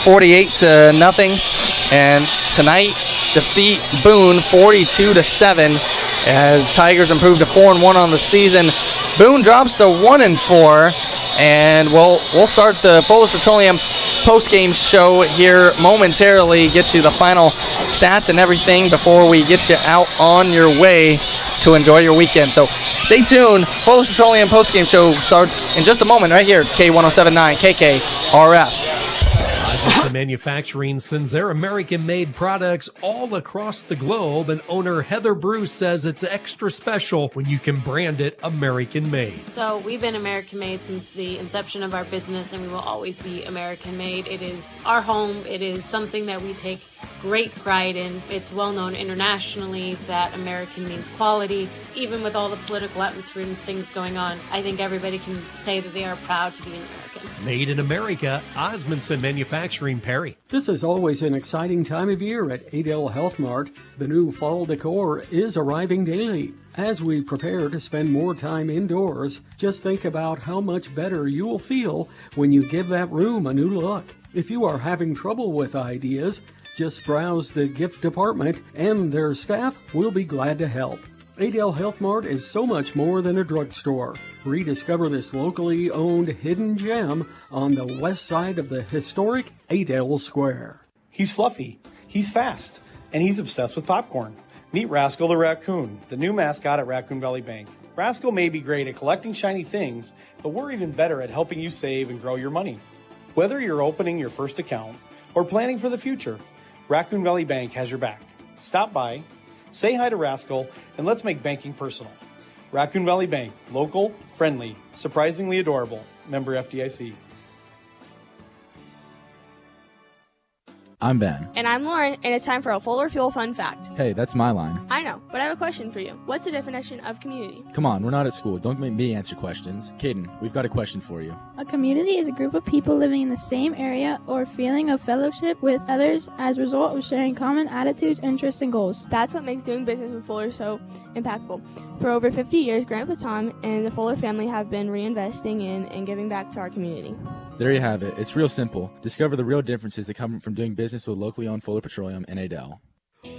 48-0. And tonight, defeat Boone 42-7 as Tigers improve to 4-1 on the season. Boone drops to 1-4, and we'll start the Fullers Petroleum post-game show here momentarily, get you the final stats and everything before we get you out on your way to enjoy your weekend. So stay tuned. Fullers Petroleum post-game show starts in just a moment right here. It's K1079 KKRF. The manufacturing sends their American-made products all across the globe, and owner Heather Bruce says it's extra special when you can brand it American-made. So we've been American-made since the inception of our business, and we will always be American-made. It is our home. It is something that we take great pride in. It's well known internationally that American means quality. Even with all the political atmosphere and things going on, I think everybody can say that they are proud to be an American. Made in America, Osmondson Manufacturing, Perry. This is always an exciting time of year at Adel Health Mart. The new fall decor is arriving daily. As we prepare to spend more time indoors, just think about how much better you will feel when you give that room a new look. If you are having trouble with ideas, just browse the gift department and their staff will be glad to help. Adel Health Mart is so much more than a drugstore. Rediscover this locally owned hidden gem on the west side of the historic Adel Square. He's fluffy, he's fast, and he's obsessed with popcorn. Meet Rascal the Raccoon, the new mascot at Raccoon Valley Bank. Rascal may be great at collecting shiny things, but we're even better at helping you save and grow your money. Whether you're opening your first account or planning for the future, Raccoon Valley Bank has your back. Stop by, say hi to Rascal, and let's make banking personal. Raccoon Valley Bank, local, friendly, surprisingly adorable. Member FDIC. I'm Ben. And I'm Lauren, and it's time for a Fuller Fuel Fun Fact. Hey, that's my line. I know, but I have a question for you. What's the definition of community? Come on, we're not at school. Don't make me answer questions. Caden, we've got a question for you. A community is a group of people living in the same area or feeling of fellowship with others as a result of sharing common attitudes, interests, and goals. That's what makes doing business with Fuller so impactful. For over 50 years, Grandpa Tom and the Fuller family have been reinvesting in and giving back to our community. There you have it. It's real simple. Discover the real differences that come from doing business with locally owned Fuller Petroleum in Adel.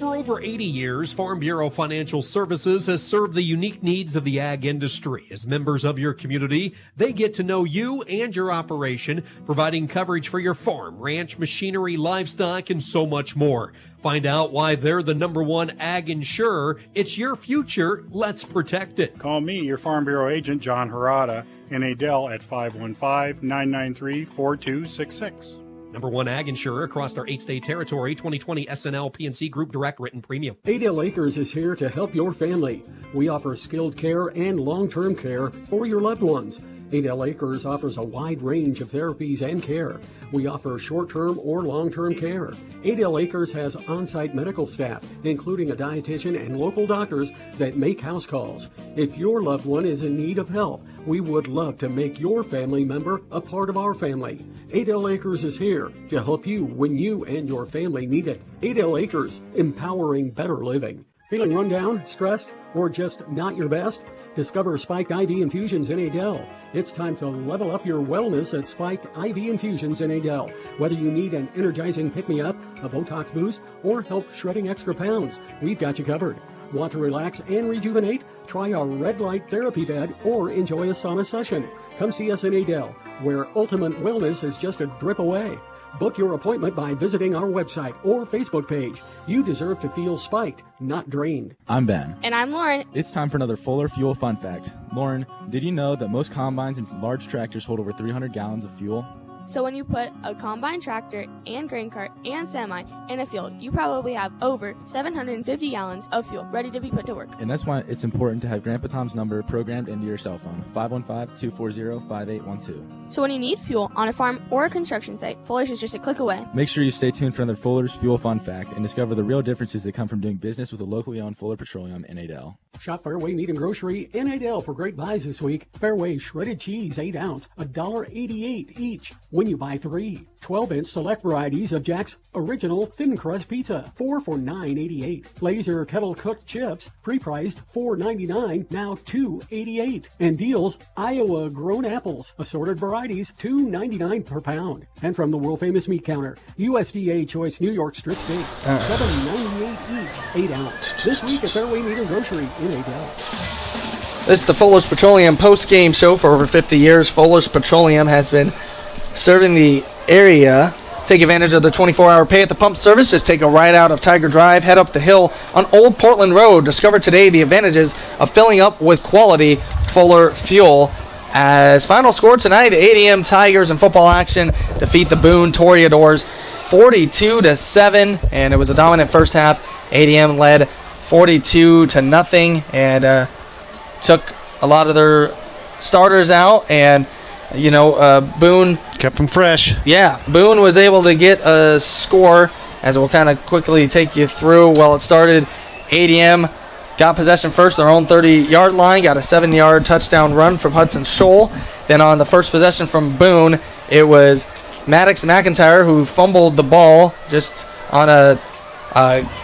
For over 80 years, Farm Bureau Financial Services has served the unique needs of the ag industry. As members of your community, they get to know you and your operation, providing coverage for your farm, ranch, machinery, livestock, and so much more. Find out why they're the #1 ag insurer. It's your future. Let's protect it. Call me, your Farm Bureau agent, John Harada, in Adel at 515-993-4266. #1 ag insurer across our 8-state territory, 2020 SNL PNC Group Direct Written Premium. Adel Acres is here to help your family. We offer skilled care and long-term care for your loved ones. Adel Acres offers a wide range of therapies and care. We offer short-term or long-term care. Adel Acres has on-site medical staff, including a dietitian and local doctors that make house calls. If your loved one is in need of help, we would love to make your family member a part of our family. Adel Acres is here to help you when you and your family need it. Adel Acres, empowering better living. Feeling run down, stressed, or just not your best? Discover Spiked IV Infusions in Adel. It's time to level up your wellness at Spiked IV Infusions in Adel. Whether you need an energizing pick-me-up, a Botox boost, or help shredding extra pounds, we've got you covered. Want to relax and rejuvenate? Try our red light therapy bed or enjoy a sauna session. Come see us in Adel, where ultimate wellness is just a drip away. Book your appointment by visiting our website or Facebook page. You deserve to feel spiked, not drained. I'm Ben. And I'm Lauren. It's time for another Fuller Fuel Fun Fact. Lauren, did you know that most combines and large tractors hold over 300 gallons of fuel? So when you put a combine tractor and grain cart and semi in a field, you probably have over 750 gallons of fuel ready to be put to work. And that's why it's important to have Grandpa Tom's number programmed into your cell phone, 515-240-5812. So when you need fuel on a farm or a construction site, Fuller's is just a click away. Make sure you stay tuned for another Fuller's Fuel Fun Fact and discover the real differences that come from doing business with a locally owned Fuller Petroleum in Adel. Shop Fairway Meat and Grocery in Adel for great buys this week. Fairway shredded cheese, 8 ounce, $1.88 each. When you buy 3 12-inch select varieties of Jack's Original Thin Crust Pizza, 4 for $9.88. Laser Kettle Cooked Chips, pre-priced $4.99, now $2.88. And deals, Iowa Grown Apples, assorted varieties, $2.99 per pound. And from the world-famous meat counter, USDA Choice New York Strip Steak, $7.98 each, 8 ounce. This week at Fairway Meat and Grocery in Adel. This is the Fuller's Petroleum post-game show. For over 50 years, Fuller's Petroleum has been serving the area. Take advantage of the 24-hour pay-at-the-pump service. Just take a ride out of Tiger Drive, head up the hill on Old Portland Road. Discover today the advantages of filling up with quality Fuller fuel. As final score tonight, ADM Tigers in football action defeat the Boone Toreadors 42-7, and it was a dominant first half. ADM led 42-0 and took a lot of their starters out, and Boone kept them fresh. Yeah, Boone was able to get a score, as we'll kind of quickly take you through. Well, it started, ADM got possession first, their own 30-yard line, got a 7-yard touchdown run from Hudson Scholl. Then on the first possession from Boone, it was Maddox McIntyre who fumbled the ball just on a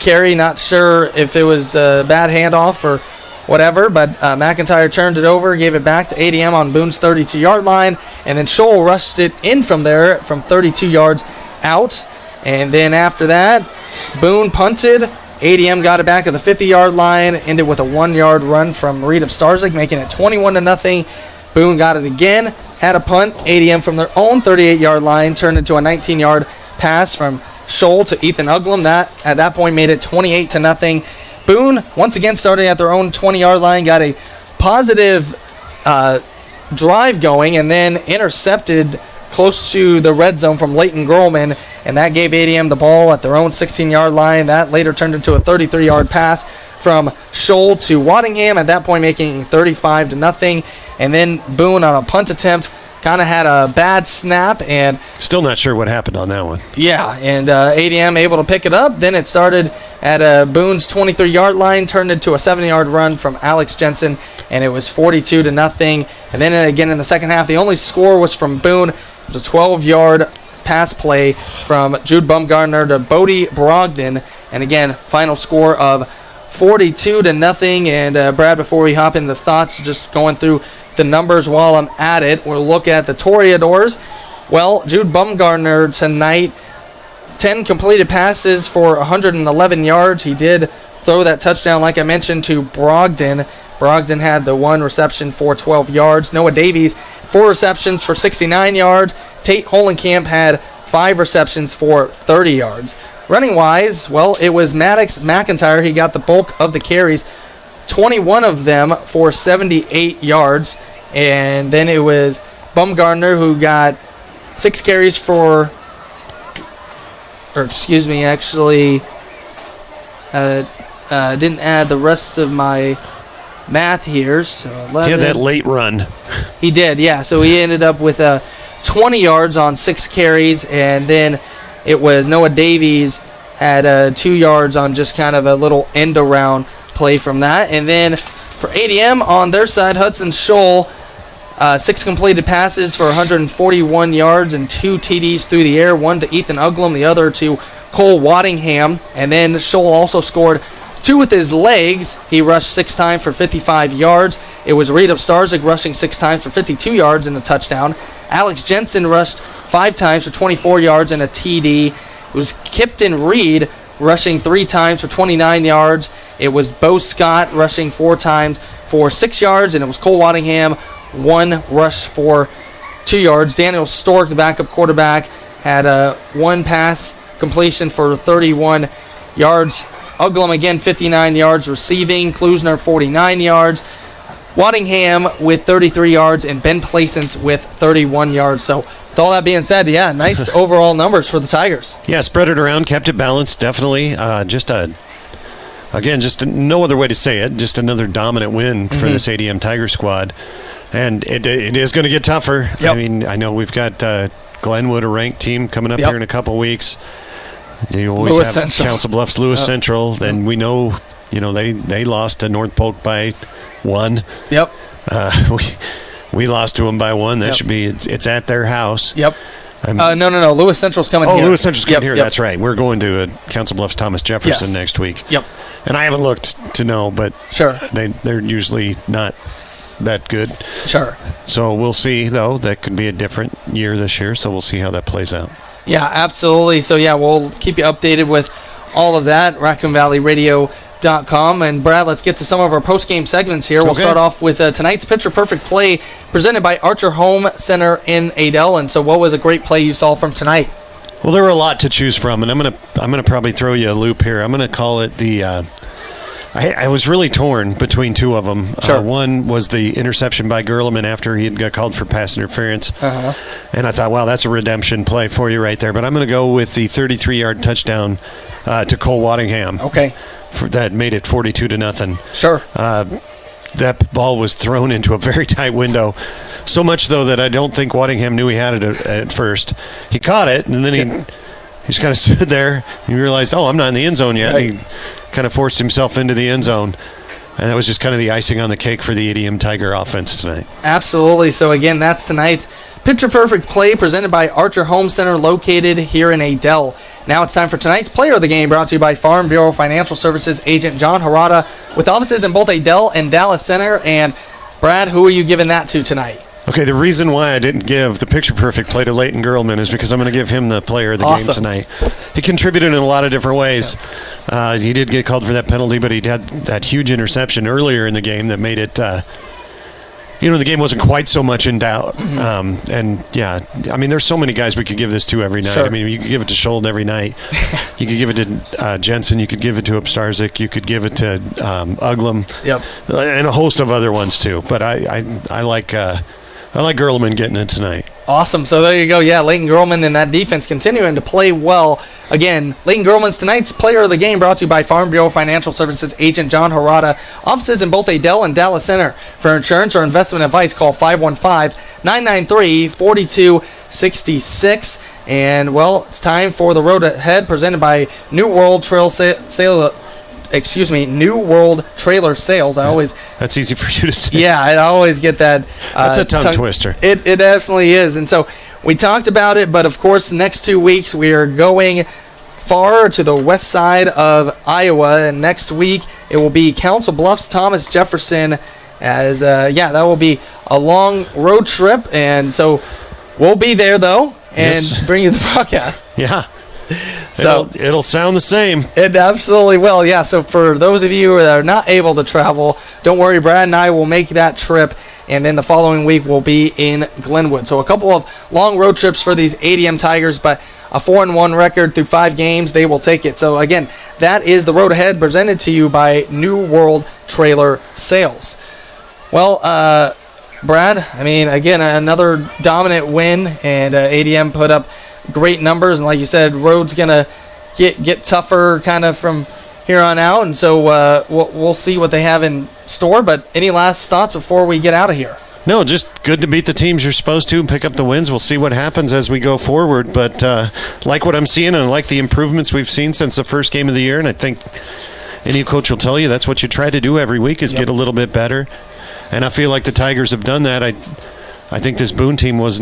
carry. Not sure if it was a bad handoff or whatever, but McIntyre turned it over, gave it back to ADM on Boone's 32-yard line, and then Scholl rushed it in from there from 32 yards out. And then after that, Boone punted. ADM got it back at the 50-yard line, ended with a 1-yard run from wrapup Starzig, making it 21-0. Boone got it again, had a punt. ADM from their own 38-yard line turned into a 19-yard pass from Scholl to Ethan Uglum. That at that point made it 28-0. Boone, once again, starting at their own 20-yard line, got a positive drive going and then intercepted close to the red zone from Leighton Grolman, and that gave ADM the ball at their own 16-yard line. That later turned into a 33-yard pass from Scholl to Waddingham, at that point making 35-0. And then Boone on a punt attempt kind of had a bad snap, and still not sure what happened on that one. Yeah, and ADM able to pick it up. Then it started at Boone's 23-yard line, turned into a 7-yard run from Alex Jensen, and it was 42-0. And then again in the second half, the only score was from Boone. It was a 12-yard pass play from Jude Bumgardner to Bodie Brogdon, and again, final score of 42-0. And Brad, before we hop into the thoughts, just going through the numbers while I'm at it, we'll look at the Toreadors. Well, Jude Bumgardner tonight, 10 completed passes for 111 yards. He did throw that touchdown, like I mentioned, to Brogdon. Brogdon had the 1 reception for 12 yards. Noah Davies, 4 receptions for 69 yards. Tate Holenkamp had 5 receptions for 30 yards. Running-wise, well, it was Maddox McIntyre. He got the bulk of the carries, 21 of them for 78 yards. And then it was Bumgardner who got 6 carries for, didn't add the rest of my math here. So 11. He had that late run. He did, yeah. So he ended up with 20 yards on 6 carries, and then it was Noah Davies had 2 yards on just kind of a little end-around play from that. And then for ADM on their side, Hudson Scholl, 6 completed passes for 141 yards and 2 TDs through the air, 1 to Ethan Uglum, the other to Cole Waddingham. And then Scholl also scored 2 with his legs. He rushed 6 times for 55 yards. It was wrapup Starzig rushing 6 times for 52 yards and a touchdown. Alex Jensen rushed 5 times for 24 yards and a TD. It was Kipton Reed rushing 3 times for 29 yards. It was Bo Scott rushing 4 times for 6 yards, and it was Cole Waddingham, 1 rush for 2 yards. Daniel Stork, the backup quarterback, had 1 pass completion for 31 yards. Uglum again 59 yards receiving. Klusner 49 yards. Waddingham with 33 yards, and Ben Placence with 31 yards. So with all that being said, yeah, nice overall numbers for the Tigers. Yeah, spread it around, kept it balanced, definitely. Just no other way to say it, just another dominant win for this ADM Tiger squad. And it is going to get tougher. Yep. I mean, I know we've got Glenwood, a ranked team, coming up here in a couple weeks. You always Lewis have Central. Council Bluffs, Lewis Central, and we know, they lost to North Polk by 1. Yep. We lost to them by 1. That should be, it's at their house. Yep. No. Lewis Central's coming here. Oh, Lewis Central's coming here. That's right. We're going to Council Bluffs Thomas Jefferson next week. Yep. And I haven't looked to know, but sure, they're usually not that good. Sure. So we'll see, though. That could be a different year this year, so we'll see how that plays out. Yeah, absolutely. So, we'll keep you updated with all of that. RaccoonValleyRadio.com. And, Brad, let's get to some of our post-game segments here. We'll start off with tonight's Picture Perfect play presented by Archer Home Center in Adel. And so what was a great play you saw from tonight? Well, there were a lot to choose from, and I'm gonna probably throw you a loop here. I'm going to call it the I was really torn between two of them. Sure. One was the interception by Gerleman after he had got called for pass interference. And I thought, wow, that's a redemption play for you right there. But I'm going to go with the 33-yard touchdown to Cole Waddingham. Okay. That made it 42-0. Sure. That ball was thrown into a very tight window. So much, though, that I don't think Waddingham knew he had it at first. He caught it, and then he just kind of stood there. And he realized, I'm not in the end zone yet. Right. And he kind of forced himself into the end zone. And that was just kind of the icing on the cake for the ADM Tiger offense tonight. Absolutely. So, again, that's tonight's Picture Perfect play presented by Archer Home Center located here in Adel. Now it's time for tonight's Player of the Game, brought to you by Farm Bureau Financial Services agent John Harada, with offices in both Adel and Dallas Center. And, Brad, who are you giving that to tonight? Okay, the reason why I didn't give the Picture Perfect play to Leighton Gerleman is because I'm going to give him the Player of the Game tonight. He contributed in a lot of different ways. He did get called for that penalty, but he had that huge interception earlier in the game that made it, the game wasn't quite so much in doubt. There's so many guys we could give this to every night. Sure. I mean, you could give it to Schold every night. You could give it to Jensen. You could give it to Upstarzik. You could give it to Uglum. Yep. And a host of other ones, too. But I like Gerleman getting it tonight. Awesome. So there you go. Yeah, Leighton Gerleman and that defense continuing to play well. Again, Leighton Gerleman's tonight's Player of the Game, brought to you by Farm Bureau Financial Services agent John Harada. Offices in both Adel and Dallas Center. For insurance or investment advice, call 515-993-4266. And, it's time for the road ahead, presented by New World Trailer Sales. That's easy for you to say. Yeah, I always get that. That's a tongue twister. It definitely is. And so we talked about it, but of course, the next 2 weeks we are going far to the west side of Iowa. And next week it will be Council Bluffs, Thomas Jefferson. That will be a long road trip. And so we'll be there, though, and bring you the broadcast. Yeah. So it'll sound the same. It absolutely will. Yeah. So for those of you that are not able to travel, don't worry. Brad and I will make that trip, and then the following week we'll be in Glenwood. So a couple of long road trips for these ADM Tigers, but a 4-1 record through 5 games, they will take it. So again, that is the road ahead, presented to you by New World Trailer Sales. Well, Brad, again, another dominant win, and ADM put up great numbers, and like you said, road's gonna get tougher kind of from here on out, and so we'll see what they have in store. But any last thoughts before we get out of here? No, just good to beat the teams you're supposed to and pick up the wins. We'll see what happens as we go forward, but like what I'm seeing and like the improvements we've seen since the first game of the year, and I think any coach will tell you that's what you try to do every week is get a little bit better, and I feel like the Tigers have done that. I think this Boone team was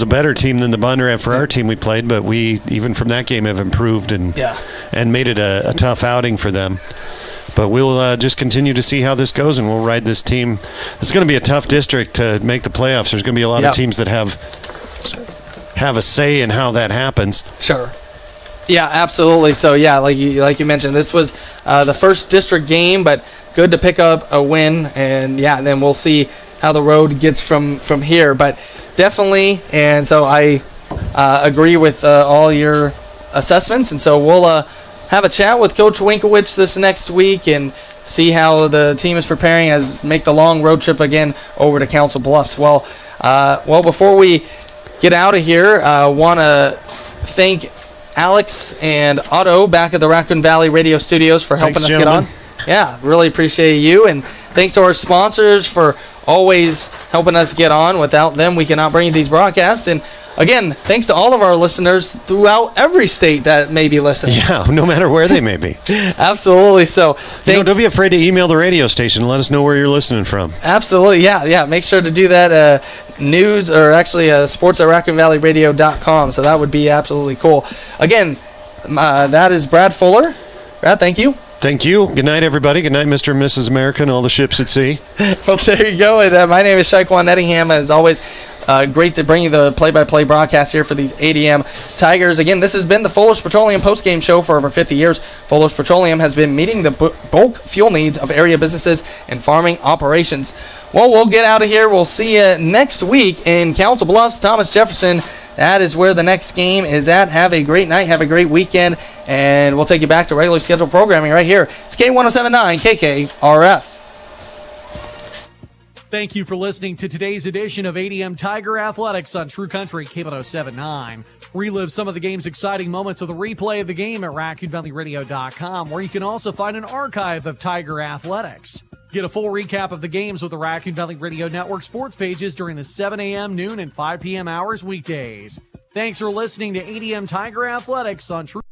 a better team than the Bonneret for our team we played, but we, even from that game, have improved and made it a tough outing for them. But we'll just continue to see how this goes, and we'll ride this team. It's going to be a tough district to make the playoffs. There's going to be a lot of teams that have a say in how that happens. Sure. Yeah, absolutely. So, like you mentioned, this was the first district game, but good to pick up a win, and then we'll see how the road gets from here. But definitely, and so I agree with all your assessments, and so we'll have a chat with Coach Winkowicz this next week and see how the team is preparing as make the long road trip again over to Council Bluffs. Well, before we get out of here, I want to thank Alex and Otto back at the Raccoon Valley Radio Studios for helping us get on. Yeah, really appreciate you, and thanks to our sponsors for always helping us get on. Without them, we cannot bring you these broadcasts. And again, thanks to all of our listeners throughout every state that may be listening. Yeah, no matter where they may be. Absolutely. So, don't be afraid to email the radio station and let us know where you're listening from. Absolutely. Yeah. Make sure to do that. News, or actually sports at RaccoonValleyRadio.com. So that would be absolutely cool. Again, that is Brad Fuller. Brad, thank you. Thank you. Good night, everybody. Good night, Mr. and Mrs. America and all the ships at sea. Well, there you go. And, my name is Shaquan Ettingham. As always, great to bring you the play-by-play broadcast here for these ADM Tigers. Again, this has been the Fuller's Petroleum postgame show for over 50 years. Fuller's Petroleum has been meeting the bulk fuel needs of area businesses and farming operations. Well, we'll get out of here. We'll see you next week in Council Bluffs, Thomas Jefferson. That is where the next game is at. Have a great night. Have a great weekend. And we'll take you back to regularly scheduled programming right here. It's K1079 KKRF. Thank you for listening to today's edition of ADM Tiger Athletics on True Country K1079. Relive some of the game's exciting moments of the replay of the game at RaccoonValleyRadio.com, where you can also find an archive of Tiger Athletics. Get a full recap of the games with the Raccoon Valley Radio Network sports pages during the 7 a.m., noon, and 5 p.m. hours weekdays. Thanks for listening to ADM Tiger Athletics on True